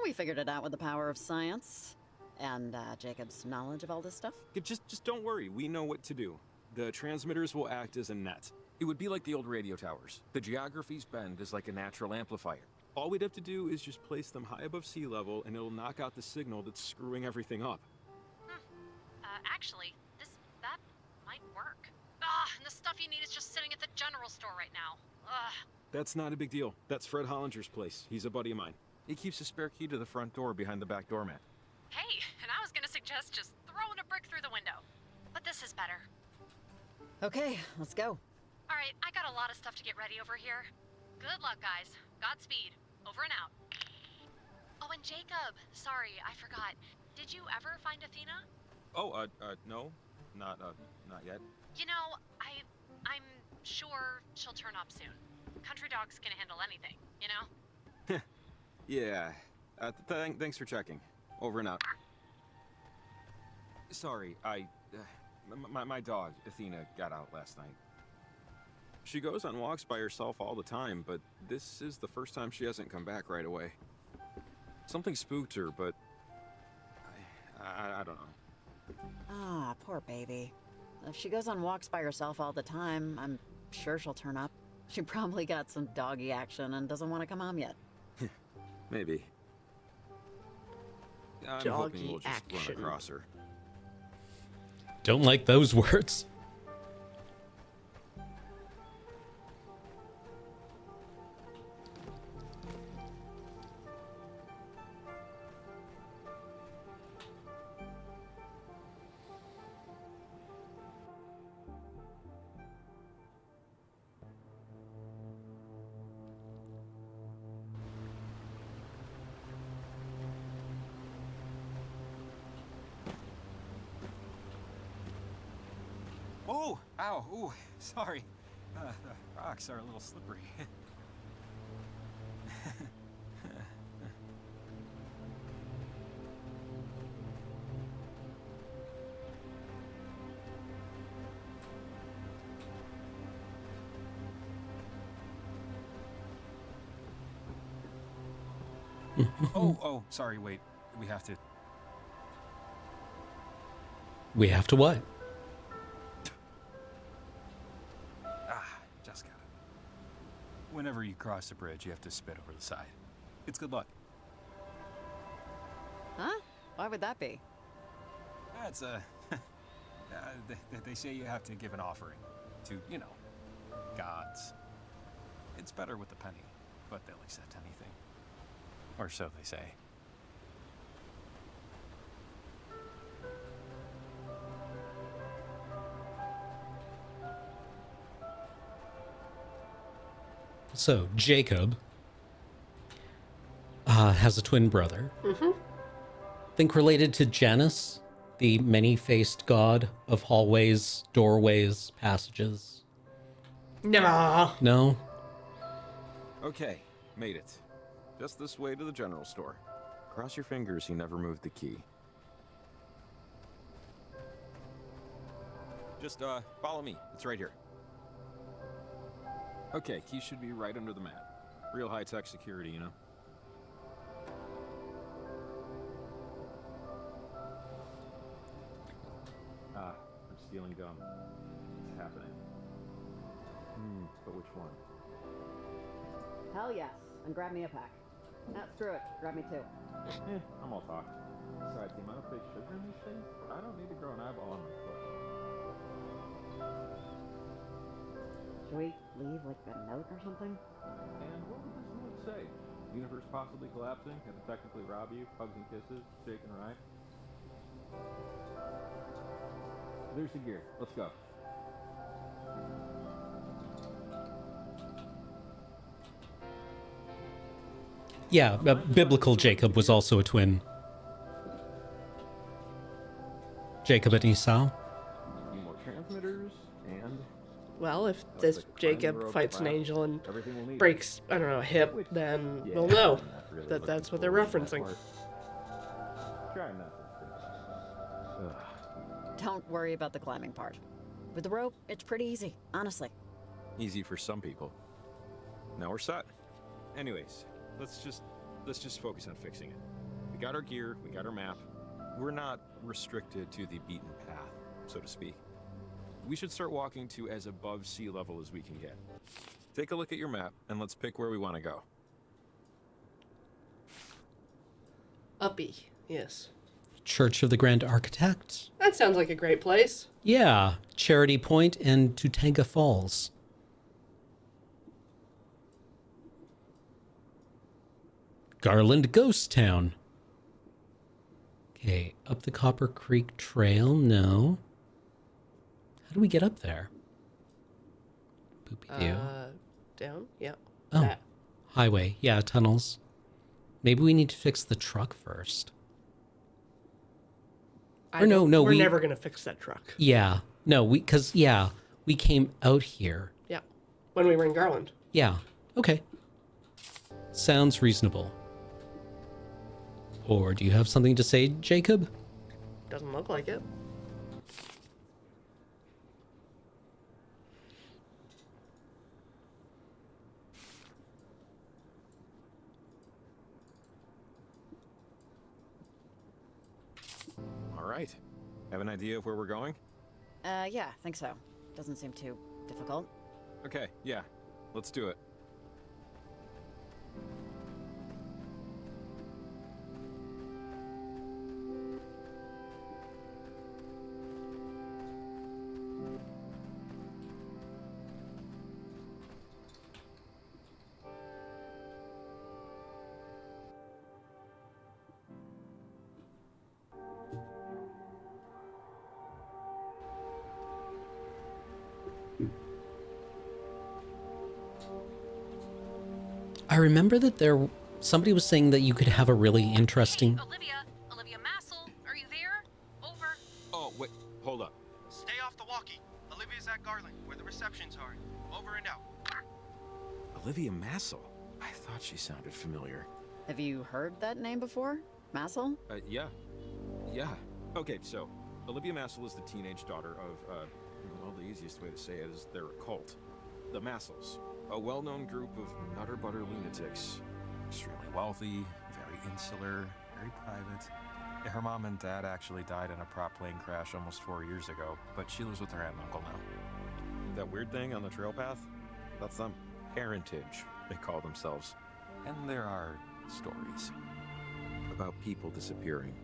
We figured it out with the power of science. And, Jacob's knowledge of all this stuff. Just don't worry, we know what to do. The transmitters will act as a net. It would be like the old radio towers. The geography's bend is like a natural amplifier. All we'd have to do is just place them high above sea level, and it'll knock out the signal that's screwing everything up. Actually, that might work. And the stuff you need is just sitting at the general store right now. That's not a big deal. That's Fred Hollinger's place. He's a buddy of mine. He keeps a spare key to the front door behind the back doormat. Hey, and I was gonna suggest just throwing a brick through the window. But this is better. Okay, let's go. Alright, I got a lot of stuff to get ready over here. Good luck, guys. Godspeed. Over and out. Oh, and Jacob, sorry, I forgot. Did you ever find Athena? Oh, no. Not yet. You know, I'm sure she'll turn up soon. Country dog's gonna handle anything, you know? Yeah. Thanks for checking. Over and out. Sorry, my dog, Athena, got out last night. She goes on walks by herself all the time, but this is the first time she hasn't come back right away. Something spooked her, but I don't know. Ah, poor baby. If she goes on walks by herself all the time, I'm sure she'll turn up. She probably got some doggy action and doesn't want to come home yet. Maybe. I'm hoping we'll just run across her. Don't like those words. Oh, ow, ooh, sorry. The rocks are a little slippery. Oh, sorry, wait. We have to... We have to what? Just got it. Whenever you cross the bridge, you have to spit over the side. It's good luck. Huh? Why would that be? That's they say you have to give an offering to, you know, gods. It's better with the penny, but they'll accept anything. Or so they say. So, Jacob has a twin brother. Mm-hmm. Think related to Janus, the many-faced god of hallways, doorways, passages. Nah. No? Okay, made it. Just this way to the general store. Cross your fingers he never moved the key. Just, follow me. It's right here. Okay, key should be right under the mat. Real high-tech security, you know? I'm stealing gum. It's happening. But which one? Hell yes, and grab me a pack. Screw it, grab me two. I'm all talk. Besides, the amount of fake sugar in these things, I don't need to grow an eyeball on my foot. Should we leave, like a note or something? And what would this note say? Universe possibly collapsing, had to technically rob you, hugs and kisses, Jake and Ryan. There's the gear. Let's go. Yeah, biblical Jacob was also a twin. Jacob and Esau. A few more transmitters, and Well, if looks this like a climbing Jacob rope, fights an ladder, angel and everything we'll need. breaks, I don't know, a hip, Which, then yeah, we'll know I'm not really that that's what looking they're forward to that referencing. part. Try not to think about that. Don't worry about the climbing part. With the rope, it's pretty easy, honestly. Easy for some people. Now we're set. Anyways, let's just focus on fixing it. We got our gear, we got our map. We're not restricted to the beaten path, so to speak. We should start walking to as above sea level as we can get. Take a look at your map, and let's pick where we want to go. Uppy, yes. Church of the Grand Architect. That sounds like a great place. Yeah, Charity Point and Tutanga Falls. Garland Ghost Town. Okay, up the Copper Creek Trail, no. How do we get up there? Boopy-doo. Down? Yeah. Oh, That. highway. Yeah, tunnels. Maybe we need to fix the truck first. Or no, We're we never going to fix that truck. Yeah. No, we came out here. Yeah. When we were in Garland. Yeah. Okay. Sounds reasonable. Or do you have something to say, Jacob? Doesn't look like it. All right. Have an idea of where we're going? Yeah, I think so. Doesn't seem too difficult. Okay, yeah. Let's do it. I remember that somebody was saying that you could have a really interesting... Hey, Olivia Massel, are you there? Over. Oh, wait, hold up. Stay off the walkie. Olivia's at Garland, where the receptions are. Over and out. Olivia Massel? I thought she sounded familiar. Have you heard that name before? Massel? Yeah. Yeah. Okay, so Olivia Massel is the teenage daughter of, well, the easiest way to say it is they're a cult. The Massels, a well-known group of nutter-butter lunatics. Extremely wealthy, very insular, very private. Yeah, her mom and dad actually died in a prop plane crash almost 4 years ago, but she lives with her aunt and uncle now. That weird thing on the trail path? That's them. Parentage, they call themselves. And there are stories. About people disappearing.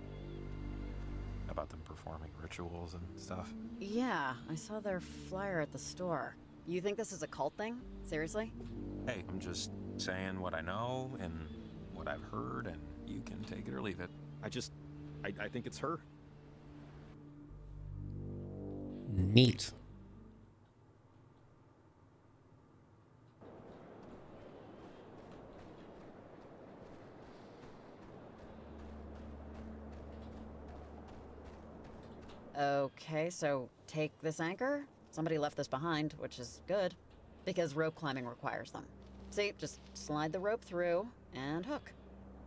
About them performing rituals and stuff. Yeah, I saw their flyer at the store. You think this is a cult thing? Seriously? Hey, I'm just saying what I know and what I've heard, and you can take it or leave it. I think it's her. Neat. Okay, so take this anchor. Somebody left this behind, which is good, because rope climbing requires them. See, just slide the rope through and hook.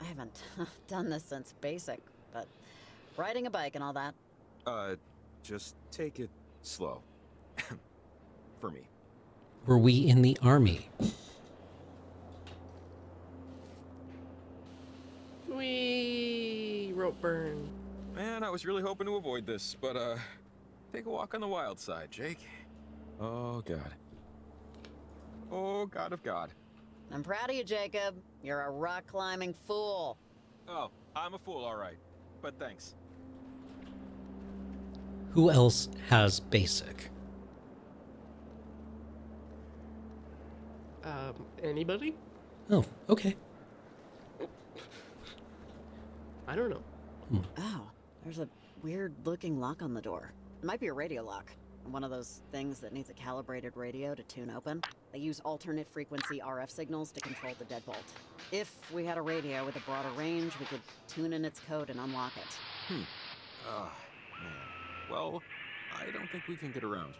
I haven't done this since basic, but riding a bike and all that. Just take it slow. For me. Were we in the army? Whee! Rope burn. Man, I was really hoping to avoid this, but, take a walk on the wild side, Jake. Oh, God. Oh, God of God. I'm proud of you, Jacob. You're a rock climbing fool. Oh, I'm a fool, all right. But thanks. Who else has basic? Anybody? Oh, okay. I don't know. Oh, there's a weird-looking lock on the door. It might be a radio lock. One of those things that needs a calibrated radio to tune open. They use alternate frequency RF signals to control the deadbolt. If we had a radio with a broader range, we could tune in its code and unlock it. Ah, man. Well, I don't think we can get around.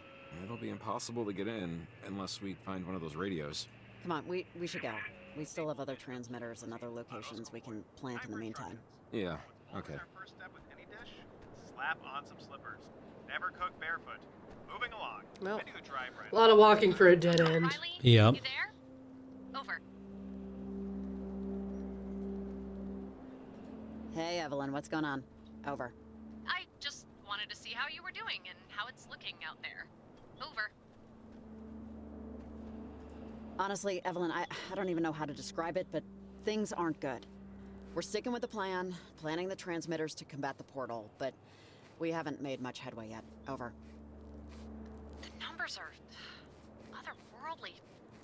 It'll be impossible to get in unless we find one of those radios. Come on, we should go. We still have other transmitters and other locations we can plant in the meantime. Yeah, okay. First step with any dish, slap on some slippers. Never cook barefoot. Moving along. Well, I do drive right. a lot of walking for a dead end. Riley, Yep. you there? Over. Hey, Evelyn, what's going on? Over. I just wanted to see how you were doing and how it's looking out there. Over. Honestly, Evelyn, I don't even know how to describe it, but things aren't good. We're sticking with the plan, planning the transmitters to combat the portal, but we haven't made much headway yet. Over. The numbers are otherworldly,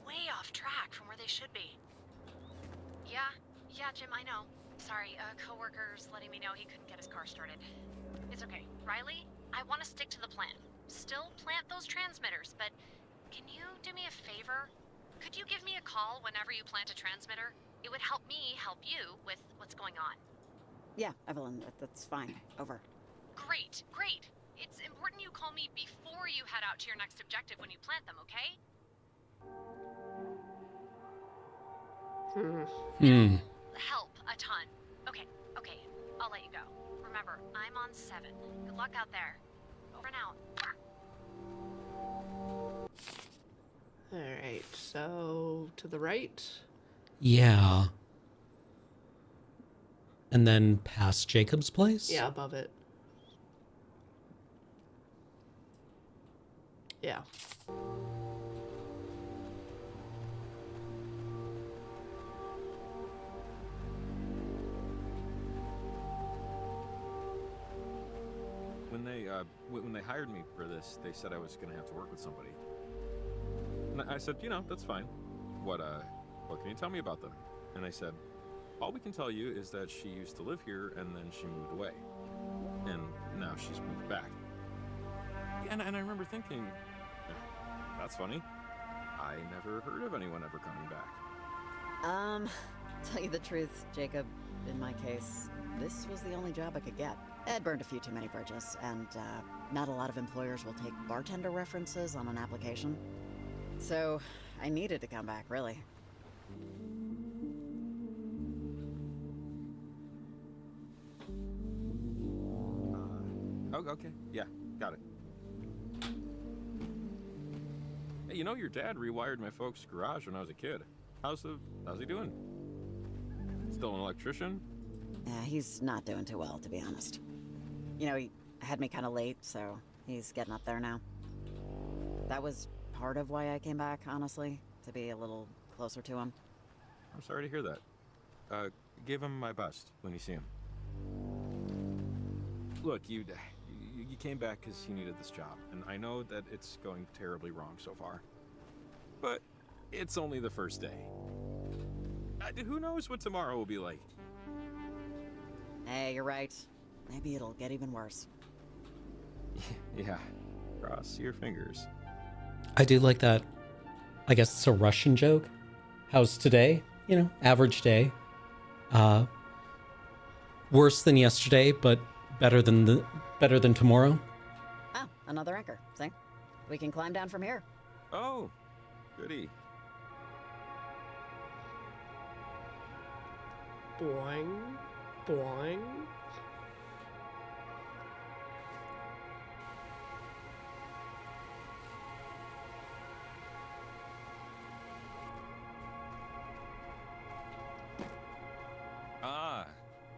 way off track from where they should be. Yeah, Jim, I know. Sorry, a coworker's letting me know he couldn't get his car started. It's okay. Riley, I want to stick to the plan. Still plant those transmitters, but can you do me a favor? Could you give me a call whenever you plant a transmitter? It would help me help you with what's going on. Yeah, Evelyn, that's fine. Over. Great. It's important you call me before you head out to your next objective when you plant them, okay? Help a ton. Okay, I'll let you go. Remember, I'm on 7. Good luck out there. Over and out. Alright, so to the right. Yeah. And then past Jacob's place? Yeah, above it. Yeah. When they hired me for this, they said I was gonna have to work with somebody. And I said, that's fine. What can you tell me about them? And they said, all we can tell you is that she used to live here and then she moved away. And now she's moved back. And I remember thinking, that's funny. I never heard of anyone ever coming back. Tell you the truth, Jacob, in my case, this was the only job I could get. I'd burned a few too many bridges, and not a lot of employers will take bartender references on an application. So, I needed to come back, really. Okay. Yeah, got it. Hey, your dad rewired my folks' garage when I was a kid. How's he doing? Still an electrician? Yeah, he's not doing too well, to be honest. He had me kind of late, so he's getting up there now. That was part of why I came back, honestly, to be a little closer to him. I'm sorry to hear that. Give him my best when you see him. Look, you came back because you needed this job, and I know that it's going terribly wrong so far. But it's only the first day. Who knows what tomorrow will be like? Hey, you're right. Maybe it'll get even worse. Yeah, cross your fingers. I do like that. I guess it's a Russian joke. How's today? Average day. Worse than yesterday, but better than tomorrow. Oh, another anchor. See? We can climb down from here. Oh, goody. Boing. Boing.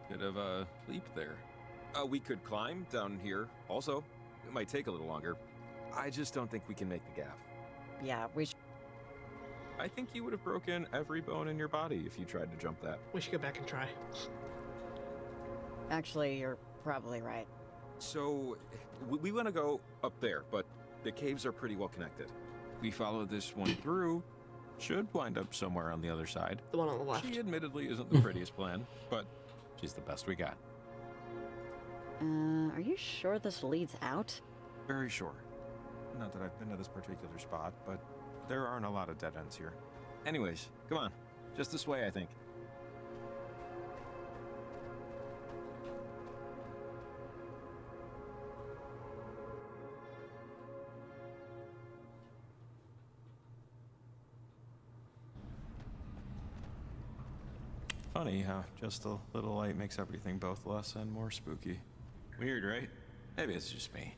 Bit of a leap there. We could climb down here. Also, it might take a little longer. I just don't think we can make the gap. Yeah, I think you would have broken every bone in your body if you tried to jump that. We should go back and try. Actually, you're probably right. So, we want to go up there, but the caves are pretty well connected. We follow this one through, should wind up somewhere on the other side. The one on the left. She admittedly isn't the prettiest plan, but she's the best we got. Are you sure this leads out? Very sure. Not that I've been to this particular spot, but there aren't a lot of dead ends here. Anyways, come on. Just this way, I think. Funny how just a little light makes everything both less and more spooky. Weird, right? Maybe it's just me.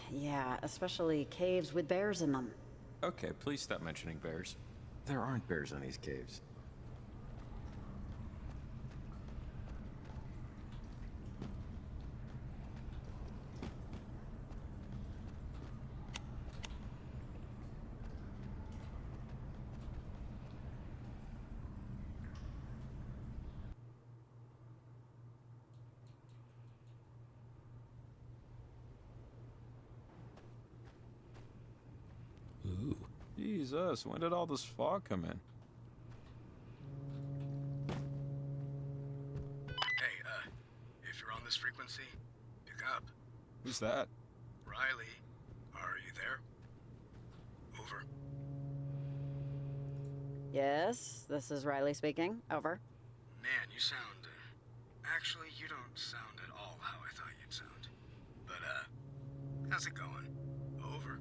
Yeah, especially caves with bears in them. Okay, please stop mentioning bears. There aren't bears in these caves. Ooh. Jesus, when did all this fog come in? Hey, if you're on this frequency, pick up. Who's that? Riley, are you there? Over. Yes, this is Riley speaking. Over. Man, you sound... actually, you don't sound at all how I thought you'd sound. But, how's it going? Over.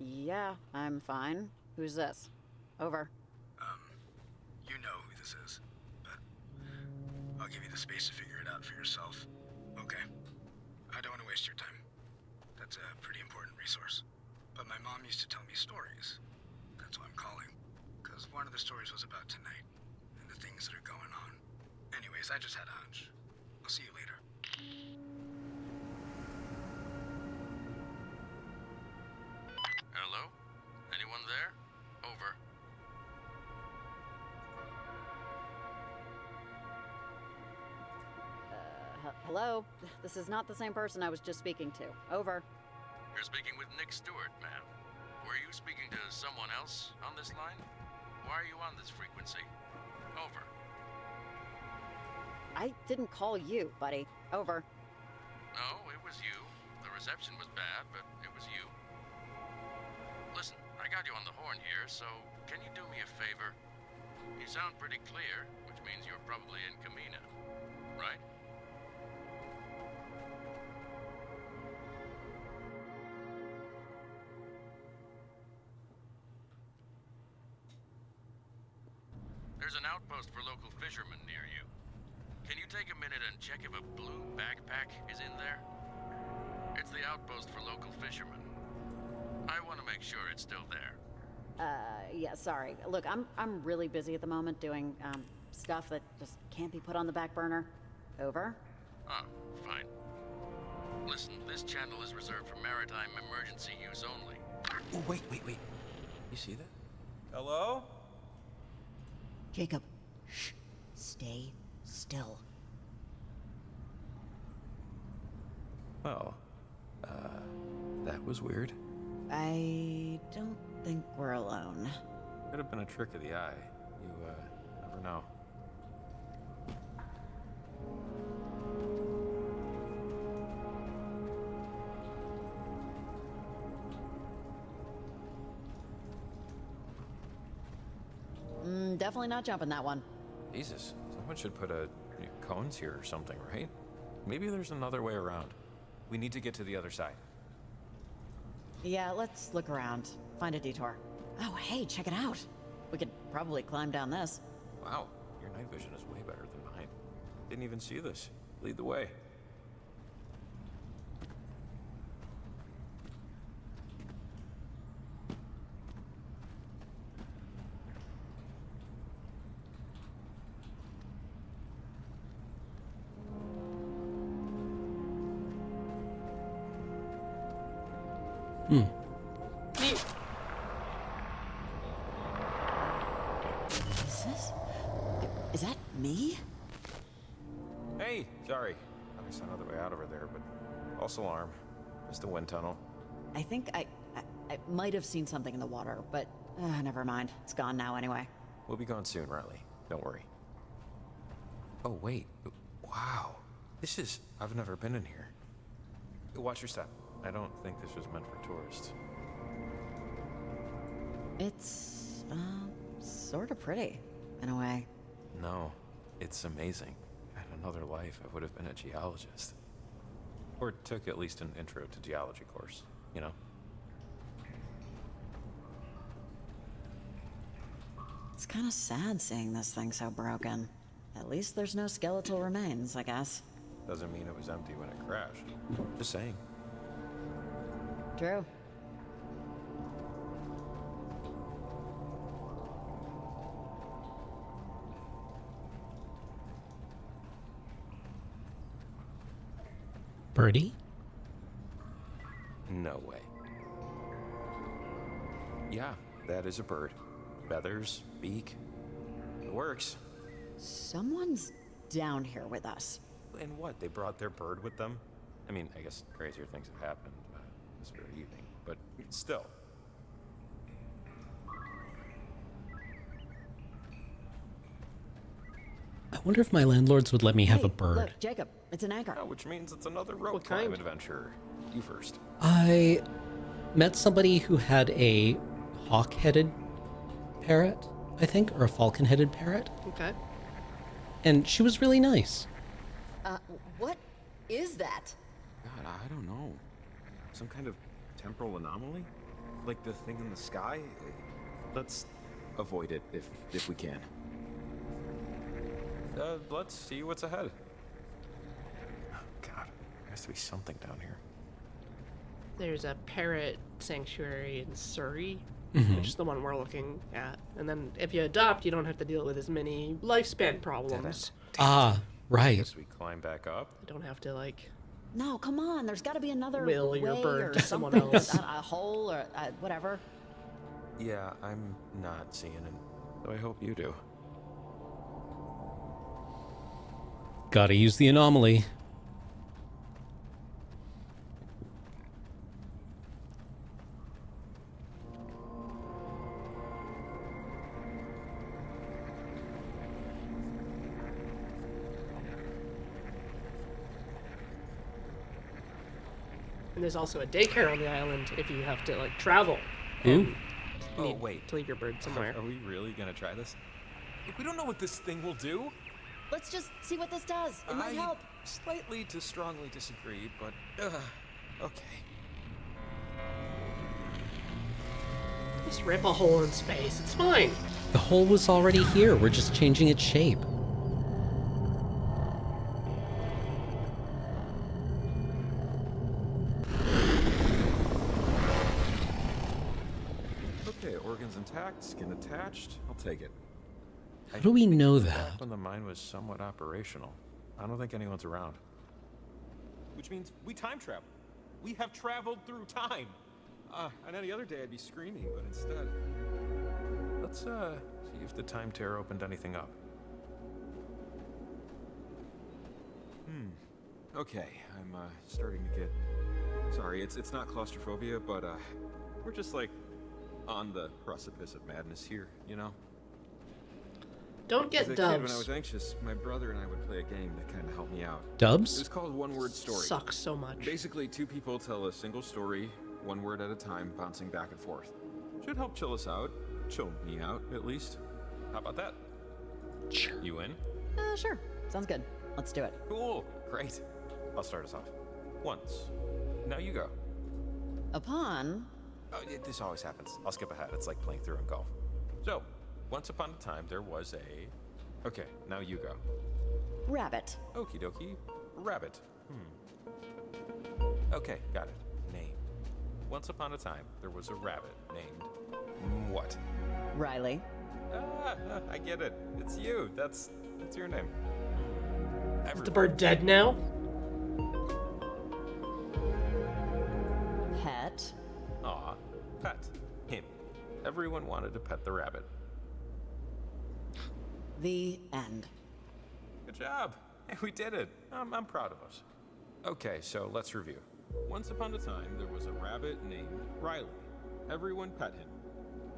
Yeah, I'm fine. Who's this? Over. You know who this is, but I'll give you the space to figure it out for yourself. Okay. I don't want to waste your time. That's a pretty important resource. But my mom used to tell me stories. That's why I'm calling. Because one of the stories was about tonight, and the things that are going on. Anyways, I just had a hunch. I'll see you later. Hello? Anyone there? Over. Hello? This is not the same person I was just speaking to. Over. You're speaking with Nick Stewart, ma'am. Were you speaking to someone else on this line? Why are you on this frequency? Over. I didn't call you, buddy. Over. No, it was you. The reception was bad, but it was you. Listen, I got you on the horn here, so can you do me a favor? You sound pretty clear, which means you're probably in Kamina, right? There's an outpost for local fishermen near you. Can you take a minute and check if a blue backpack is in there? It's the outpost for local fishermen. I want to make sure it's still there. Yeah, sorry. Look, I'm really busy at the moment doing, stuff that just can't be put on the back burner. Over. Oh, fine. Listen, this channel is reserved for maritime emergency use only. Oh, wait. You see that? Hello? Jacob, shh. Stay still. Well, that was weird. I don't think we're alone. Could have been a trick of the eye. You, never know. Definitely not jumping that one. Jesus, someone should put cones here or something, right? Maybe there's another way around. We need to get to the other side. Yeah, let's look around. Find a detour. Oh, hey, check it out. We could probably climb down this. Wow, your night vision is way better than mine. Didn't even see this. Lead the way. Is that me? Hey, sorry. There's another way out over there, but false alarm. It's the wind tunnel. I think I might have seen something in the water, but never mind. It's gone now anyway. We'll be gone soon, Riley. Don't worry. Oh, wait. Wow. I've never been in here. Watch your step. I don't think this was meant for tourists. It's, sort of pretty, in a way. No, it's amazing. In another life, I would have been a geologist. Or took at least an intro to geology course, you know? It's kind of sad seeing this thing so broken. At least there's no skeletal remains, I guess. Doesn't mean it was empty when it crashed. Just saying. True. Birdie? No way. Yeah, that is a bird. Feathers, beak. It works. Someone's down here with us. And what? They brought their bird with them? I mean, I guess crazier things have happened this very evening, but still. I wonder if my landlords would let me have a bird. Look, Jacob, it's an anchor. Oh, which means it's another rope climb adventure. You first. I met somebody who had a hawk-headed parrot, I think, or a falcon-headed parrot. Okay. And she was really nice. What is that? God, I don't know. Some kind of temporal anomaly? Like the thing in the sky? Let's avoid it if we can. Let's see what's ahead. Oh, God, there has to be something down here. There's a parrot sanctuary in Surrey, Mhm. which is the one we're looking at. And then if you adopt, you don't have to deal with as many lifespan problems. Ah, right. Guess we climb back up. You don't have to, like, No, come on. There's got to be another will way your bird or to someone something. else. A hole or whatever. Yeah, I'm not seeing it. Though I hope you do. Gotta use the anomaly. And there's also a daycare on the island if you have to, like, travel. Ooh. Oh, wait. To leave your bird somewhere. Are we really gonna try this? We don't know what this thing will do. Let's just see what this does. It might I help. slightly to strongly disagree, but okay. Just rip a hole in space. It's fine. The hole was already here. We're just changing its shape. Okay, organs intact, skin attached. I'll take it. How do we know Back that? when the mine was somewhat operational. I don't think anyone's around. Which means we time travel. We have traveled through time. On any other day I'd be screaming, but instead... Let's, see if the time tear opened anything up. Okay, I'm, starting to get... Sorry, it's not claustrophobia, but, we're just, like, on the precipice of madness here, you know? Don't get As a dubs. kid, when I was anxious, my brother and I would play a game that kind of helped me out. Dubs? It was called One Word Story. Sucks so much. Basically, two people tell a single story, one word at a time, bouncing back and forth. Should help chill us out. Chill me out, at least. How about that? Sure. You in? Sure. Sounds good. Let's do it. Cool. Great. I'll start us off. Once. Now you go. Upon. Oh, this always happens. I'll skip ahead. It's like playing through in golf. So, once upon a time, there was a... Okay, now you go. Rabbit. Okie dokie. Rabbit. Okay, got it. Name. Once upon a time, there was a rabbit named... what? Riley. I get it. It's you. That's your name. Is the bird dead now? Pet. Aw, pet. Him. Everyone wanted to pet the rabbit. The end. Good job. Hey, we did it. I'm proud of us. Okay, so let's review. Once upon a time, there was a rabbit named Riley. Everyone pet him.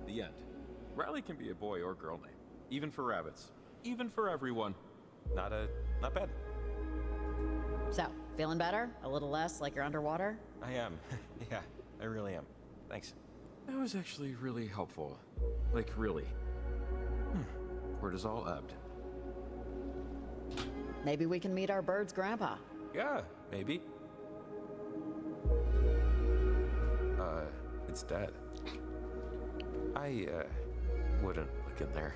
The end. Riley can be a boy or girl name. Even for rabbits. Even for everyone. Not bad. So, feeling better? A little less like you're underwater? I am. Yeah, I really am. Thanks. That was actually really helpful. Like, really. Cortisol ebbed. Maybe we can meet our bird's grandpa. Yeah, maybe. It's dead. I wouldn't look in there.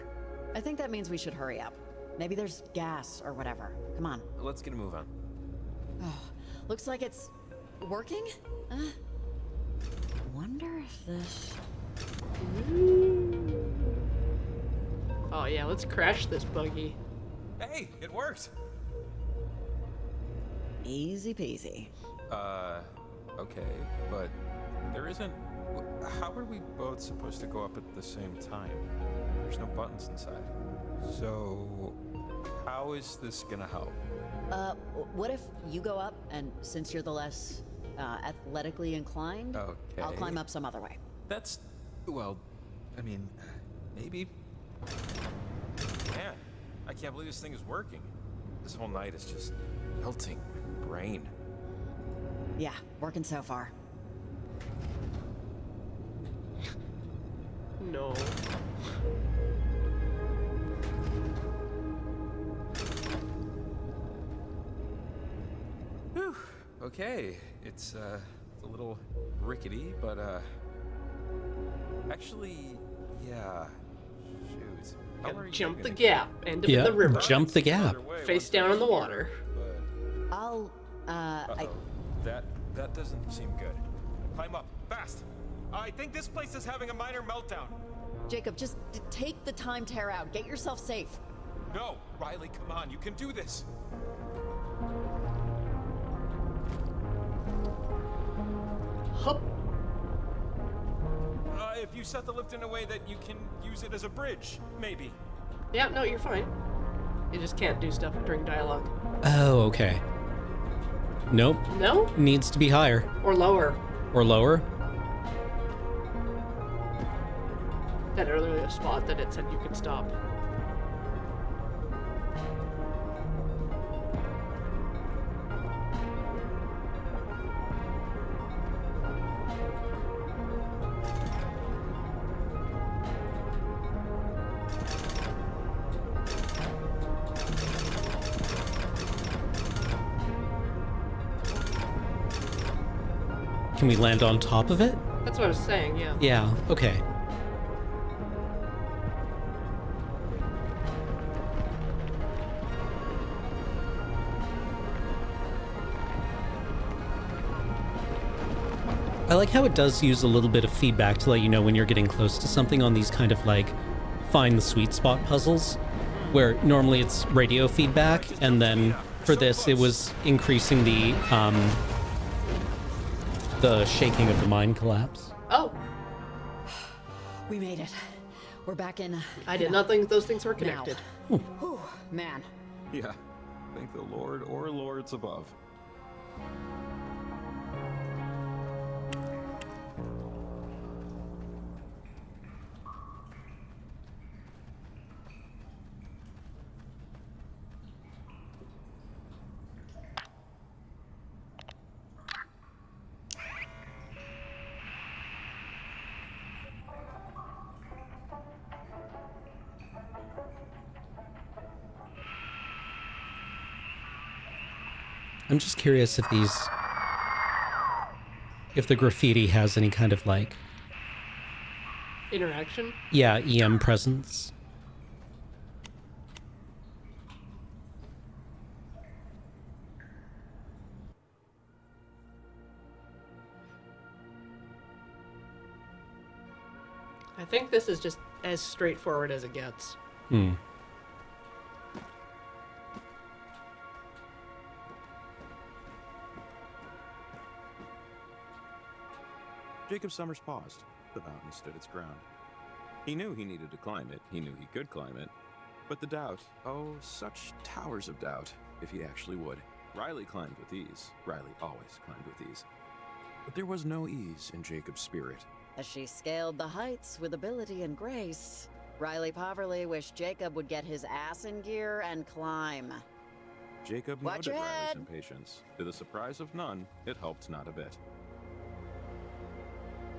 I think that means we should hurry up. Maybe there's gas or whatever. Come on. Let's get a move on. Oh, looks like it's working? Wonder if this... Oh yeah, let's crash this buggy. Hey, it worked! Easy peasy. Okay, but there isn't... How are we both supposed to go up at the same time? There's no buttons inside. So, how is this gonna help? What if you go up, and since you're the less, athletically inclined, Okay. I'll climb up some other way. That's... well, I mean, maybe... Man, I can't believe this thing is working. This whole night is just melting my brain. Yeah, working so far. No. Whew. Okay, it's a little rickety, but actually, yeah. Shoot. Gotta jump the gap, end up in the river. Jump the gap. Face down in the water. I'll, That doesn't seem good. Climb up, fast! I think this place is having a minor meltdown. Jacob, just take the time tear out. Get yourself safe. No, Riley, come on, you can do this. Hup. If you set the lift in a way that you can use it as a bridge, maybe. Yeah, no, you're fine. You just can't do stuff during dialogue. Oh, okay. Nope. No? Needs to be higher. Or lower. Or lower? That earlier spot that it said you could stop. Can we land on top of it? That's what I was saying, yeah. Yeah, okay. I like how it does use a little bit of feedback to let you know when you're getting close to something on these kind of like find the sweet spot puzzles, where normally it's radio feedback, and then for this it was increasing the shaking of the mine collapse. Oh. We made it. We're back in. I did not think those things were connected. Whew, man. Yeah. Thank the Lord or lords above. I'm just curious if the graffiti has any kind of like interaction? Yeah, EM presence. I think this is just as straightforward as it gets. Jacob Summers paused. The mountain stood its ground. He knew he needed to climb it. He knew he could climb it. But the doubt, oh, such towers of doubt, if he actually would. Riley climbed with ease. Riley always climbed with ease. But there was no ease in Jacob's spirit. As she scaled the heights with ability and grace, Riley Poverly wished Jacob would get his ass in gear and climb. Jacob Watch noted your Riley's head. impatience. To the surprise of none, it helped not a bit.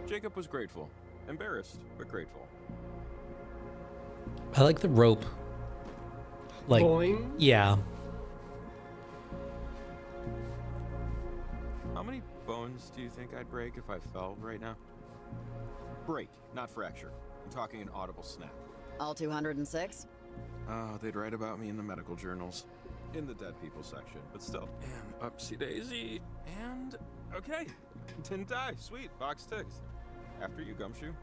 Jacob was grateful. Embarrassed, but grateful. I like the rope. Like, Boing. yeah. How many bones do you think I'd break if I fell right now? Break, not fracture. I'm talking an audible snap. All 206? Oh, they'd write about me in the medical journals. In the dead people section, but still. And upsy daisy. And okay. Didn't die. Sweet. Box ticked. After you, Gumshoe.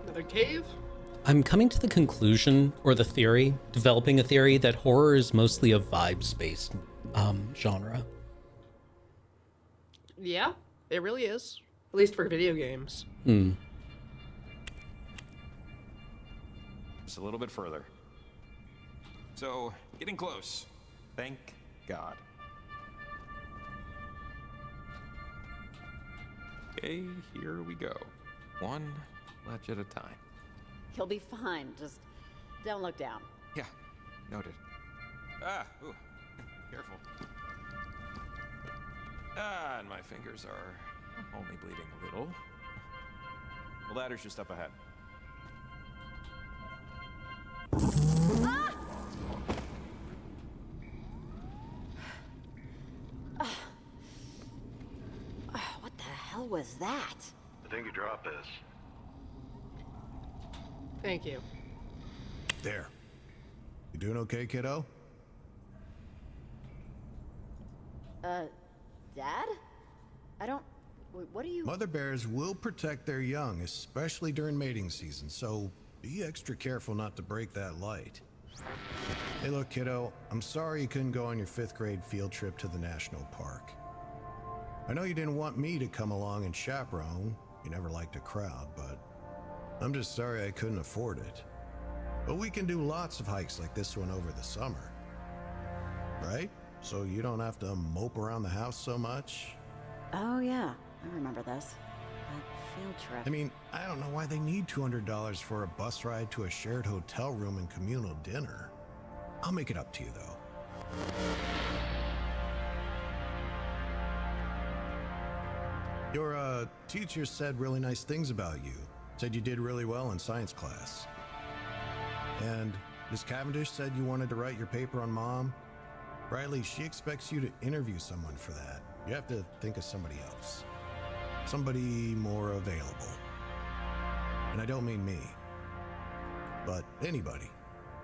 Another cave? I'm coming to the conclusion, or the theory, developing a theory that horror is mostly a vibes-based genre. Yeah, it really is. At least for video games. Just a little bit further. So, getting close. Thank God. Okay, here we go. One ledge at a time. You'll be fine. Just don't look down. Yeah, noted. Ooh, careful. And my fingers are only bleeding a little. The ladder's just up ahead. What the hell was that? I think you dropped this. Thank you. There. You doing okay, kiddo? Dad? I don't... What do you... Mother bears will protect their young, especially during mating season, so be extra careful not to break that light. Hey, look, kiddo, I'm sorry you couldn't go on your 5th grade field trip to the national park. I know you didn't want me to come along and chaperone. You never liked a crowd, but I'm just sorry I couldn't afford it. But we can do lots of hikes like this one over the summer. Right? So you don't have to mope around the house so much. Oh, yeah. I remember this. That field trip. I mean, I don't know why they need $200 for a bus ride to a shared hotel room and communal dinner. I'll make it up to you, though. Your, teacher said really nice things about you. Said you did really well in science class. And Miss Cavendish said you wanted to write your paper on Mom. Riley, she expects you to interview someone for that. You have to think of somebody else. Somebody more available. And I don't mean me, but anybody.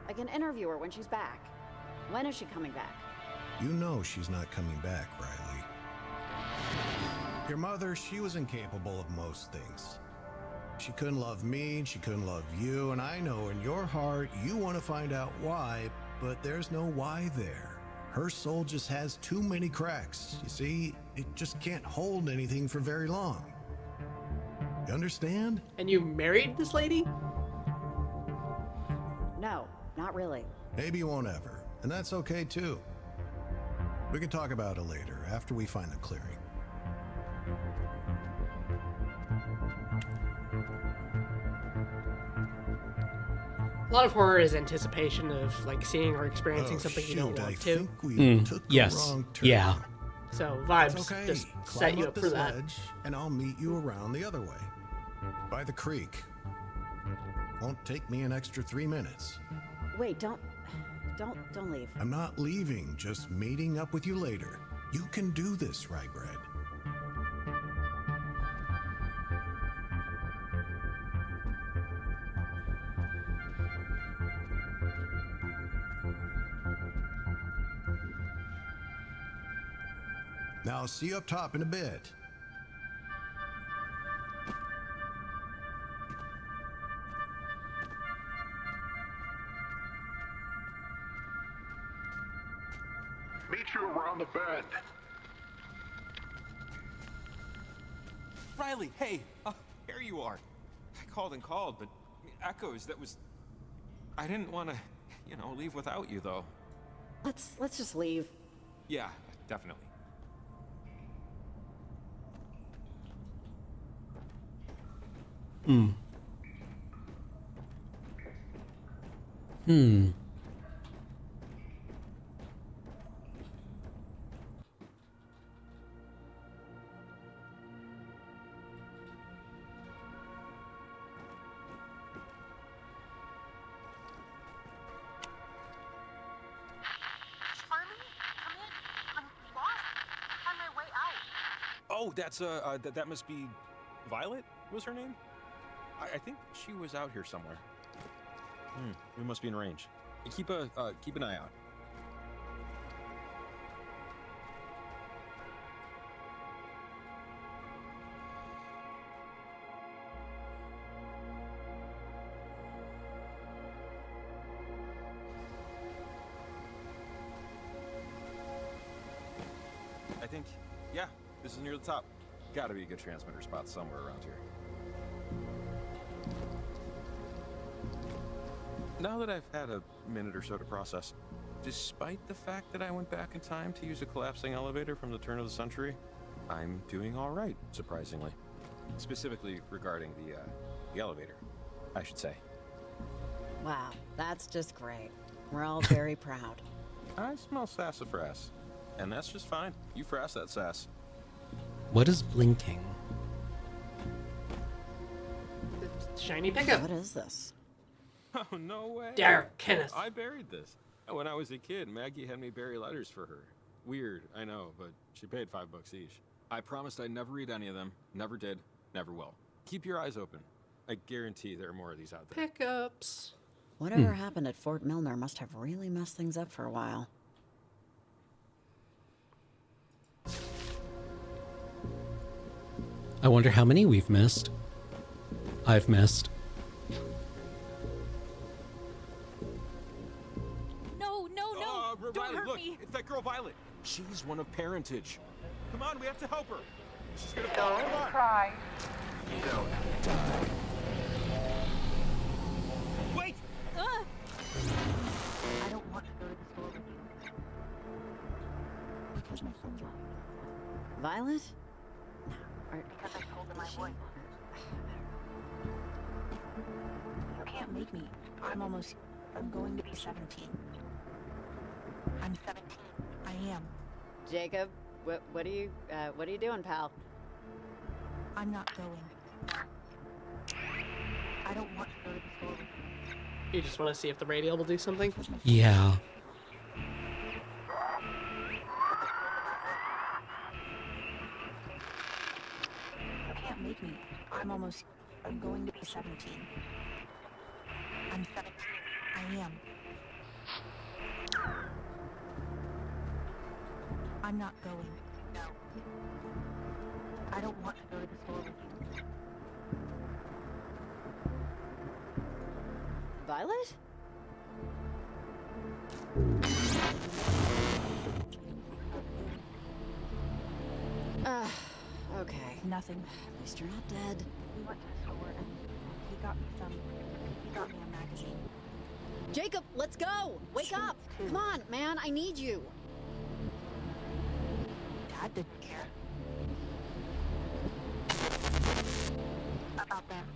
I can interview her when she's back. When is she coming back? You know she's not coming back, Riley. Your mother, she was incapable of most things. She couldn't love me, she couldn't love you, and I know in your heart you want to find out why, but there's no why there. Her soul just has too many cracks. You see, it just can't hold anything for very long. You understand? And you married this lady? No, not really. Maybe you won't ever, and that's okay too. We can talk about it later, after we find the clearing. A lot of horror is anticipation of like seeing or experiencing something you don't want to. Yes. Yeah. So vibes It's okay. just Climb set you up up for this that. ledge, and I'll meet you around the other way. By the creek. Won't take me an extra 3 minutes. Wait, don't leave. I'm not leaving, just meeting up with you later. You can do this, right, Red? Now, I'll see you up top in a bit. Meet you around the bend. Riley, hey, here you are. I called and called, but echoes, that was... I didn't want to, leave without you, though. Let's just leave. Yeah, definitely. Oh, that's that must be Violet was her name? I think she was out here somewhere. We must be in range. Keep an eye out. I think, yeah, this is near the top. Gotta be a good transmitter spot somewhere around here. Now that I've had a minute or so to process, despite the fact that I went back in time to use a collapsing elevator from the turn of the century, I'm doing all right, surprisingly. Specifically regarding the elevator, I should say. Wow, that's just great. We're all very proud. I smell sassafras, and that's just fine. You frass that sass. What is blinking? Shiny pickup. What is this? Oh, no way. There, Kenneth. I buried this. When I was a kid, Maggie had me bury letters for her. Weird, I know, but she paid $5 each. I promised I'd never read any of them. Never did. Never will. Keep your eyes open. I guarantee there are more of these out there. Pickups. Whatever happened at Fort Milner must have really messed things up for a while. I wonder how many we've missed. I've missed. No, don't Riley, hurt look, me. it's that girl Violet. She's one of parentage. Come on, we have to help her. She's gonna fall. Come on. Cry. You don't have to die. Wait! I don't want to go to the store with you. Because my phone's off. Violet? Because I told them I would. You can't make me. I'm going to be 17. I'm 17. I am. Jacob, what are you doing, pal? I'm not going. I don't want to go to the store with you. You just want to see if the radio will do something? Yeah. You can't make me. I'm going to be 17. I'm 17. I am. I'm not going. No. I don't want to go to the store with you. Violet? Okay. Nothing. At least you're not dead. We went to the store and he got me a magazine. Jacob, let's go! Wake up! Come on, man, I need you. Dad didn't care. About them.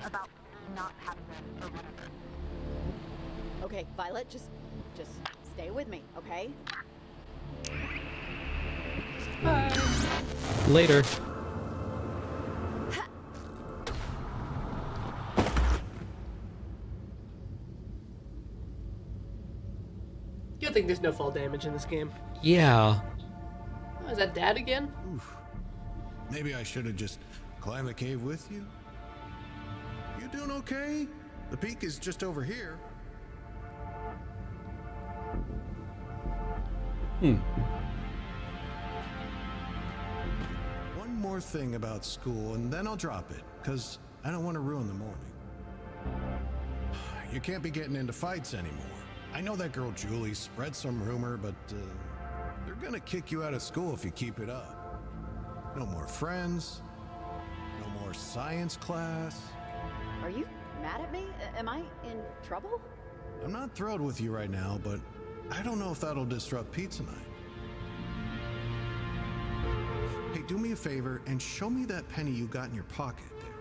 About me not having them or whatever. Okay, Violet, just stay with me, okay? Later. Good thing there's no fall damage in this game. Yeah. Oh, is that Dad again? Oof. Maybe I should have just climbed the cave with you. You doing okay? The peak is just over here. One more thing about school, and then I'll drop it, because I don't want to ruin the morning. You can't be getting into fights anymore. I know that girl Julie spread some rumor, but they're gonna kick you out of school if you keep it up. No more friends, no more science class. Are you mad at me? Am I in trouble? I'm not thrilled with you right now, but I don't know if that'll disrupt pizza night. Hey, do me a favor and show me that penny you got in your pocket there.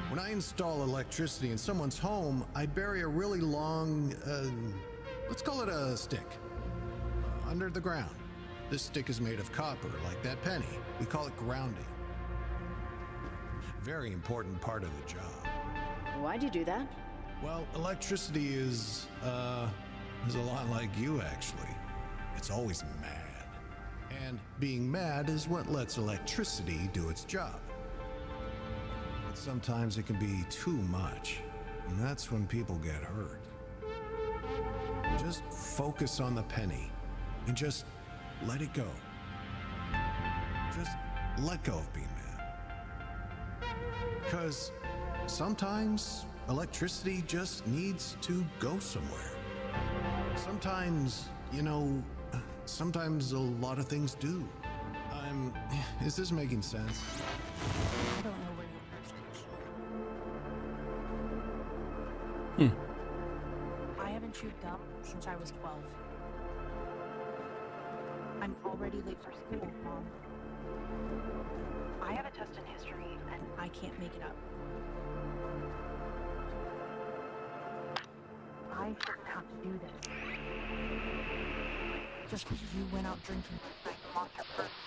When I install electricity in someone's home, I bury a really long, let's call it a stick, under the ground. This stick is made of copper, like that penny. We call it grounding. Very important part of the job. Why'd you do that? Well, electricity is a lot like you, actually. It's always mad. And being mad is what lets electricity do its job. But sometimes it can be too much, and that's when people get hurt. Just focus on the penny, and just let it go. Just let go of being mad. Because sometimes electricity just needs to go somewhere. Sometimes, sometimes a lot of things do. Is this making sense? I don't know where your purse is. I haven't chewed gum since I was 12. I'm already late for school, Mom. I have a test in history, and I can't make it up. I shouldn't have to do this. Just because you went out drinking like a monster purse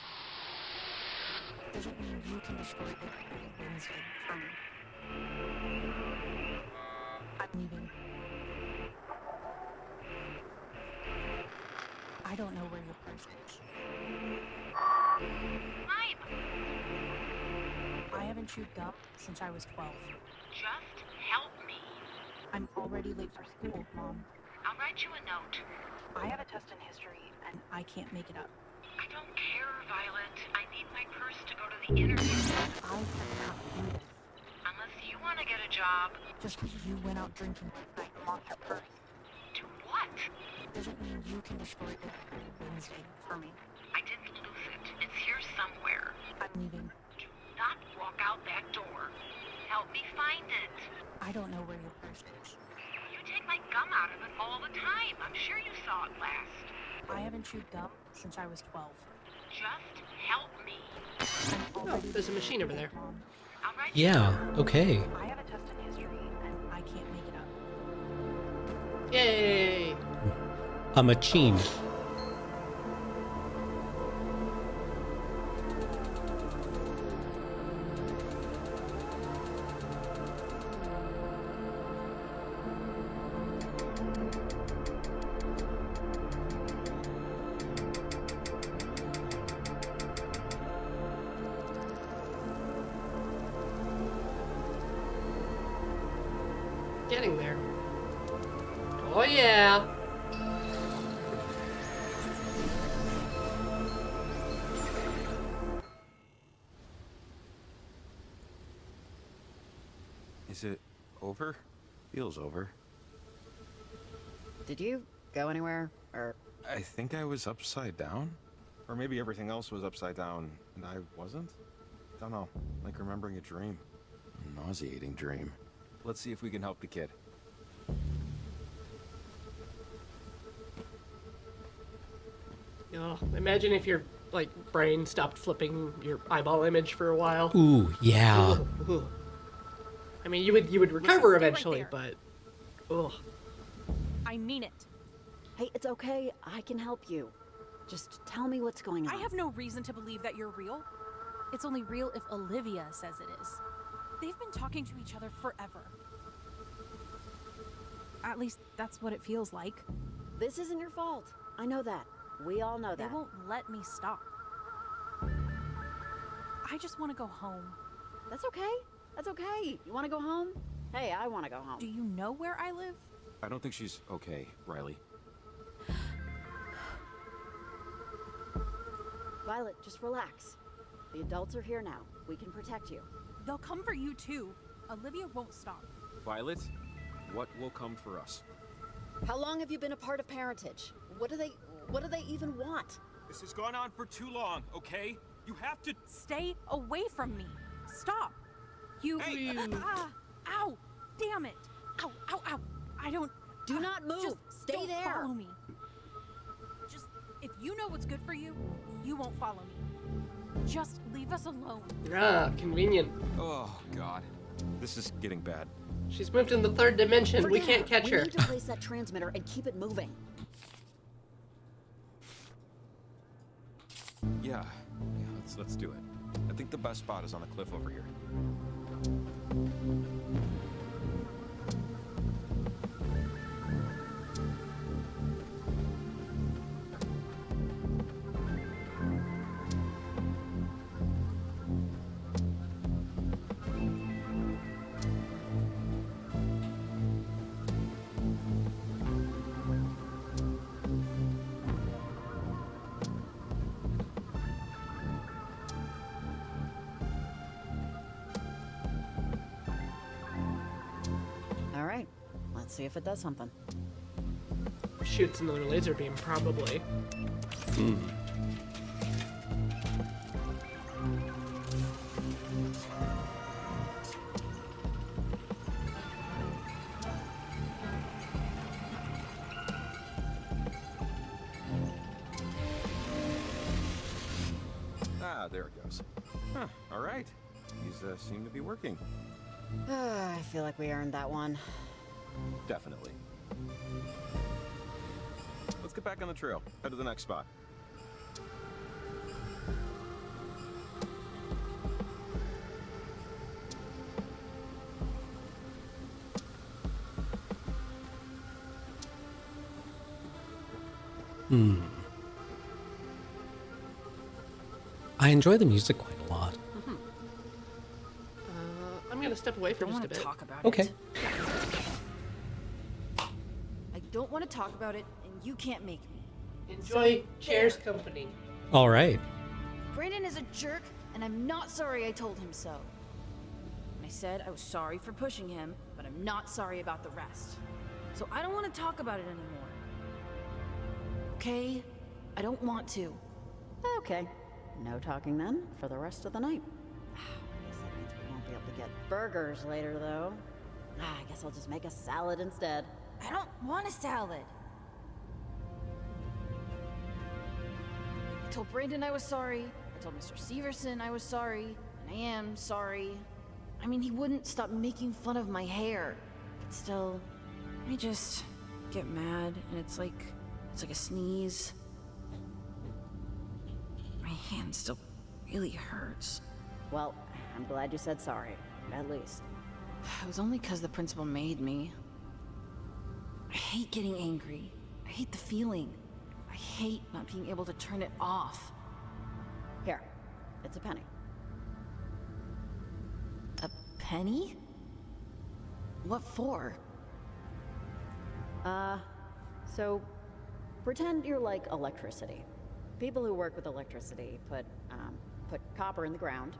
doesn't mean you can destroy everything Wednesday for me. I'm leaving. I don't know where your purse is. Mime! I haven't chewed gum since I was 12. Just help me. I'm already late for school, Mom. I'll write you a note. I have a test in history, and I can't make it up. I don't care, Violet. I need my purse to go to the interview. I cannot do this. Unless you want to get a job. Just because you went out drinking like a monster purse To what? doesn't mean you can destroy everything Wednesday for me. I didn't lose it. It's here somewhere. I'm leaving. Do not walk out that door. Help me find it. I don't know where your purse is. You take my gum out of it all the time. I'm sure you saw it last. I haven't chewed gum since I was 12. Just help me. Oh, there's a machine over there. I'll write Yeah, okay. I have a test in history, and I can't make it up. Yay! A machine. Getting there. Oh yeah! Is it over? Feels over. Did you go anywhere, or? I think I was upside down? Or maybe everything else was upside down and I wasn't? Don't know. Like remembering a dream. A nauseating dream. Let's see if we can help the kid. Oh, imagine if your brain stopped flipping your eyeball image for a while. Ooh, yeah. Ugh, ugh. I mean, you would recover eventually, but ugh. I mean it. Hey, it's okay. I can help you. Just tell me what's going on. I have no reason to believe that you're real. It's only real if Olivia says it is. They've been talking to each other forever. At least that's what it feels like. This isn't your fault. I know that. We all know that. They won't let me stop. I just want to go home. That's okay. That's okay. You want to go home? Hey, I want to go home. Do you know where I live? I don't think she's okay, Riley. Violet, just relax. The adults are here now. We can protect you. They'll come for you too. Olivia won't stop. Violet, what will come for us? How long have you been a part of parentage? What do they even want? This has gone on for too long, okay? You have to stay away from me. Stop. You. Hey. Ow! Damn it! Ow! Ow! Ow! I don't. Do not move. Just stay don't there. Follow me. Just if you know what's good for you, you won't follow me. Just leave us alone. Ah, convenient. Oh, God. This is getting bad. She's moved in the third dimension. We Forget can't catch We her. need to place that transmitter and keep it moving. Yeah, let's do it. I think the best spot is on the cliff over here. All right, let's see if it does something. Shoots another laser beam, probably. Ah, there it goes. Huh, all right. These seem to be working. I feel like we earned that one. Definitely. Let's get back on the trail. Head to the next spot. I enjoy the music quite a lot. I'm gonna step away for just a bit. Talk about Okay. it. I don't want to talk about it, and you can't make me. Enjoy Chair's company. All right. Brandon is a jerk, and I'm not sorry I told him so. I said I was sorry for pushing him, but I'm not sorry about the rest. So I don't want to talk about it anymore. Okay? I don't want to. Okay, no talking then for the rest of the night. I guess that means we won't be able to get burgers later, though. I guess I'll just make a salad instead. I don't want a salad. I told Brandon I was sorry. I told Mr. Severson I was sorry. And I am sorry. I mean, he wouldn't stop making fun of my hair. But still, I just get mad, and it's like a sneeze. My hand still really hurts. Well, I'm glad you said sorry, at least. It was only because the principal made me. I hate getting angry. I hate the feeling. I hate not being able to turn it off. Here, it's a penny. A penny? What for? So pretend you're like electricity. People who work with electricity put copper in the ground,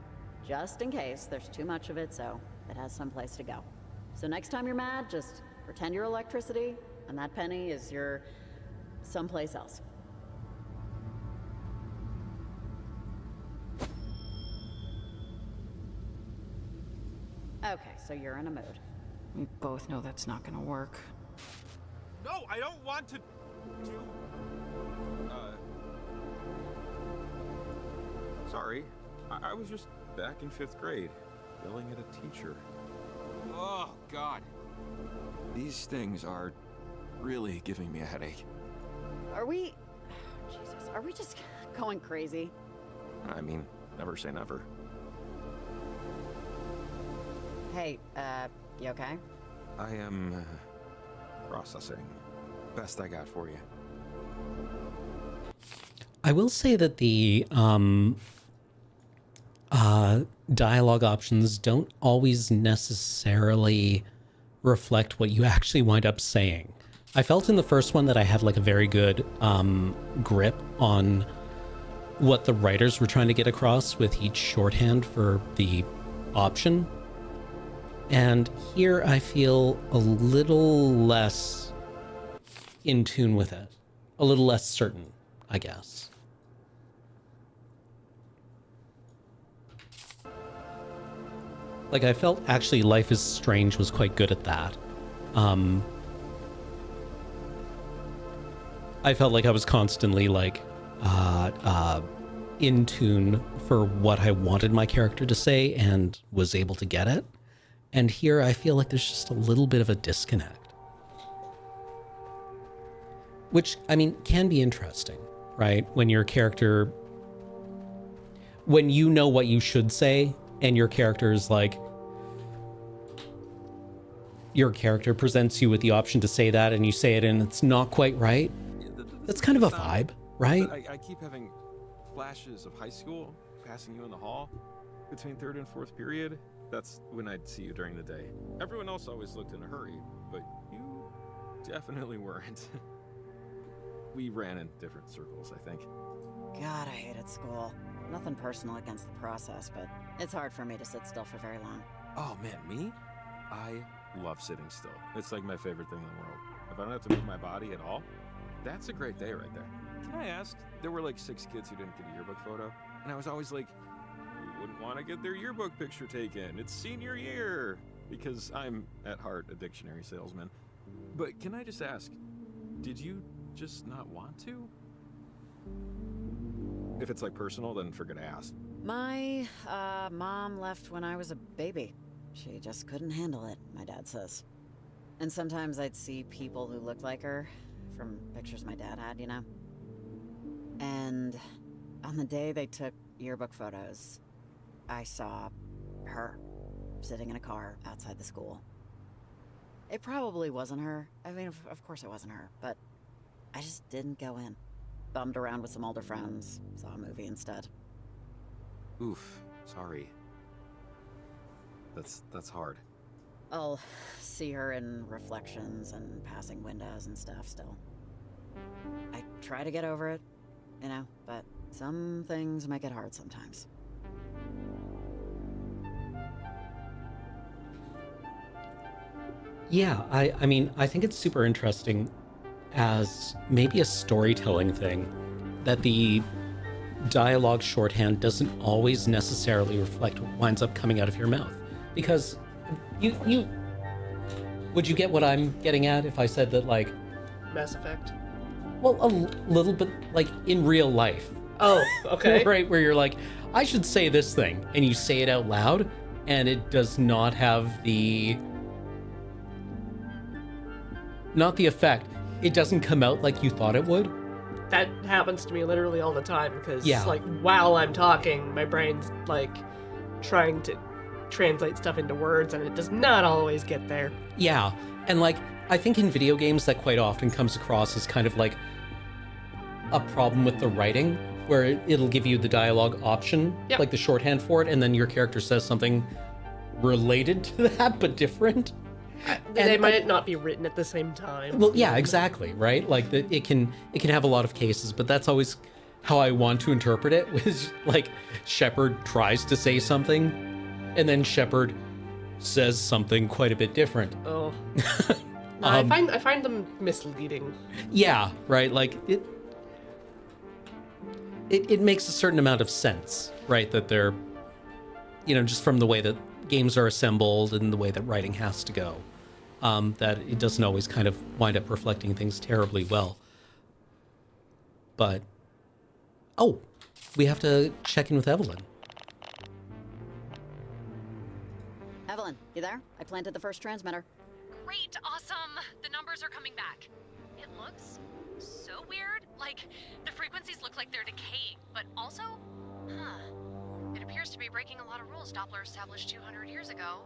just in case there's too much of it, so it has some place to go. So next time you're mad, just pretend you're electricity, and that penny is your someplace else. Okay, so you're in a mood. We both know that's not gonna work. No, I don't want to. Sorry. I was just back in 5th grade, yelling at a teacher. Oh, God. These things are really giving me a headache. Are we... Jesus, are we just going crazy? I mean, never say never. Hey, you okay? I am processing. Best I got for you. I will say that the dialogue options don't always necessarily reflect what you actually wind up saying. I felt in the first one that I had like a very good grip on what the writers were trying to get across with each shorthand for the option. And here I feel a little less in tune with it. A little less certain, I guess. Like, I felt actually Life is Strange was quite good at that. I felt like I was constantly like, in tune for what I wanted my character to say and was able to get it. And here I feel like there's just a little bit of a disconnect. Which, I mean, can be interesting, right? When your character, when you know what you should say and your character is like, your character presents you with the option to say that and you say it and it's not quite right. That's kind of a vibe, right? I keep having flashes of high school, passing you in the hall between third and fourth period. That's when I'd see you during the day. Everyone else always looked in a hurry, but you definitely weren't. We ran in different circles, I think. God, I hated school. Nothing personal against the process, but it's hard for me to sit still for very long. Oh man, me? I love sitting still. It's like my favorite thing in the world. If I don't have to move my body at all, that's a great day right there. Can I ask? There were like 6 kids who didn't get a yearbook photo, and I was always like, who wouldn't want to get their yearbook picture taken? It's senior year! Because I'm, at heart, a dictionary salesman. But can I just ask, did you just not want to? If it's like personal, then forget to ask. My mom left when I was a baby. She just couldn't handle it, my dad says. And sometimes I'd see people who looked like her from pictures my dad had, you know? And on the day they took yearbook photos, I saw her sitting in a car outside the school. It probably wasn't her. I mean, of course it wasn't her, but I just didn't go in. Bummed around with some older friends, saw a movie instead. Oof, sorry. That's hard. I'll see her in reflections and passing windows and stuff still. I try to get over it, you know, but some things make it hard sometimes. Yeah, I mean, I think it's super interesting as maybe a storytelling thing that the dialogue shorthand doesn't always necessarily reflect what winds up coming out of your mouth. Because you would you get what I'm getting at if I said that, like, Mass Effect? well, a little bit like in real life. Oh, okay. Right, where you're like, I should say this thing, and you say it out loud, and it does not have the effect. It doesn't come out like you thought it would. That happens to me literally all the time because, Yeah. like, while I'm talking, my brain's, like, trying to translate stuff into words, and it does not always get there. Yeah, and like, I think in video games that quite often comes across as kind of like a problem with the writing, where it'll give you the dialogue option, Yep. like the shorthand for it, and then your character says something related to that, but different. They might not be written at the same time. Well, yeah, exactly, right? Like, it can have a lot of cases, but that's always how I want to interpret it, was like, Shepard tries to say something, and then Shepard says something quite a bit different. Oh. No, I find them misleading. Yeah, right, like, it makes a certain amount of sense, right? That they're, you know, just from the way that games are assembled and the way that writing has to go, that it doesn't always kind of wind up reflecting things terribly well. But, oh, we have to check in with Evelyn. Evelyn, you there? I planted the first transmitter. Great, awesome. The numbers are coming back. It looks so weird. Like, the frequencies look like they're decaying, but also, it appears to be breaking a lot of rules Doppler established 200 years ago.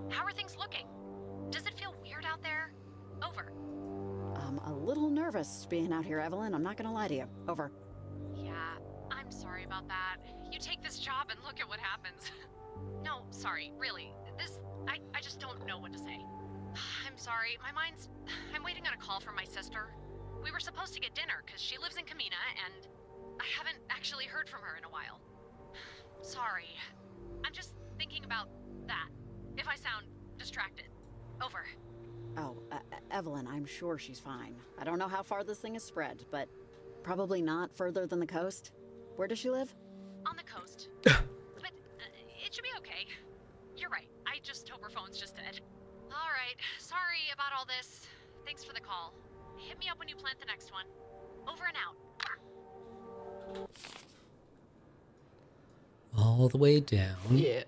How are things looking? Does it feel weird out there? Over. I'm a little nervous being out here, Evelyn. I'm not gonna lie to you. Over. Yeah, I'm sorry about that. You take this job and look at what happens. No, sorry, really. I just don't know what to say. I'm sorry, I'm waiting on a call from my sister. We were supposed to get dinner because she lives in Kamina and I haven't actually heard from her in a while. Sorry. I'm just thinking about that. If I sound distracted. Over. Oh, Evelyn, I'm sure she's fine. I don't know how far this thing has spread, but probably not further than the coast. Where does she live? On the coast. But it should be okay. You're right. I just hope her phone's just dead. All right. Sorry about all this. Thanks for the call. Hit me up when you plant the next one. Over and out. all the way down. Yeah.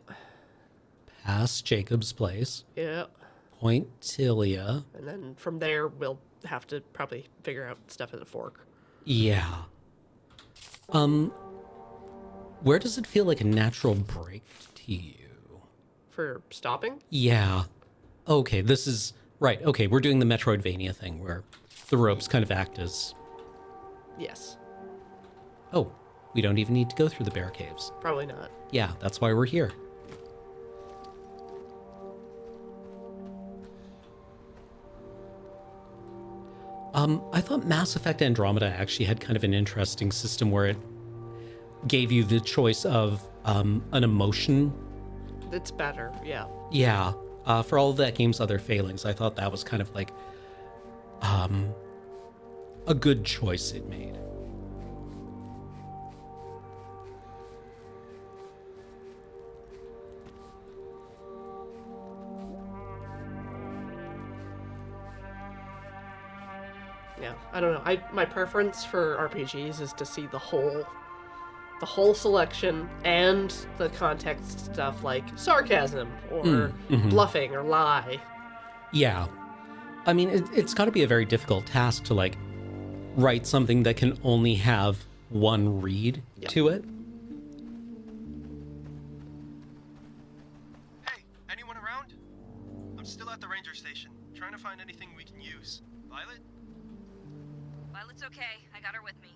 Past Jacob's place. Yeah. Point Tilia. And then from there, we'll have to probably figure out stuff at the fork. Yeah. Where does it feel like a natural break to you? For stopping? Yeah. Okay, this is... Right, okay, we're doing the Metroidvania thing where the ropes kind of act as... Yes. Oh, we don't even need to go through the bear caves. Probably not. Yeah, that's why we're here. I thought Mass Effect Andromeda actually had kind of an interesting system where it gave you the choice of an emotion. It's better, yeah. Yeah. For all of that game's other failings, I thought that was kind of like a good choice it made. Yeah, I don't know. My preference for RPGs is to see the whole selection and the context stuff like sarcasm or bluffing or lie. Yeah. I mean, it's got to be a very difficult task to like write something that can only have one read to it. Hey, anyone around? I'm still at the ranger station, trying to find anything we can use. Violet? Violet's okay. I got her with me.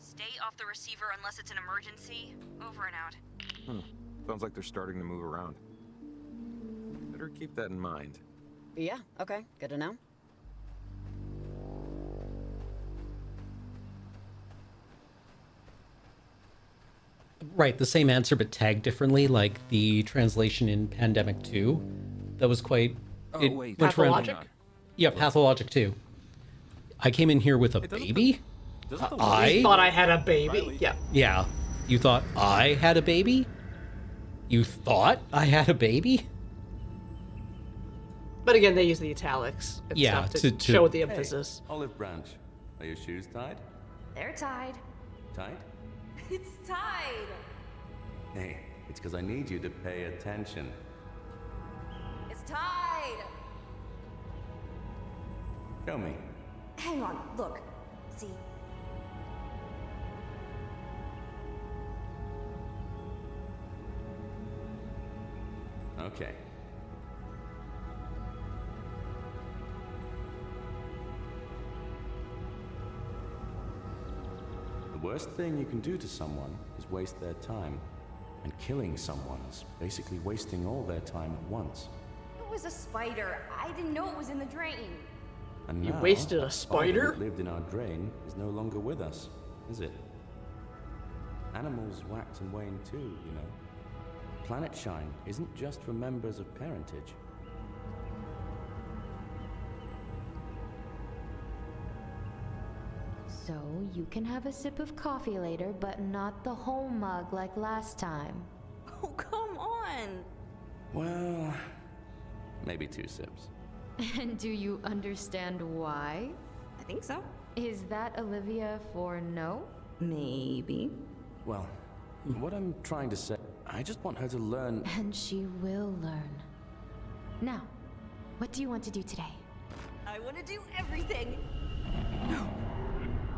Stay off the receiver unless it's an emergency. Over and out. Sounds like they're starting to move around. Better keep that in mind. Yeah, okay, good to know. Right, the same answer but tagged differently, like the translation in Pandemic 2. That was quite... Wait. Pathologic? Yeah, Pathologic 2. I came in here with a baby? You thought I had a baby? Yeah. Yeah. You thought I had a baby? You thought I had a baby? But again, they use the italics and Yeah, stuff to show the emphasis. Hey, Olive Branch, are your shoes tied? They're tied. Tied? It's tied. Hey, it's because I need you to pay attention. It's tied. Show me. Hang on, look. See? Okay. The worst thing you can do to someone is waste their time. And killing someone is basically wasting all their time at once. It was a spider. I didn't know it was in the drain. And You now, wasted a all spider? that lived in our drain is no longer with us, is it? Animals wax and wane too, you know. Planet Shine isn't just for members of parentage. So you can have a sip of coffee later, but not the whole mug like last time. Oh, come on. Well, maybe 2 sips. And do you understand why? I think so. Is that Olivia for no? Maybe. Well, what I'm trying to say, I just want her to learn. And she will learn. Now, what do you want to do today? I want to do everything. No.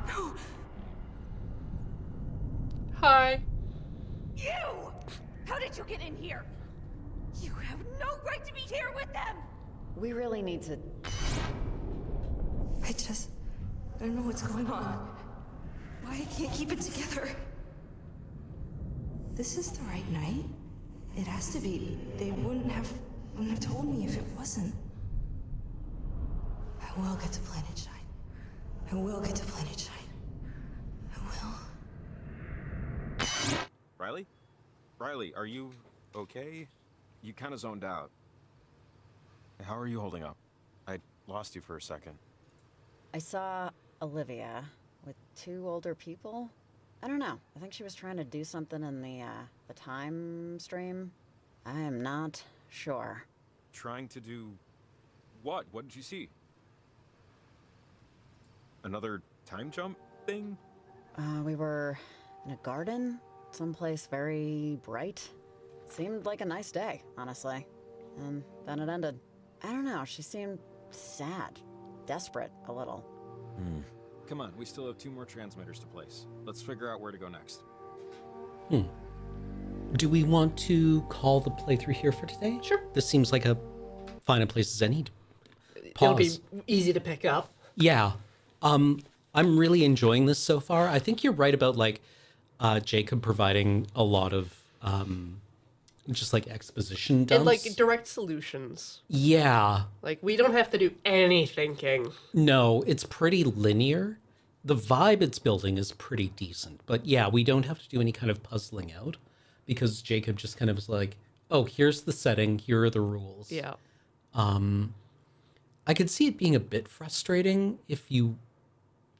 No. Hi. You! How did you get in here? You have no right to be here with them! We really need to... I don't know what's going on. Why I can't keep it together. This is the right night. It has to be. They wouldn't have told me if it wasn't. I will get to Planet Shine. I will get to Planet Shine. I will. Riley? Riley, are you okay? You kind of zoned out. How are you holding up? I lost you for a second. I saw Olivia with 2 older people. I don't know. I think she was trying to do something in the time stream. I am not sure. Trying to do what? What did you see? Another time jump thing? We were in a garden someplace very bright. Seemed like a nice day, honestly. And then it ended. I don't know, she seemed sad, desperate a little. Come on, we still have 2 more transmitters to place. Let's figure out where to go next. Do we want to call the playthrough here for today? Sure. This seems like a fine a place as any to It'll pause. be easy to pick up. Yeah. I'm really enjoying this so far. I think you're right about like Jacob providing a lot of just like exposition dumps. And like direct solutions. Yeah. Like we don't have to do any thinking. No, it's pretty linear. The vibe it's building is pretty decent. But yeah, we don't have to do any kind of puzzling out because Jacob just kind of is like, oh, here's the setting, here are the rules. Yeah. I could see it being a bit frustrating if you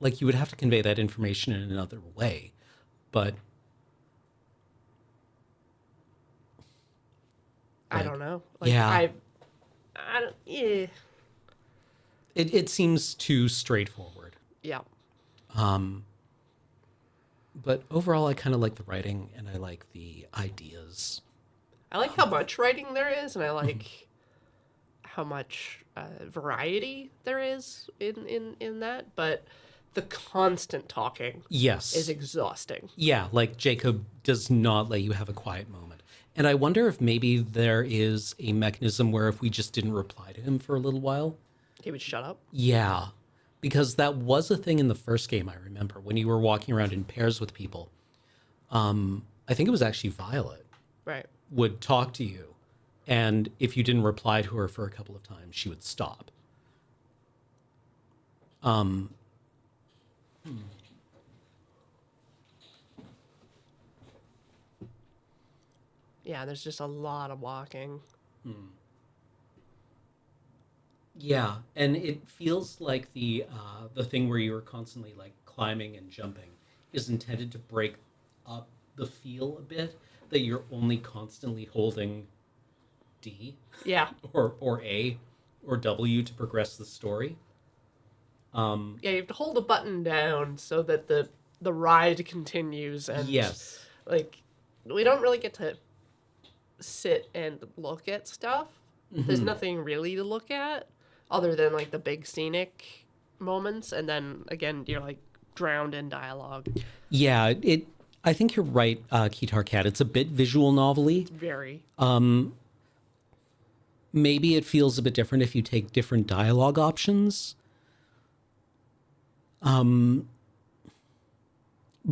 would have to convey that information in another way. But I don't know. Like, yeah. I don't, yeah. It seems too straightforward. Yeah. But overall, I kind of like the writing and I like the ideas. I like how much writing there is, and I like how much variety there is in that. But the constant talking, Yes, is exhausting. Yeah, like Jacob does not let you have a quiet moment. And I wonder if maybe there is a mechanism where if we just didn't reply to him for a little while. He would shut up. Yeah, because that was a thing in the first game, I remember, when you were walking around in pairs with people. I think it was actually Violet. Right. Would talk to you. And if you didn't reply to her for a couple of times, she would stop. Yeah, there's just a lot of walking. Yeah, and it feels like the thing where you are constantly like climbing and jumping is intended to break up the feel a bit, that you're only constantly holding D. Yeah. Or A or W to progress the story. Yeah, you have to hold a button down so that the ride continues, and Yes. like we don't really get to sit and look at stuff. There's Mhm. nothing really to look at other than like the big scenic moments, and then again you're like drowned in dialogue. Yeah, I think you're right, Kitar Cat. It's a bit visual novel-y. Very. Maybe it feels a bit different if you take different dialogue options. But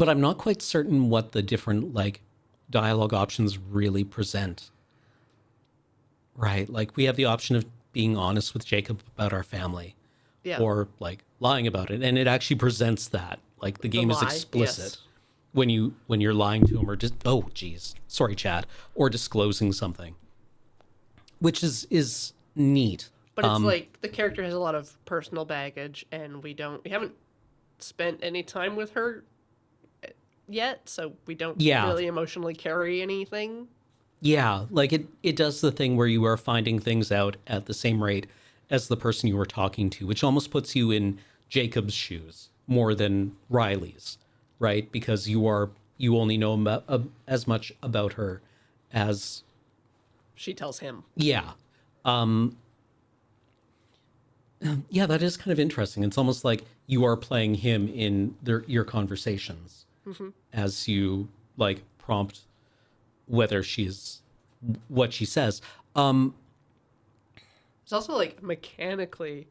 I'm not quite certain what the different like dialogue options really present. Right, like we have the option of being honest with Jacob about our family. Yeah. Or like lying about it, and it actually presents that. Like the game is lie, explicit. yes. When you're lying to him or just sorry Chad, or disclosing something, which is neat. But it's like the character has a lot of personal baggage, and we haven't spent any time with her yet, so we don't really emotionally carry anything. Yeah, like it does the thing where you are finding things out at the same rate as the person you were talking to, which almost puts you in Jacob's shoes more than Riley's, right? Because you only know as much about her as she tells him. Yeah. Yeah, that is kind of interesting. It's almost like you are playing him in your conversations as you like prompt whether she's what she says. It's also like mechanically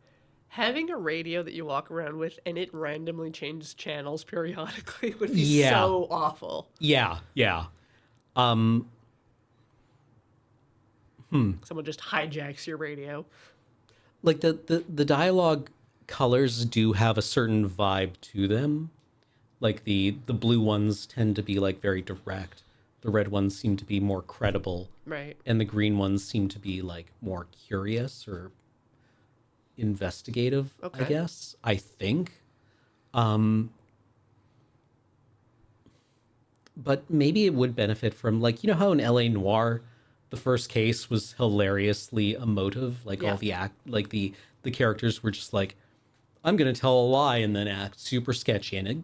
having a radio that you walk around with and it randomly changes channels periodically would be so awful. Yeah. Someone just hijacks your radio. Like the dialogue colors do have a certain vibe to them. Like the blue ones tend to be like very direct. The red ones seem to be more credible. Right. And the green ones seem to be like more curious or investigative, I guess. I think. But maybe it would benefit from like, you know how in LA Noire the first case was hilariously emotive, like all the the characters were just like, I'm going to tell a lie and then act super sketchy, and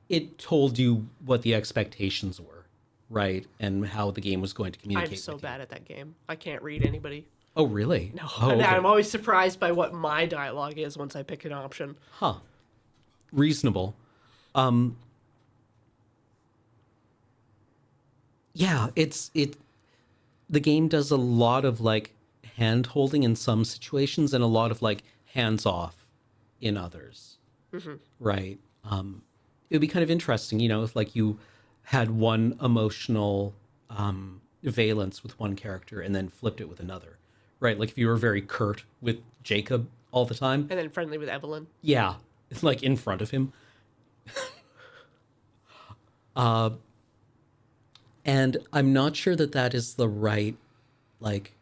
it told you what the expectations were right? And how the game was going to communicate. I'm so bad at that game. I can't read anybody. Oh, really? No. Oh, okay. I'm always surprised by what my dialogue is once I pick an option. Huh. Reasonable. Yeah, the game does a lot of like hand holding in some situations and a lot of like hands off in others. Mm-hmm. Right. It would be kind of interesting, if like you had one emotional valence with one character and then flipped it with another. Right. Like if you were very curt with Jacob all the time. And then friendly with Evelyn. Yeah. It's like in front of him. And I'm not sure that is the right, like,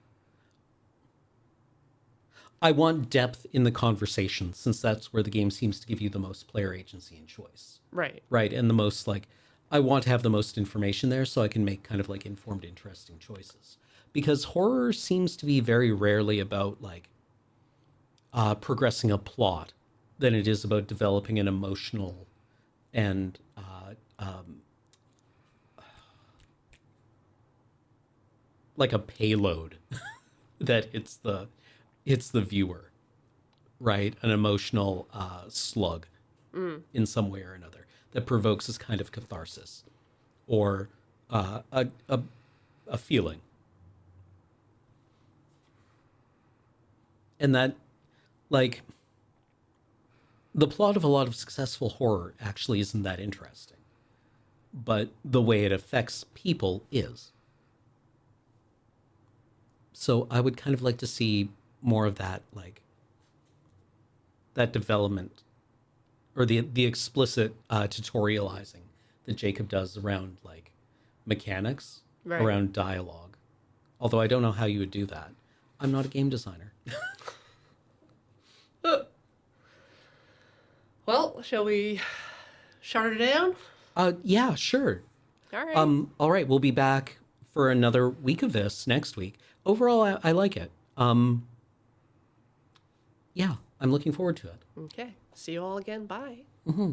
I want depth in the conversation since that's where the game seems to give you the most player agency and choice. Right. Right. And the most, like, I want to have the most information there so I can make kind of like informed, interesting choices. Because horror seems to be very rarely about like progressing a plot than it is about developing an emotional and like a payload that it's the viewer, right? An emotional slug in some way or another that provokes this kind of catharsis or a feeling. And that, like, the plot of a lot of successful horror actually isn't that interesting, but the way it affects people is. So I would kind of like to see more of that, like, that development or the explicit tutorializing that Jacob does around, like, mechanics, right. around dialogue. Although I don't know how you would do that. I'm not a game designer. Well, shall we shut it down? Yeah, sure. All right. All right, we'll be back for another week of this next week. Overall, I like it. Yeah, I'm looking forward to it. Okay. See you all again. Bye. Mm-hmm.